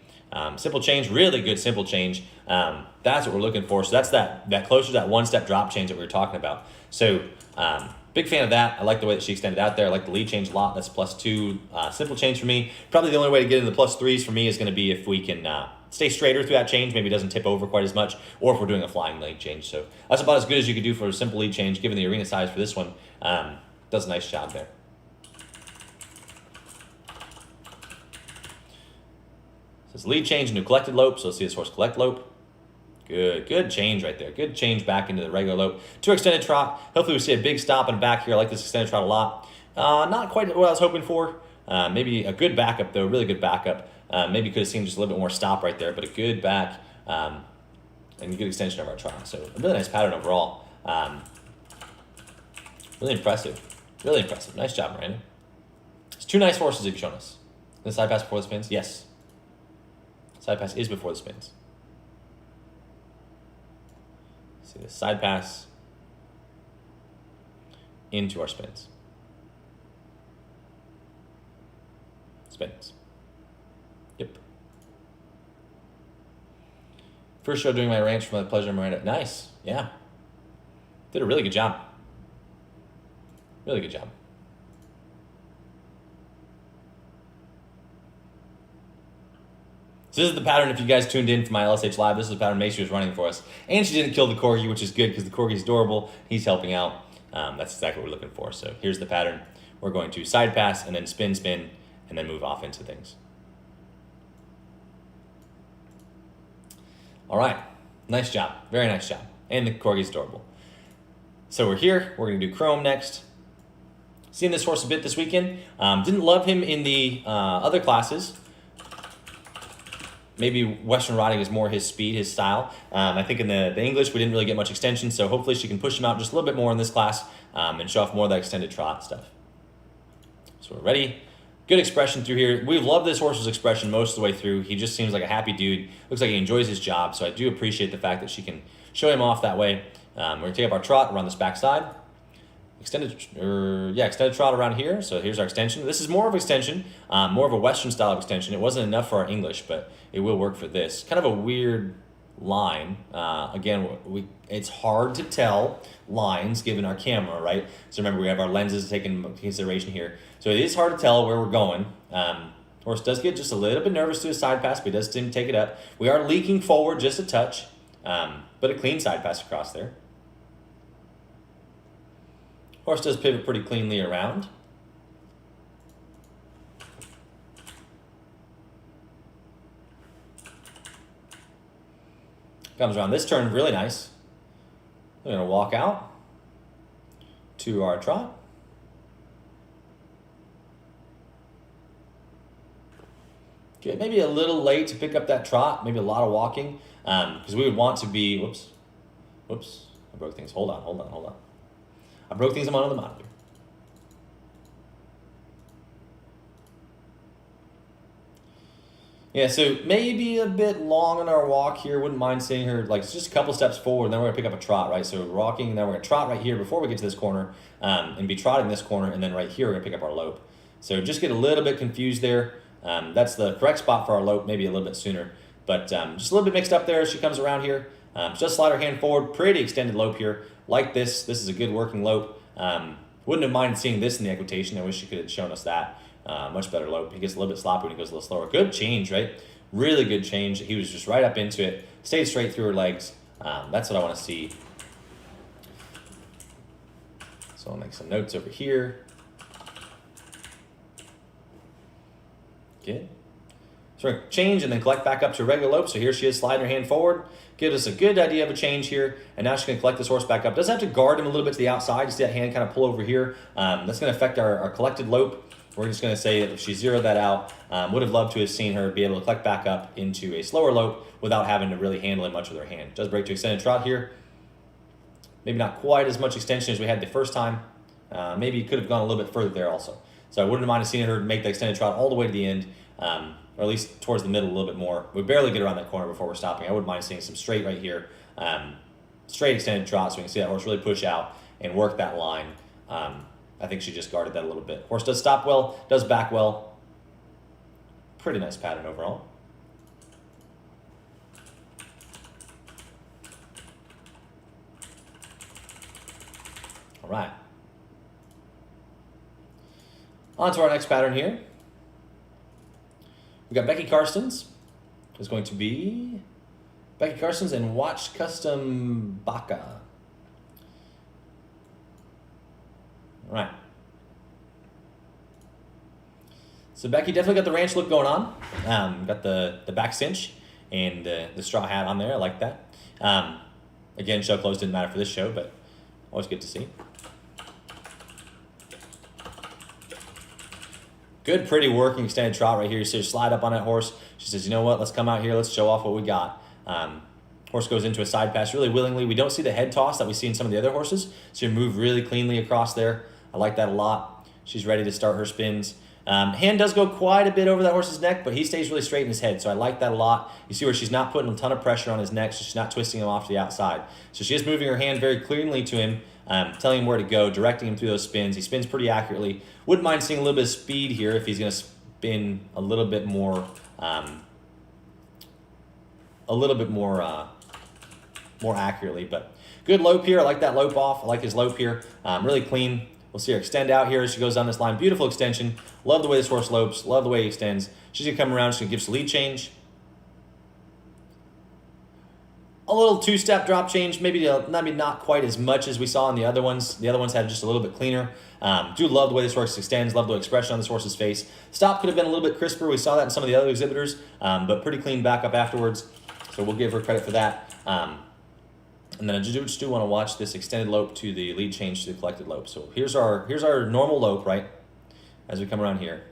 Simple change, really good simple change. That's what we're looking for. So that's that closer to that one-step drop change that we were talking about. So big fan of that. I like the way that she extended out there. I like the lead change a lot. That's +2 simple change for me. Probably the only way to get into the +3s for me is going to be if we can stay straighter through that change, maybe it doesn't tip over quite as much, or if we're doing a flying lead change. So that's about as good as you could do for a simple lead change, given the arena size for this one. Does a nice job there. So it's lead change into collected lope, so let's see this horse collect lope. Good change right there. Good change back into the regular lope. To extended trot. Hopefully we see a big stop and back here. I like this extended trot a lot. Not quite what I was hoping for. Maybe a good backup though, really good backup. Maybe could have seen just a little bit more stop right there, but a good back and a good extension of our trot. So a really nice pattern overall. Really impressive. Really impressive. Nice job, Miranda. It's 2 nice horses you've shown us. The side pass before the spins? Yes. Side pass is before the spins. See the side pass into our spins. Spins. Yep. First show doing my ranch for my pleasure, Miranda. Nice. Yeah. Did a really good job. Really good job. So this is the pattern, if you guys tuned in for my LSH Live, this is the pattern Macy was running for us. And she didn't kill the Corgi, which is good because the Corgi's adorable. He's helping out. That's exactly what we're looking for. So here's the pattern. We're going to side pass and then spin, spin, and then move off into things. All right. Nice job. Very nice job. And the Corgi's adorable. So we're here. We're going to do Chrome next. Seen this horse a bit this weekend. Didn't love him in the other classes. Maybe Western riding is more his speed, his style. I think in the English, we didn't really get much extension, so hopefully she can push him out just a little bit more in this class and show off more of that extended trot stuff. So we're ready. Good expression through here. We've loved this horse's expression most of the way through. He just seems like a happy dude. Looks like he enjoys his job, so I do appreciate the fact that she can show him off that way. We're gonna take up our trot, run this backside. Extended trot around here. So here's our extension. This is more of extension, more of a Western style of extension. It wasn't enough for our English, but it will work for this. Kind of a weird line. Again, it's hard to tell lines given our camera, right? So remember, we have our lenses taken into consideration here. So it is hard to tell where we're going. Horse does get just a little bit nervous to his side pass, but he does seem to take it up. We are leaking forward just a touch, but a clean side pass across there. Horse does pivot pretty cleanly around. Comes around this turn, really nice. We're gonna walk out to our trot. Okay, maybe a little late to pick up that trot, maybe a lot of walking, because we would want to be, whoops, I broke things, hold on. I broke things on the monitor. Yeah, so maybe a bit long on our walk here. Wouldn't mind seeing her, like, just a couple steps forward, and then we're gonna pick up a trot, right? So we're walking, and then we're gonna trot right here before we get to this corner, and be trotting this corner, and then right here we're gonna pick up our lope. So just get a little bit confused there. That's the correct spot for our lope, maybe a little bit sooner, but just a little bit mixed up there as she comes around here. Just slide her hand forward, pretty extended lope here. Like this is a good working lope. Wouldn't have minded seeing this in the equitation. I wish she could have shown us that. Much better lope. He gets a little bit sloppy when he goes a little slower. Good change, right? Really good change. He was just right up into it. Stayed straight through her legs. That's what I want to see. So I'll make some notes over here. Good. So we're going to change and then collect back up to a regular lope. So here she is sliding her hand forward. Give us a good idea of a change here. And now she's going to collect this horse back up. Does have to guard him a little bit to the outside. You see that hand kind of pull over here. That's going to affect our collected lope. We're just going to say that if she zeroed that out, would have loved to have seen her be able to collect back up into a slower lope without having to really handle it much with her hand. Does break to extended trot here. Maybe not quite as much extension as we had the first time. Maybe could have gone a little bit further there also. So I wouldn't have minded seeing her make the extended trot all the way to the end, or at least towards the middle a little bit more. We barely get around that corner before we're stopping. I wouldn't mind seeing some straight right here, straight extended trot, so we can see that horse really push out and work that line. I think she just guarded that a little bit. Horse does stop well, does back well. Pretty nice pattern overall. All right. On to our next pattern here. We got Becky Karstens. It's going to be Becky Karstens and Watch Custom Baka. All right. So Becky definitely got the ranch look going on. Got the back cinch and the straw hat on there. I like that. Again, show clothes didn't matter for this show, but always good to see. Good, pretty working extended trot right here. You see her slide up on that horse. She says, you know what, let's come out here. Let's show off what we got. Horse goes into a side pass really willingly. We don't see the head toss that we see in some of the other horses. So you move really cleanly across there. I like that a lot. She's ready to start her spins. Hand does go quite a bit over that horse's neck, but he stays really straight in his head. So I like that a lot. You see where she's not putting a ton of pressure on his neck, so she's not twisting him off to the outside. So she is moving her hand very cleanly to him, telling him where to go, directing him through those spins. He spins pretty accurately. Wouldn't mind seeing a little bit of speed here if he's going to spin a little bit more more accurately. But good lope here. I like that lope off. I like his lope here. Really clean. We'll see her extend out here as she goes down this line. Beautiful extension. Love the way this horse lopes. Love the way he extends. She's going to come around. She's going to give us a lead change. A little two-step drop change. Maybe not quite as much as we saw in the other ones. The other ones had just a little bit cleaner. Do love the way this horse extends. Love the expression on this horse's face. Stop could have been a little bit crisper. We saw that in some of the other exhibitors, but pretty clean back up afterwards. So we'll give her credit for that. And then I just do want to watch this extended lope to the lead change to the collected lope. So here's our normal lope, right? As we come around here.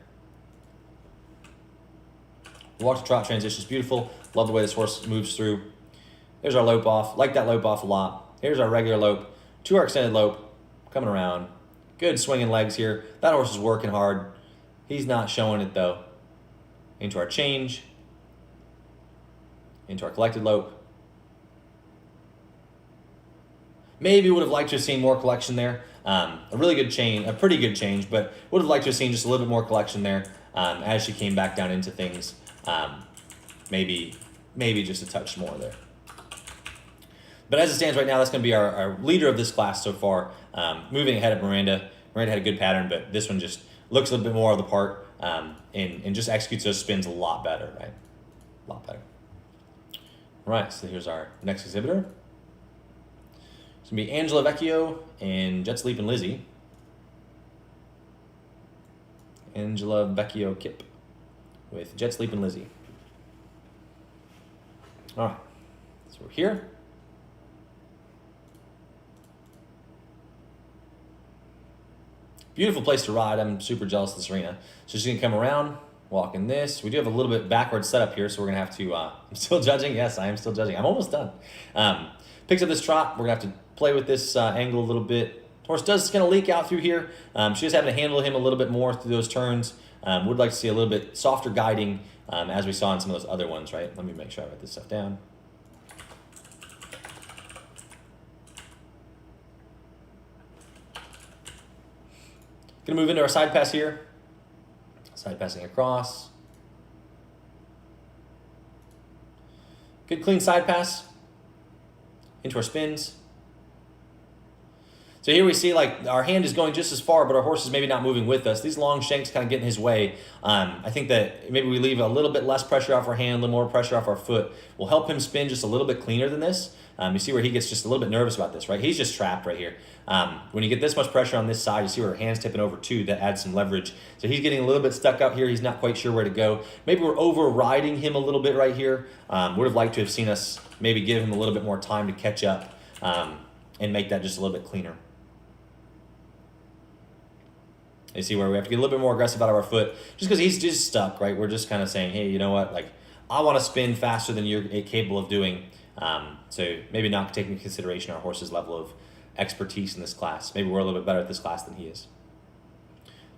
Walk to trot transition is beautiful. Love the way this horse moves through. There's our lope off. Like that lope off a lot. Here's our regular lope to our extended lope. Coming around. Good swinging legs here. That horse is working hard. He's not showing it though. Into our change. Into our collected lope. Maybe would have liked to have seen more collection there. A really good change, a pretty good change, but would have liked to have seen just a little bit more collection there as she came back down into things. Maybe just a touch more there. But as it stands right now, that's going to be our leader of this class so far. Moving ahead of Miranda. Miranda had a good pattern, but this one just looks a little bit more of the part and just executes those spins a lot better, right? A lot better. All right, so here's our next exhibitor. It's going to be Angela Vecchio and Jet Sleep and Lizzie. Angela Vecchio Kip with Jet Sleep and Lizzie. All right, so we're here. Beautiful place to ride. I'm super jealous of this arena. So she's going to come around, walk in this. We do have a little bit backwards setup here, so we're going to have to, I'm still judging. Yes, I am still judging. I'm almost done. Picks up this trot. We're going to have to play with this angle a little bit. Horse does kind of leak out through here. She is having to handle him a little bit more through those turns. Would like to see a little bit softer guiding as we saw in some of those other ones, right? Let me make sure I write this stuff down. Gonna move into our side pass here. Side passing across. Good clean side pass. Into our spins. So here we see like our hand is going just as far, but our horse is maybe not moving with us. These long shanks kind of get in his way. I think that maybe we leave a little bit less pressure off our hand, a little more pressure off our foot. Will help him spin just a little bit cleaner than this. You see where he gets just a little bit nervous about this, right? He's just trapped right here. When you get this much pressure on this side, you see where her hand's tipping over too. That adds some leverage. So he's getting a little bit stuck out here. He's not quite sure where to go. Maybe we're overriding him a little bit right here. Would have liked to have seen us maybe give him a little bit more time to catch up and make that just a little bit cleaner. You see where we have to get a little bit more aggressive out of our foot just because he's just stuck, right? We're just kind of saying, hey, you know what? Like, I want to spin faster than you're capable of doing. So maybe not taking into consideration our horse's level of expertise in this class. Maybe we're a little bit better at this class than he is.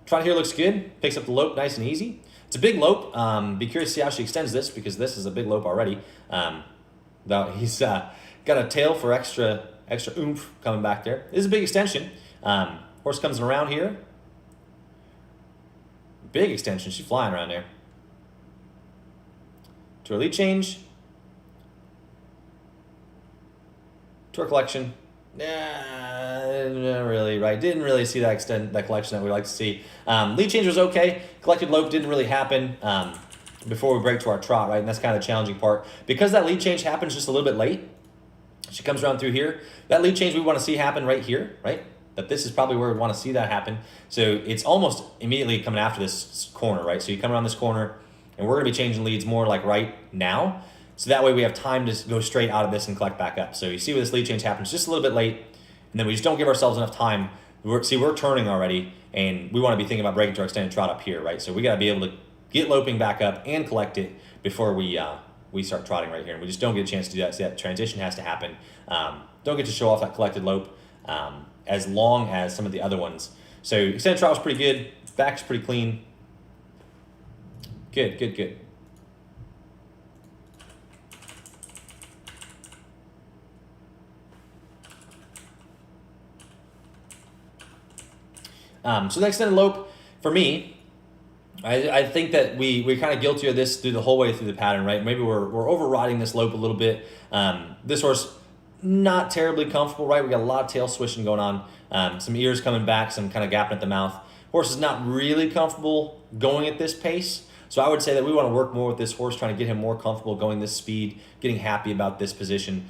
Trot here looks good. Picks up the lope nice and easy. It's a big lope. Be curious to see how she extends this because this is a big lope already. Though he's got a tail for extra oomph coming back there. This is a big extension. Horse comes around here. Big extension. She's flying around there. To her lead change. To her collection. Not really, right? Didn't really see that collection that we like to see. Lead change was okay. Collected lope didn't really happen before we break to our trot, right? And that's kind of the challenging part. Because that lead change happens just a little bit late, she comes around through here. That lead change we want to see happen right here, right? That this is probably where we want to see that happen. So it's almost immediately coming after this corner, right? So you come around this corner, and we're going to be changing leads more like right now. So that way we have time to go straight out of this and collect back up. So you see where this lead change happens just a little bit late, and then we just don't give ourselves enough time. We're turning already, and we want to be thinking about breaking to our extended trot up here, right? So we got to be able to get loping back up and collect it before we start trotting right here. And we just don't get a chance to do that. So that transition has to happen. Don't get to show off that collected lope as long as some of the other ones. So extended trot was pretty good. Back's pretty clean. Good. So the extended lope, for me, I think that we're kind of guilty of this through the whole way through the pattern, right? Maybe we're overriding this lope a little bit. This horse not terribly comfortable, right? We got a lot of tail swishing going on, some ears coming back, some kind of gapping at the mouth. Horse is not really comfortable going at this pace. So I would say that we want to work more with this horse, trying to get him more comfortable going this speed, getting happy about this position.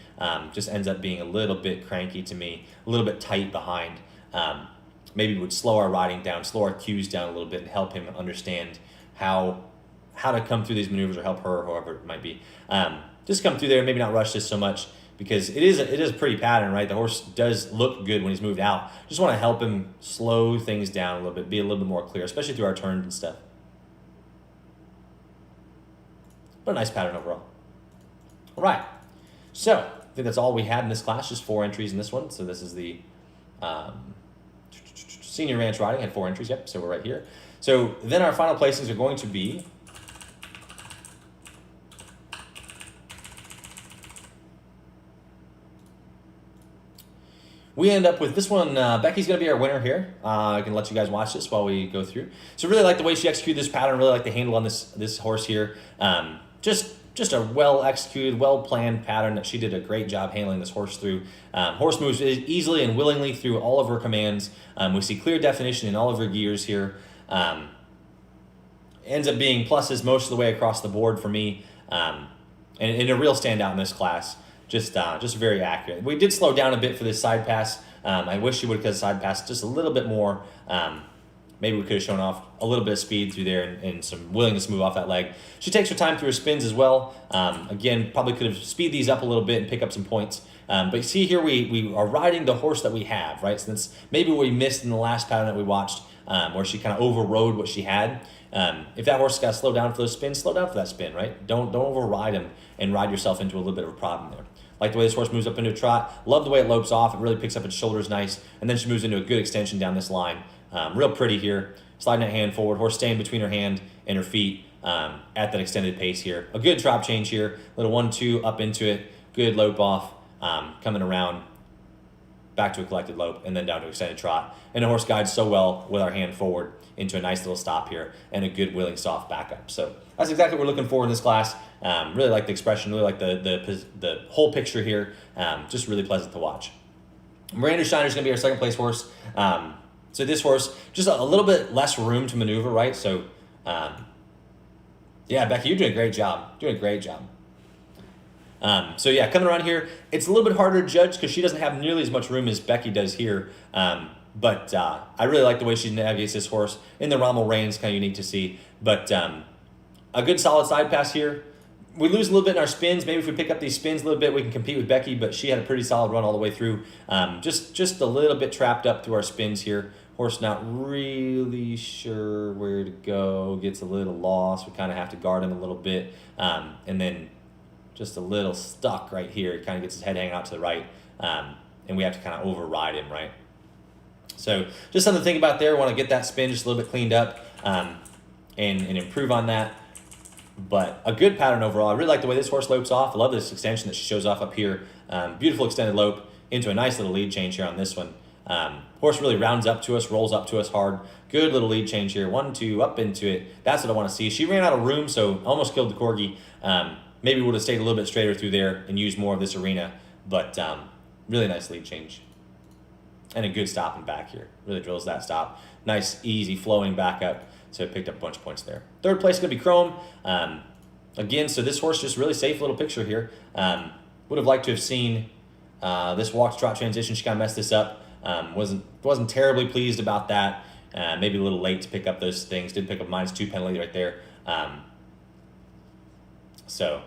Just ends up being a little bit cranky to me, a little bit tight behind. Maybe we would slow our riding down, slow our cues down a little bit, and help him understand how to come through these maneuvers, or help her, however it might be. Just come through there, maybe not rush this so much, because it is a pretty pattern, right? The horse does look good when he's moved out. Just want to help him slow things down a little bit, be a little bit more clear, especially through our turns and stuff. But a nice pattern overall. All right, so I think that's all we had in this class, just 4 entries in this one. So this is the senior ranch riding, had 4 entries, yep, so we're right here. So then our final placings are going to be we end up with this one. Becky's going to be our winner here. I can let you guys watch this while we go through. So really like the way she executed this pattern. Really like the handle on this horse here. Just a well executed, well planned pattern that she did a great job handling this horse through. Horse moves easily and willingly through all of her commands. We see clear definition in all of her gears here. Ends up being pluses most of the way across the board for me, and a real standout in this class. Just very accurate. We did slow down a bit for this side pass. I wish she would have cut the side pass just a little bit more. Maybe we could have shown off a little bit of speed through there and some willingness to move off that leg. She takes her time through her spins as well. Again, probably could have speed these up a little bit and pick up some points. But you see here, we are riding the horse that we have, right? So that's maybe what we missed in the last pattern that we watched, where she kind of overrode what she had. If that horse got to slow down for those spins, slow down for that spin, right? Don't override him and ride yourself into a little bit of a problem there. Like the way this horse moves up into a trot. Love the way it lopes off. It really picks up its shoulders nice. And then she moves into a good extension down this line. Real pretty here. Sliding that hand forward. Horse staying between her hand and her feet at that extended pace here. A good drop change here. Little 1-2 up into it. Good lope off. Coming around. Back to a collected lope. And then down to extended trot. And the horse guides so well with our hand forward into a nice little stop here and a good willing soft backup. So that's exactly what we're looking for in this class. Really like the expression, really like the whole picture here. Just really pleasant to watch. Miranda Shiner is going to be our second place horse. So this horse, just a little bit less room to maneuver, right? So yeah, Becky, you're doing a great job. Doing a great job. So yeah, coming around here, it's a little bit harder to judge because she doesn't have nearly as much room as Becky does here. But I really like the way she navigates this horse. In the Rommel reins, kind of unique to see. But a good solid side pass here. We lose a little bit in our spins. Maybe if we pick up these spins a little bit, we can compete with Becky, but she had a pretty solid run all the way through. Just a little bit trapped up through our spins here. Horse not really sure where to go. Gets a little lost. We kind of have to guard him a little bit. And then just a little stuck right here. He kind of gets his head hanging out to the right. And we have to kind of override him, right? So just something to think about there. Want to get that spin just a little bit cleaned up and improve on that. But a good pattern overall. I really like the way this horse lopes off. I love this extension that she shows off up here. Beautiful extended lope into a nice little lead change here on this one. Horse really rounds up to us, rolls up to us hard. Good little lead change here. 1-2, up into it. That's what I want to see. She ran out of room, so almost killed the Corgi. Maybe would have stayed a little bit straighter through there and used more of this arena. But really nice lead change. And a good stop and back here. Really drills that stop. Nice, easy, flowing back up. So it picked up a bunch of points there. Third place is going to be Chrome. Again, so this horse just really safe little picture here. Would have liked to have seen this walk to trot transition. She kind of messed this up. Wasn't terribly pleased about that. Maybe a little late to pick up those things. Did pick up -2 penalty right there. So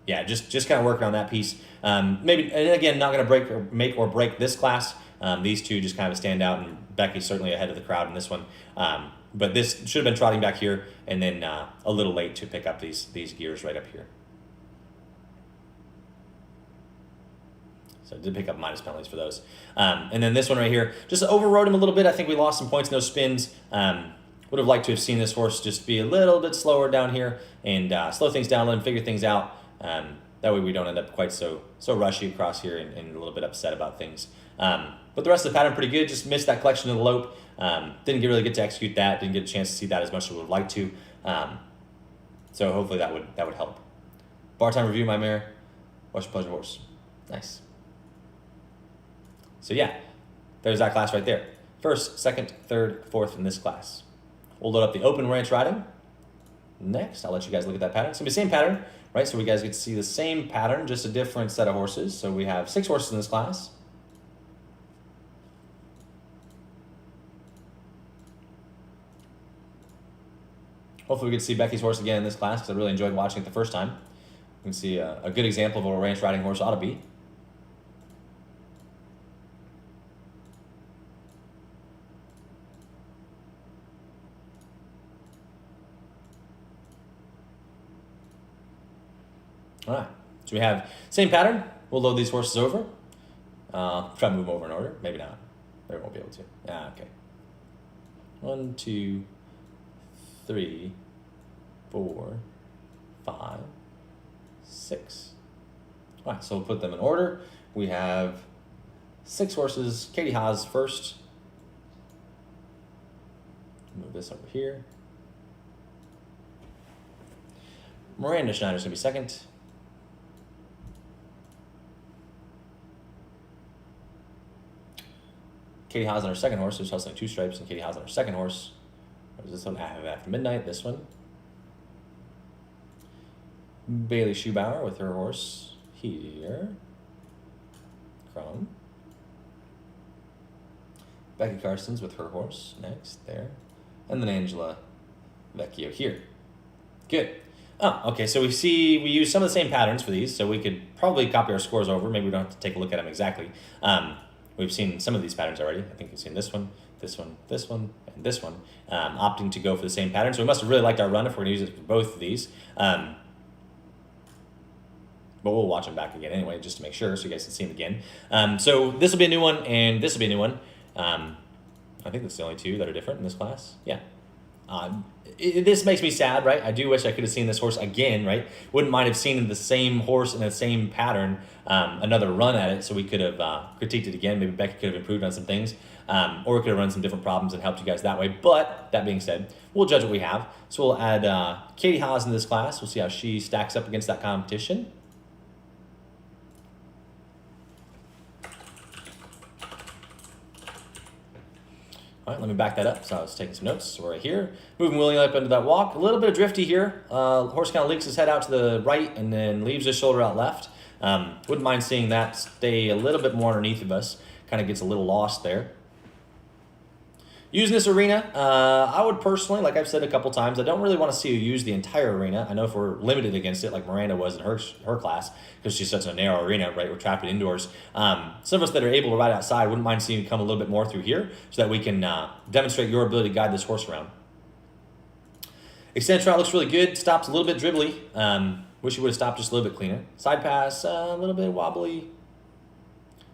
yeah, just kind of working on that piece. Maybe, and again, not going to make or break this class. These two just kind of stand out, and Becky's certainly ahead of the crowd in this one. But this should have been trotting back here, and then a little late to pick up these gears right up here. So I did pick up minus penalties for those. And then this one right here, just overrode him a little bit. I think we lost some points in those spins. Would have liked to have seen this horse just be a little bit slower down here and slow things down, let him figure things out. That way we don't end up quite so rushy across here and a little bit upset about things. But the rest of the pattern pretty good. Just missed that collection of the lope. Didn't really get to execute that. Didn't get a chance to see that as much as we would have liked to. So hopefully that would help. Bar time review, my mare. Watch your pleasure horse. Nice. So yeah, there's that class right there. First, second, third, fourth in this class. We'll load up the open ranch riding. Next, I'll let you guys look at that pattern. It's gonna be the same pattern, right? So we guys get to see the same pattern, just a different set of horses. So we have 6 horses in this class. Hopefully we get to see Becky's horse again in this class because I really enjoyed watching it the first time. You can see a good example of what a ranch riding horse ought to be. All right, so we have same pattern. We'll load these horses over. Try to move them over in order. Maybe not. Maybe we won't be able to. Ah, okay. 1, 2, 3, 4, 5, 6. All right, so we'll put them in order. We have 6 horses. Katie Haas first. Move this over here. Miranda Schneider's gonna be second. Katie Haas on her second horse. There's hustling 2 stripes, and Katie Haas on her second horse. There's this one, After Midnight, this one. Bailey Schubauer with her horse here. Chrome. Becky Carson's with her horse next, there. And then Angela Vecchio here. Good. Oh, okay, so we use some of the same patterns for these, so we could probably copy our scores over. Maybe we don't have to take a look at them exactly. We've seen some of these patterns already. I think we've seen this one, this one, this one, and this one, opting to go for the same pattern. So we must have really liked our run if we're gonna use it for both of these. But we'll watch them back again anyway, just to make sure, so you guys can see them again. So this will be a new one, and this will be a new one. I think that's the only 2 that are different in this class. Yeah. This makes me sad, right? I do wish I could have seen this horse again, right? Wouldn't mind have seen the same horse in the same pattern, another run at it, so we could have critiqued it again. Maybe Becky could have improved on some things, or we could have run some different problems and helped you guys that way. But that being said, we'll judge what we have. So we'll add Katie Haas in this class. We'll see how she stacks up against that competition. All right, let me back that up. So I was taking some notes. So we're right here. Moving Willie up into that walk. A little bit of drifty here. Horse kind of leaks his head out to the right and then leaves his shoulder out left. Wouldn't mind seeing that stay a little bit more underneath of us. Kind of gets a little lost there. Using this arena, I would personally, like I've said a couple times, I don't really want to see you use the entire arena. I know if we're limited against it, like Miranda was in her class, because she's such a narrow arena, right? We're trapped indoors. Some of us that are able to ride outside wouldn't mind seeing you come a little bit more through here so that we can demonstrate your ability to guide this horse around. Extended trot looks really good. Stops a little bit dribbly. Wish you would have stopped just a little bit cleaner. Side pass, a little bit wobbly.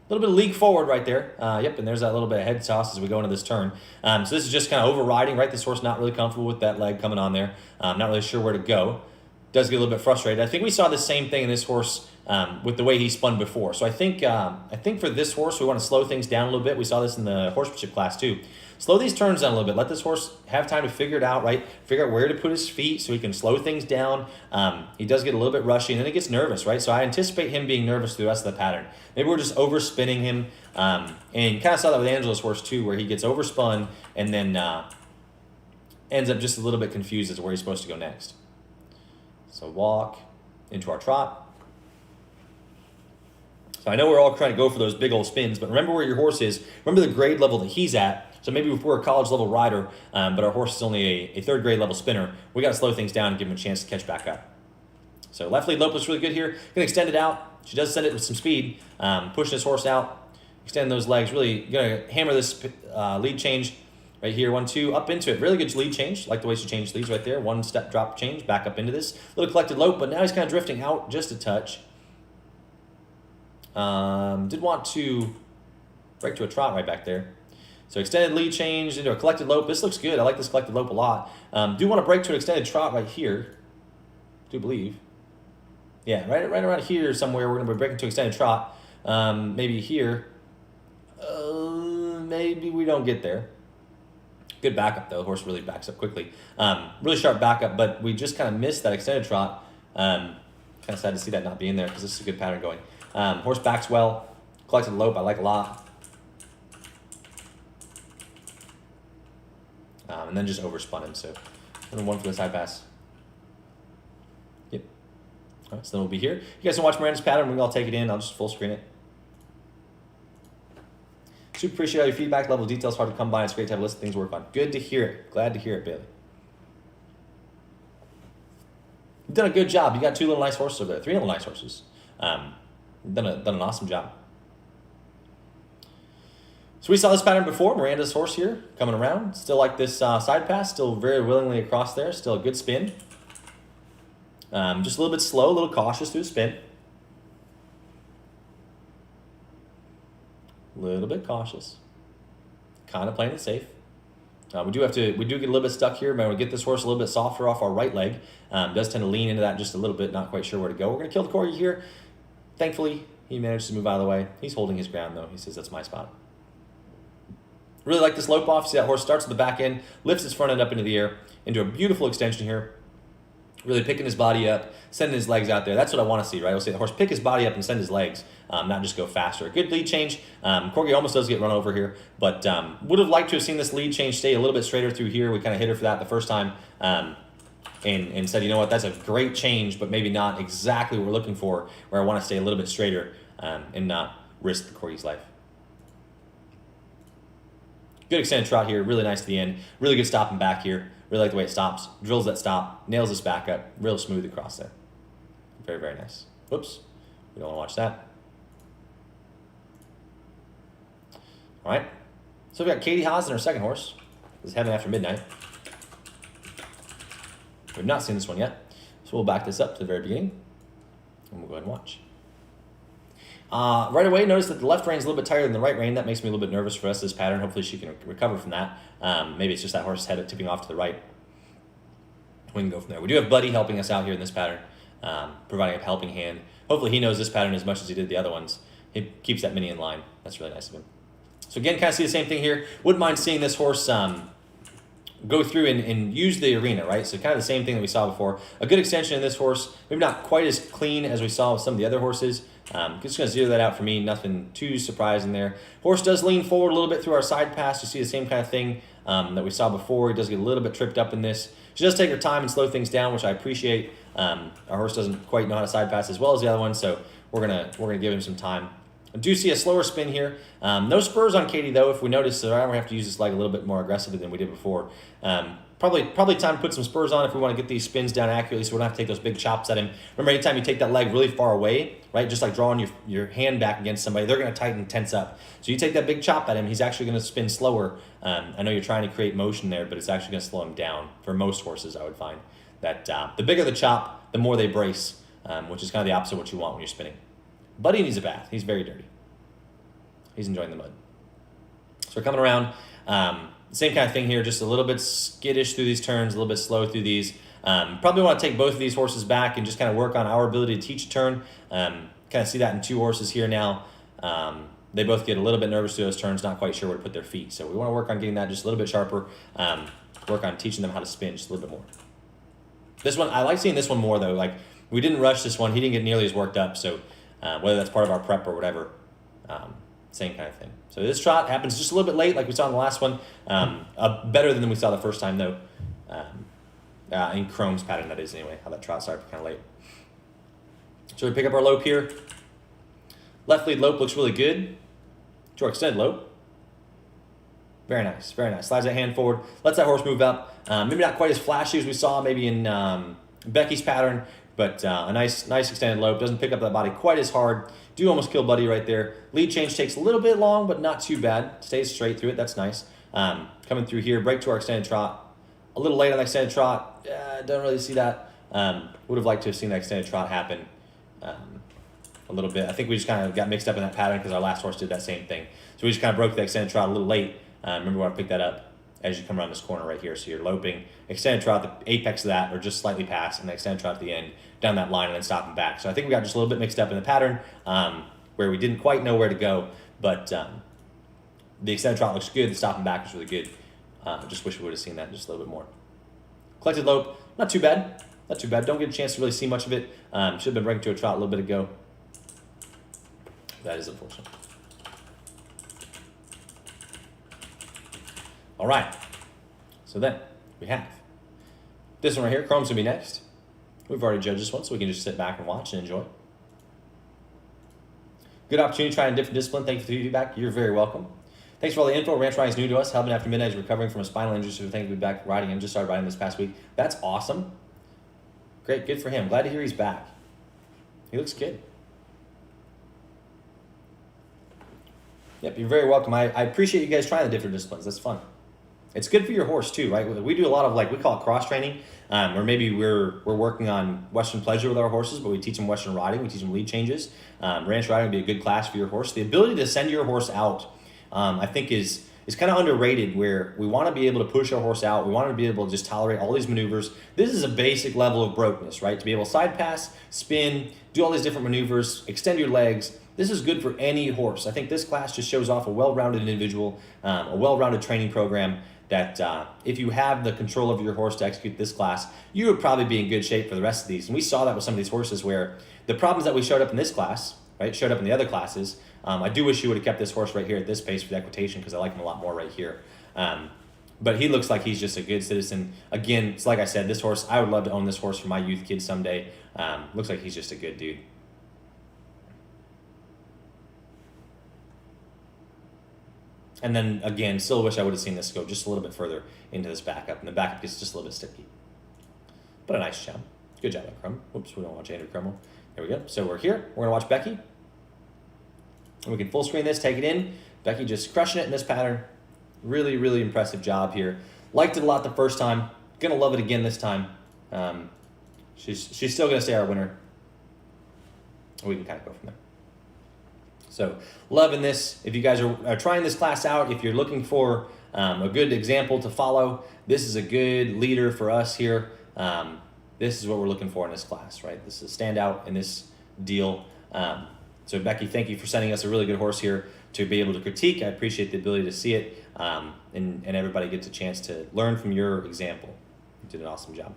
A little bit of leak forward right there. Yep, and there's that little bit of head toss as we go into this turn. So this is just kind of overriding, right? This horse not really comfortable with that leg coming on there. Not really sure where to go. Does get a little bit frustrated. I think we saw the same thing in this horse with the way he spun before. So I think for this horse, we want to slow things down a little bit. We saw this in the horsemanship class too. Slow these turns down a little bit. Let this horse have time to figure it out, right? Figure out where to put his feet so he can slow things down. He does get a little bit rushy, and then he gets nervous, right? So I anticipate him being nervous through the rest of the pattern. Maybe we're just overspinning him. And you kind of saw that with Angela's horse too, where he gets overspun and then ends up just a little bit confused as to where he's supposed to go next. So walk into our trot. So I know we're all trying to go for those big old spins, but remember where your horse is. Remember the grade level that he's at. So maybe if we're a college level rider, but our horse is only a 3rd grade level spinner, we got to slow things down and give him a chance to catch back up. So left lead lope looks really good here. Gonna extend it out. She does send it with some speed, pushing this horse out, extend those legs. Really gonna hammer this lead change right here. 1, 2, up into it. Really good lead change. Like the way she changed leads right there. 1 step drop change, back up into this. Little collected lope, but now he's kind of drifting out just a touch. Did want to break to a trot right back there. So extended lead change into a collected lope. This looks good. I like this collected lope a lot. Do want to break to an extended trot right here. Do believe. Yeah, right around here somewhere. We're going to be breaking to extended trot. Maybe here. Maybe we don't get there. Good backup though. The horse really backs up quickly. Really sharp backup, but we just kind of missed that extended trot. Kind of sad to see that not being there because this is a good pattern going. Horse backs well. Collected lope I like a lot. and then just overspun him. So one for the side pass. Yep. All right, so then we'll be here. You guys can watch Miranda's pattern. I'll take it in. I'll just full screen it. Super appreciate all your feedback. Level of detail is hard to come by. It's great to have a list of things to work on. Good to hear it. Glad to hear it, Bailey. You've done a good job. You got 2 little nice horses over there. 3 little nice horses. Done an awesome job. So we saw this pattern before. Miranda's horse here coming around. Still like this side pass. Still very willingly across there. Still a good spin. Just a little bit slow, a little cautious through the spin. A little bit cautious. Kind of playing it safe. We do get a little bit stuck here. But we get this horse a little bit softer off our right leg. Does tend to lean into that just a little bit. Not quite sure where to go. We're going to kill the corgi here. Thankfully, he managed to move out of the way. He's holding his ground though. He says that's my spot. Really like this lope off. See that horse starts at the back end, lifts his front end up into the air, into a beautiful extension here. Really picking his body up, sending his legs out there. That's what I want to see, right? I'll see the horse pick his body up and send his legs, not just go faster. Good lead change. Corgi almost does get run over here, but would have liked to have seen this lead change stay a little bit straighter through here. We kind of hit her for that the first time and said, you know what, that's a great change, but maybe not exactly what we're looking for, where I want to stay a little bit straighter and not risk the corgi's life. Good extended trot here, really nice to the end. Really good stop and back here. Really like the way it stops, drills that stop, nails this back up, real smooth across there. Very, very nice. Whoops, we don't want to watch that. All right, so we've got Katie Haas and her second horse. This is Heaven After Midnight. We've not seen this one yet, so we'll back this up to the very beginning, and we'll go ahead and watch. Right away, notice that the left rein is a little bit tighter than the right rein. That makes me a little bit nervous for us, this pattern. Hopefully she can recover from that. Maybe it's just that horse's head tipping off to the right. We can go from there. We do have Buddy helping us out here in this pattern, providing a helping hand. Hopefully he knows this pattern as much as he did the other ones. He keeps that mini in line. That's really nice of him. So again, kind of see the same thing here. Wouldn't mind seeing this horse go through and use the arena, right? So kind of the same thing that we saw before. A good extension in this horse. Maybe not quite as clean as we saw with some of the other horses. Just going to zero that out for me. Nothing too surprising there. Horse does lean forward a little bit through our side pass. You see the same kind of thing that we saw before. He does get a little bit tripped up in this. She does take her time and slow things down, which I appreciate. Our horse doesn't quite know how to side pass as well as the other one, so we're gonna give him some time. I do see a slower spin here. No spurs on Katie though. If we notice, so I'm gonna have to use this leg a little bit more aggressively than we did before. Probably time to put some spurs on if we want to get these spins down accurately, so we don't have to take those big chops at him. Remember, anytime you take that leg really far away, right, just like drawing your hand back against somebody, they're going to tighten and tense up. So you take that big chop at him, he's actually going to spin slower. I know you're trying to create motion there, but it's actually going to slow him down. For most horses, I would find that the bigger the chop, the more they brace, which is kind of the opposite of what you want when you're spinning. Buddy needs a bath. He's very dirty. He's enjoying the mud. So we're coming around. Same kind of thing here, just a little bit skittish through these turns, a little bit slow through these. Probably want to take both of these horses back and just kind of work on our ability to teach a turn. Kind of see that in 2 horses here now. They both get a little bit nervous through those turns, not quite sure where to put their feet. So we want to work on getting that just a little bit sharper, work on teaching them how to spin just a little bit more. This one, I like seeing this one more though. Like, we didn't rush this one. He didn't get nearly as worked up. So whether that's part of our prep or whatever, same kind of thing. So this trot happens just a little bit late, like we saw in the last one. Better than we saw the first time, though. In Chrome's pattern, that is, anyway, how that trot started kind of late. So we pick up our lope here. Left lead lope looks really good. To our extended lope. Very nice, very nice. Slides that hand forward, lets that horse move up. Maybe not quite as flashy as we saw maybe in Becky's pattern, but a nice extended lope. Doesn't pick up that body quite as hard. Do almost kill Buddy right there. Lead change takes a little bit long, but not too bad. Stays straight through it. That's nice. Coming through here, break to our extended trot. A little late on the extended trot. Don't really see that. Would have liked to have seen that extended trot happen a little bit. I think we just kind of got mixed up in that pattern because our last horse did that same thing. So we just kind of broke the extended trot a little late. Remember, we want to pick that up as you come around this corner right here. So you're loping, extended trot, the apex of that, or just slightly past, and the extended trot at the end, down that line, and then stopping back. So I think we got just a little bit mixed up in the pattern where we didn't quite know where to go, but the extended trot looks good. The stopping back is really good. Just wish we would have seen that just a little bit more. Collected lope, not too bad. Not too bad. Don't get a chance to really see much of it. Should have been breaking to a trot a little bit ago. That is unfortunate. All right. So So then we have this one right here. Chrome's gonna be next. We've already judged this one, so we can just sit back and watch and enjoy. Good opportunity to try a different discipline. Thank you for the feedback. You're very welcome. Thanks for all the info. Ranch riding is new to us. Helping after midnight is recovering from a spinal injury, so thank you for back riding him. Just started riding this past week. That's awesome. Great, good for him. Glad to hear he's back. He looks good. Yep, you're very welcome. I appreciate you guys trying the different disciplines. That's fun. It's good for your horse too, right? We do a lot of, like, we call it cross training, or maybe we're working on Western pleasure with our horses, but we teach them Western riding. We teach them lead changes. Ranch riding would be a good class for your horse. The ability to send your horse out, I think is kind of underrated, where we want to be able to push our horse out. We want to be able to just tolerate all these maneuvers. This is a basic level of brokenness, right? To be able to side pass, spin, do all these different maneuvers, extend your legs. This is good for any horse. I think this class just shows off a well-rounded individual, a well-rounded training program that if you have the control over your horse to execute this class, you would probably be in good shape for the rest of these. And we saw that with some of these horses, where the problems that we showed up in this class, right, showed up in the other classes. I do wish you would have kept this horse right here at this pace for the equitation, because I like him a lot more right here. But he looks like he's just a good citizen. Again, it's like I said, this horse, I would love to own this horse for my youth kids someday. Looks like he's just a good dude. And then again, still wish I would have seen this go just a little bit further into this backup, and the backup gets just a little bit sticky. But a nice job. Good job, Crum. Whoops, we don't watch Andrew Crummel. There we go. So we're here. We're gonna watch Becky. And we can full screen this, take it in. Becky just crushing it in this pattern. Really, really impressive job here. Liked it a lot the first time. Gonna love it again this time. She's still gonna stay our winner. We can kind of go from there. So loving this. If you guys are trying this class out, if you're looking for a good example to follow, this is a good leader for us here. This is what we're looking for in this class, right? This is a standout in this deal. So Becky, thank you for sending us a really good horse here to be able to critique. I appreciate the ability to see it, and everybody gets a chance to learn from your example. You did an awesome job.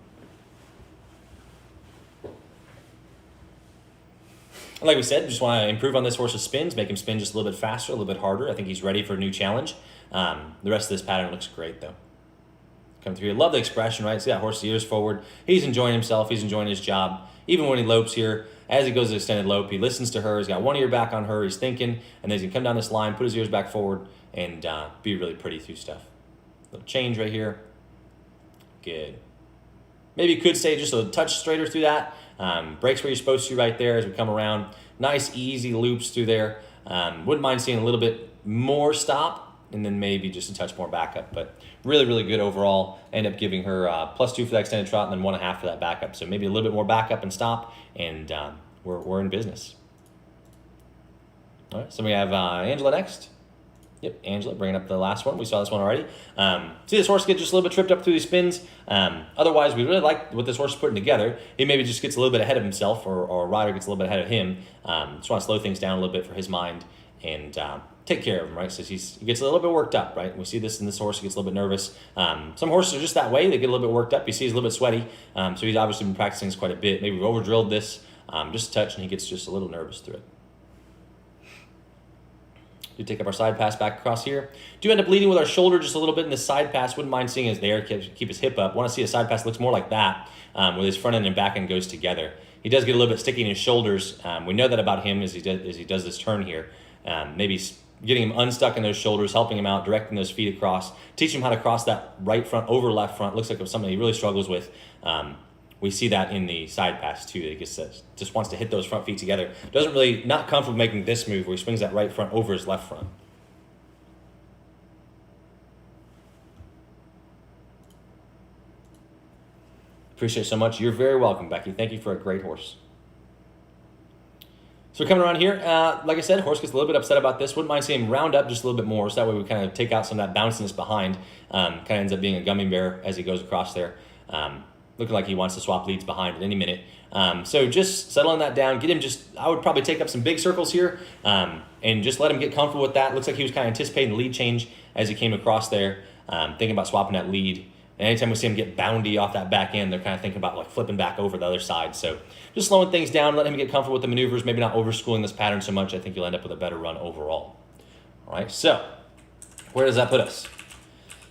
Like we said, just want to improve on this horse's spins, make him spin just a little bit faster, a little bit harder. I think he's ready for a new challenge. The rest of this pattern looks great, though. Come through. Love the expression, right? See that horse's ears forward. He's enjoying himself. He's enjoying his job. Even when he lopes here, as he goes to extended lope, he listens to her. He's got one ear back on her. He's thinking, and then he's going to come down this line, put his ears back forward, and be really pretty through stuff. Little change right here. Good. Maybe you could stay just a touch straighter through that. Brakes where you're supposed to right there as we come around. Nice, easy loops through there. Wouldn't mind seeing a little bit more stop, and then maybe just a touch more backup. But really, really good overall. End up giving her +2 for that extended trot, and then 1.5 for that backup. So maybe a little bit more backup and stop, and we're in business. All right, so we have Angela next. Yep, Angela, bringing up the last one. We saw this one already. See this horse get just a little bit tripped up through these spins. Otherwise, we really like what this horse is putting together. He maybe just gets a little bit ahead of himself, or a rider gets a little bit ahead of him. Just want to slow things down a little bit for his mind and take care of him, right? So he gets a little bit worked up, right? We see this in this horse. He gets a little bit nervous. Some horses are just that way. They get a little bit worked up. You see he's a little bit sweaty. So he's obviously been practicing this quite a bit. Maybe we've over-drilled this just a touch, and he gets just a little nervous through it. Do take up our side pass back across here. Do end up leading with our shoulder just a little bit in the side pass. Wouldn't mind seeing his there, keep his hip up. Want to see a side pass looks more like that, where his front end and back end goes together. He does get a little bit sticky in his shoulders. We know that about him as he does this turn here. Maybe getting him unstuck in those shoulders, helping him out, directing those feet across, teaching him how to cross that right front over left front. Looks like it's something he really struggles with. We see that in the side pass too. That he just wants to hit those front feet together. Doesn't really, not comfortable making this move where he swings that right front over his left front. Appreciate it so much. You're very welcome, Becky. Thank you for a great horse. So we're coming around here. Like I said, horse gets a little bit upset about this. Wouldn't mind seeing him round up just a little bit more, so that way we kind of take out some of that bounciness behind. Kind of ends up being a gummy bear as he goes across there. Looking like he wants to swap leads behind at any minute. So just settling that down, get him I would probably take up some big circles here and just let him get comfortable with that. Looks like he was kind of anticipating the lead change as he came across there, thinking about swapping that lead. And anytime we see him get boundy off that back end, they're kind of thinking about like flipping back over the other side. So just slowing things down, letting him get comfortable with the maneuvers, maybe not over-schooling this pattern so much. I think you'll end up with a better run overall. All right, so where does that put us?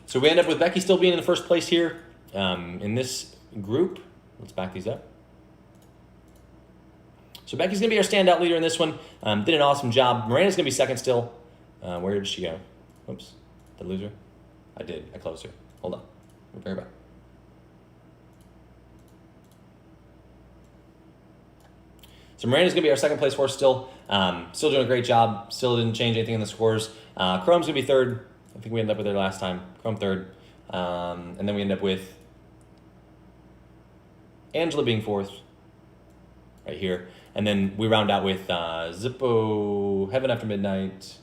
So we end up with Becky still being in the first place here in this group. Let's back these up. So Becky's going to be our standout leader in this one. Did an awesome job. Miranda's going to be second still. Where did she go? Oops. Did I lose her? I did. I closed her. Hold on. We'll bring her back. So Miranda's going to be our second place horse still. Still doing a great job. Still didn't change anything in the scores. Chrome's going to be third. I think we ended up with her last time. Chrome third. And then we end up with Angela being fourth. Right here. And then we round out with Zippo, Heaven After Midnight.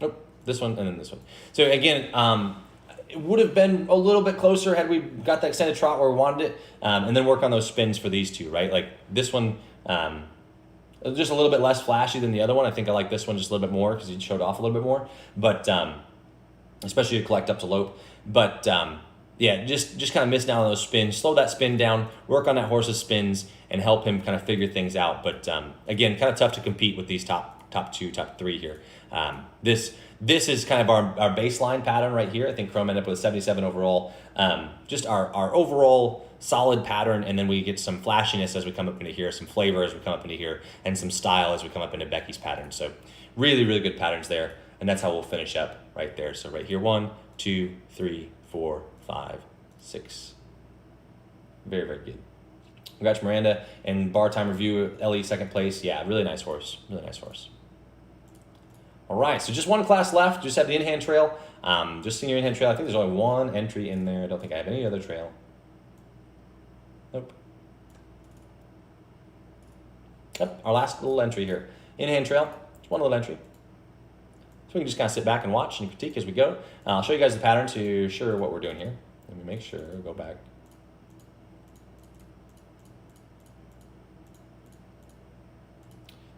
Nope, this one and then this one. So again, it would have been a little bit closer had we got that extended trot where we wanted it, and then work on those spins for these two, right? Like this one, just a little bit less flashy than the other one. I think I like this one just a little bit more because he showed off a little bit more, but especially to collect up to lope. But yeah, just kind of missing out on those spins. Slow that spin down, work on that horse's spins, and help him kind of figure things out. But again, kind of tough to compete with these top two, top three here. This is kind of our baseline pattern right here. I think Chrome ended up with a 77 overall. Just our overall solid pattern, and then we get some flashiness as we come up into here, some flavor as we come up into here, and some style as we come up into Becky's pattern. So really, really good patterns there, and that's how we'll finish up right there. So right here, 1, 2, 3, 4, 5, 6. Very, very good. Congrats, Miranda. And bar time review, Ellie, second place. Yeah, really nice horse. Really nice horse. All right, so just one class left. Just have the in-hand trail. Just senior in-hand trail. I think there's only one entry in there. I don't think I have any other trail. Nope. Yep, our last little entry here. In-hand trail. Just one little entry. So we can just kind of sit back and watch and critique as we go. I'll show you guys the pattern so you're sure what we're doing here. Let me make sure. Go back.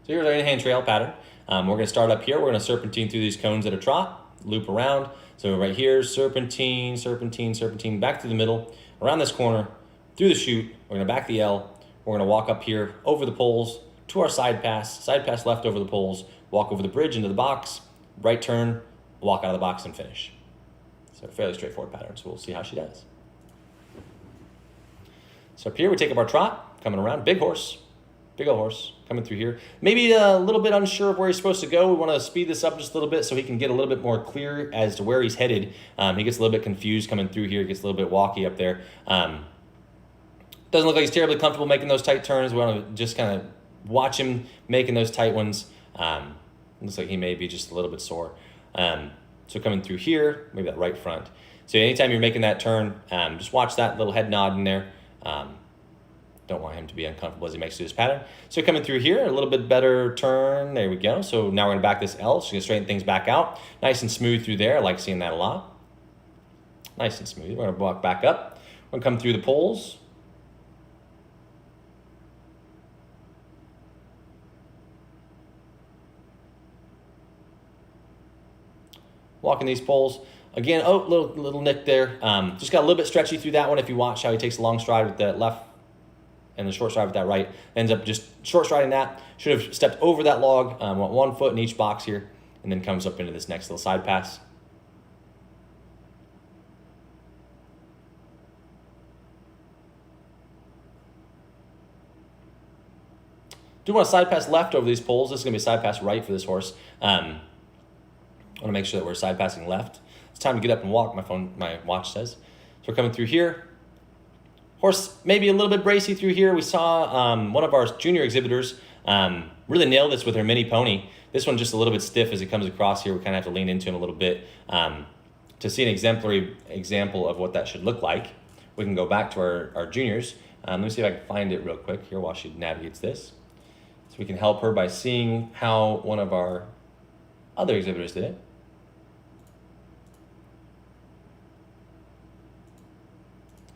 So here's our in-hand trail pattern. We're going to start up here. We're going to serpentine through these cones at a trot, loop around. So right here, serpentine, serpentine, serpentine, back through the middle, around this corner, through the chute. We're going to back the L. We're going to walk up here over the poles to our side pass left over the poles, walk over the bridge into the box, right turn, walk out of the box and finish. So fairly straightforward pattern. So we'll see how she does. So up here, we take up our trot, coming around, big horse. Big old horse coming through here. Maybe a little bit unsure of where he's supposed to go. We want to speed this up just a little bit so he can get a little bit more clear as to where he's headed. He gets a little bit confused coming through here. He gets a little bit walky up there. Doesn't look like he's terribly comfortable making those tight turns. We want to just kind of watch him making those tight ones. Looks like he may be just a little bit sore. So coming through here, maybe that right front. So anytime you're making that turn, just watch that little head nod in there. Don't want him to be uncomfortable as he makes through this pattern. So coming through here, a little bit better turn. There we go. So now we're going to back this L. So you're going to straighten things back out. Nice and smooth through there. I like seeing that a lot. Nice and smooth. We're going to walk back up. We're going to come through the poles. Walking these poles. Again, oh, little nick there. Just got a little bit stretchy through that one. If you watch how he takes a long stride with that left and the short stride with that right, ends up just short striding that. Should have stepped over that log, went 1 foot in each box here, and then comes up into this next little side pass. Do want a side pass left over these poles. This is going to be a side pass right for this horse. I want to make sure that we're side passing left. It's time to get up and walk, my watch says. So we're coming through here. Horse maybe a little bit bracy through here. We saw one of our junior exhibitors really nail this with her mini pony. This one just a little bit stiff as it comes across here. We kind of have to lean into him a little bit to see an exemplary example of what that should look like. We can go back to our juniors. Let me see if I can find it real quick here while she navigates this. So we can help her by seeing how one of our other exhibitors did it.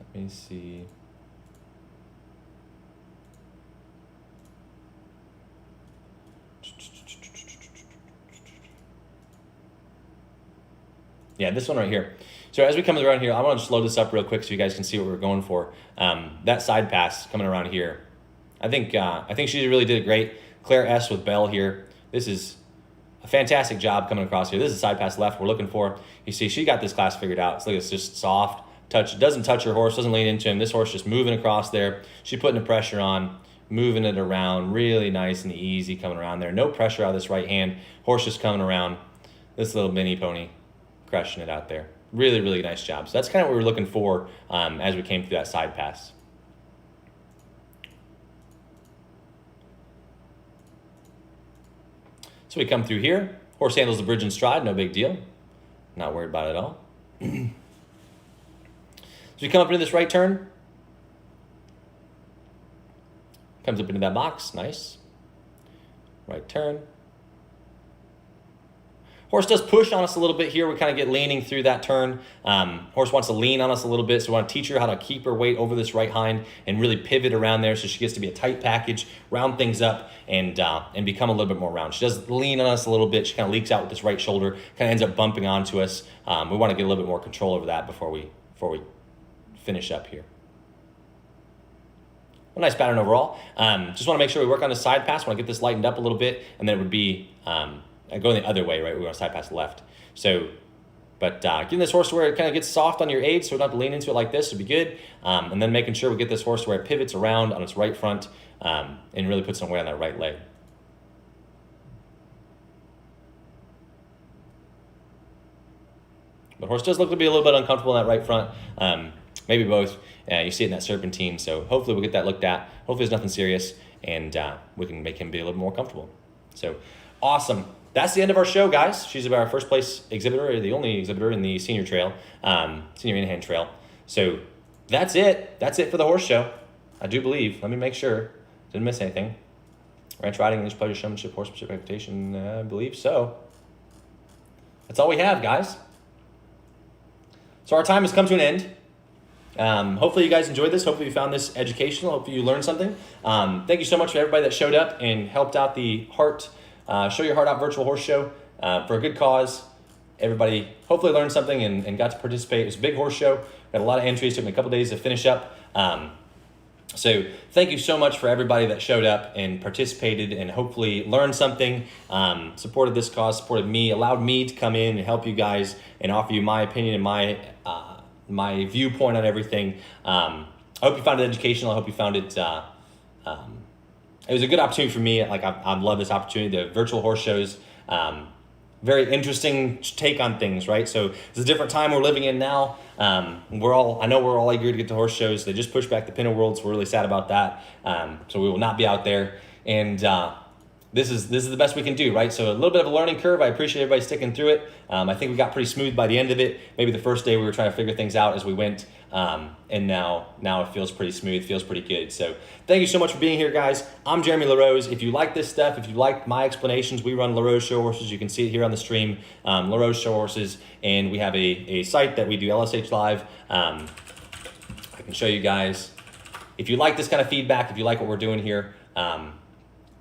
Let me see. Yeah, this one right here. So as we come around here, I want to just load this up real quick so you guys can see what we're going for. That side pass coming around here. I think she really did it great. Claire S with Bell here. This is a fantastic job coming across here. This is a side pass left we're looking for. You see, she got this class figured out. So it's just soft touch. Doesn't touch her horse, doesn't lean into him. This horse just moving across there. She's putting the pressure on, moving it around, really nice and easy coming around there. No pressure out of this right hand. Horse just coming around. This little mini pony crushing it out there. Really, really nice job. So that's kind of what we were looking for as we came through that side pass. So we come through here. Horse handles the bridge and stride, no big deal. Not worried about it at all. So we come up into this right turn. Comes up into that box, nice. Right turn. Horse does push on us a little bit here. We kind of get leaning through that turn. Horse wants to lean on us a little bit, so we want to teach her how to keep her weight over this right hind and really pivot around there so she gets to be a tight package, round things up, and become a little bit more round. She does lean on us a little bit. She kind of leaks out with this right shoulder, kind of ends up bumping onto us. We want to get a little bit more control over that before we finish up here. A nice pattern overall. Just want to make sure we work on the side pass. Want to get this lightened up a little bit, and then it would be going the other way, right? We want to side pass left. So, but getting this horse to where it kind of gets soft on your aid, so we don't have to lean into it like this would be good. And then making sure we get this horse to where it pivots around on its right front and really puts some weight on that right leg. The horse does look to be a little bit uncomfortable in that right front. Maybe both. You see it in that serpentine, so hopefully we'll get that looked at. Hopefully there's nothing serious, and we can make him be a little more comfortable. So, awesome. That's the end of our show, guys. She's our first place exhibitor, or the only exhibitor in the senior trail, senior in-hand trail. So that's it. That's it for the horse show, I do believe. Let me make sure. Didn't miss anything. Ranch riding, English pleasure, showmanship, horsemanship, equitation, I believe so. That's all we have, guys. So our time has come to an end. Hopefully you guys enjoyed this. Hopefully you found this educational. Hopefully you learned something. Thank you so much for everybody that showed up and helped out the HART, Show Your Heart Out virtual horse show for a good cause. Everybody hopefully learned something and got to participate. It was a big horse show. We had a lot of entries. Took me a couple days to finish up. So thank you so much for everybody that showed up and participated and hopefully learned something, supported this cause, supported me, allowed me to come in and help you guys and offer you my opinion and my viewpoint on everything. I hope you found it educational. I hope you found it, it was a good opportunity for me. Like I love this opportunity. The virtual horse shows, very interesting take on things, right? So it's a different time we're living in now. I know we're all eager to get to horse shows. They just pushed back the Pinto World, so we're really sad about that. So we will not be out there. And this is the best we can do, right? So a little bit of a learning curve. I appreciate everybody sticking through it. I think we got pretty smooth by the end of it. Maybe the first day we were trying to figure things out as we went, and now it feels pretty smooth, feels pretty good. So thank you so much for being here, guys. I'm Jeremy LaRose. If you like this stuff, if you like my explanations, we run LaRose Show Horses. You can see it here on the stream, LaRose Show Horses, and we have a site that we do LSH Live. I can show you guys. If you like this kind of feedback, if you like what we're doing here,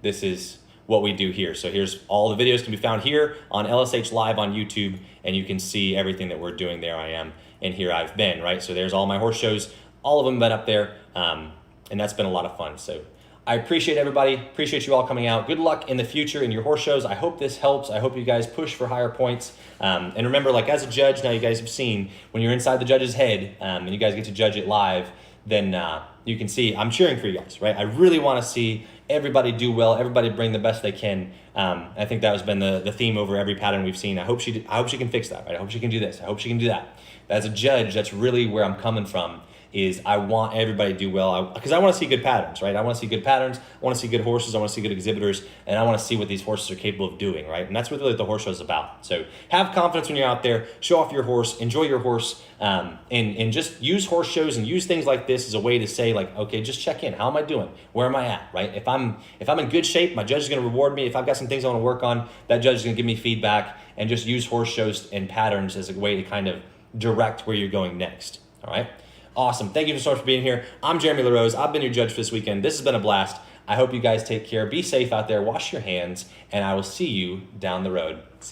this is what we do here. So here's all the videos can be found here on LSH Live on YouTube, and you can see everything that we're doing. There I am, and here I've been, right? So there's all my horse shows, all of them been up there, and that's been a lot of fun. So I appreciate everybody, appreciate you all coming out. Good luck in the future in your horse shows. I hope this helps. I hope you guys push for higher points. And remember, like as a judge, now you guys have seen, when you're inside the judge's head and you guys get to judge it live, then you can see I'm cheering for you guys, right? I really want to see everybody do well, everybody bring the best they can. I think that has been the theme over every pattern we've seen. I hope she can fix that, right? I hope she can do this. I hope she can do that. As a judge, that's really where I'm coming from, is I want everybody to do well because I want to see good patterns, right? I want to see good patterns. I want to see good horses. I want to see good exhibitors, and I want to see what these horses are capable of doing, right? And that's what really the horse show is about. So have confidence when you're out there. Show off your horse. Enjoy your horse, and just use horse shows and use things like this as a way to say, like, okay, just check in. How am I doing? Where am I at, right? If I'm in good shape, my judge is going to reward me. If I've got some things I want to work on, that judge is going to give me feedback, and just use horse shows and patterns as a way to kind of direct where you're going next. All right. Awesome. Thank you so much for being here. I'm Jeremy LaRose. I've been your judge for this weekend. This has been a blast. I hope you guys take care. Be safe out there. Wash your hands, and I will see you down the road. See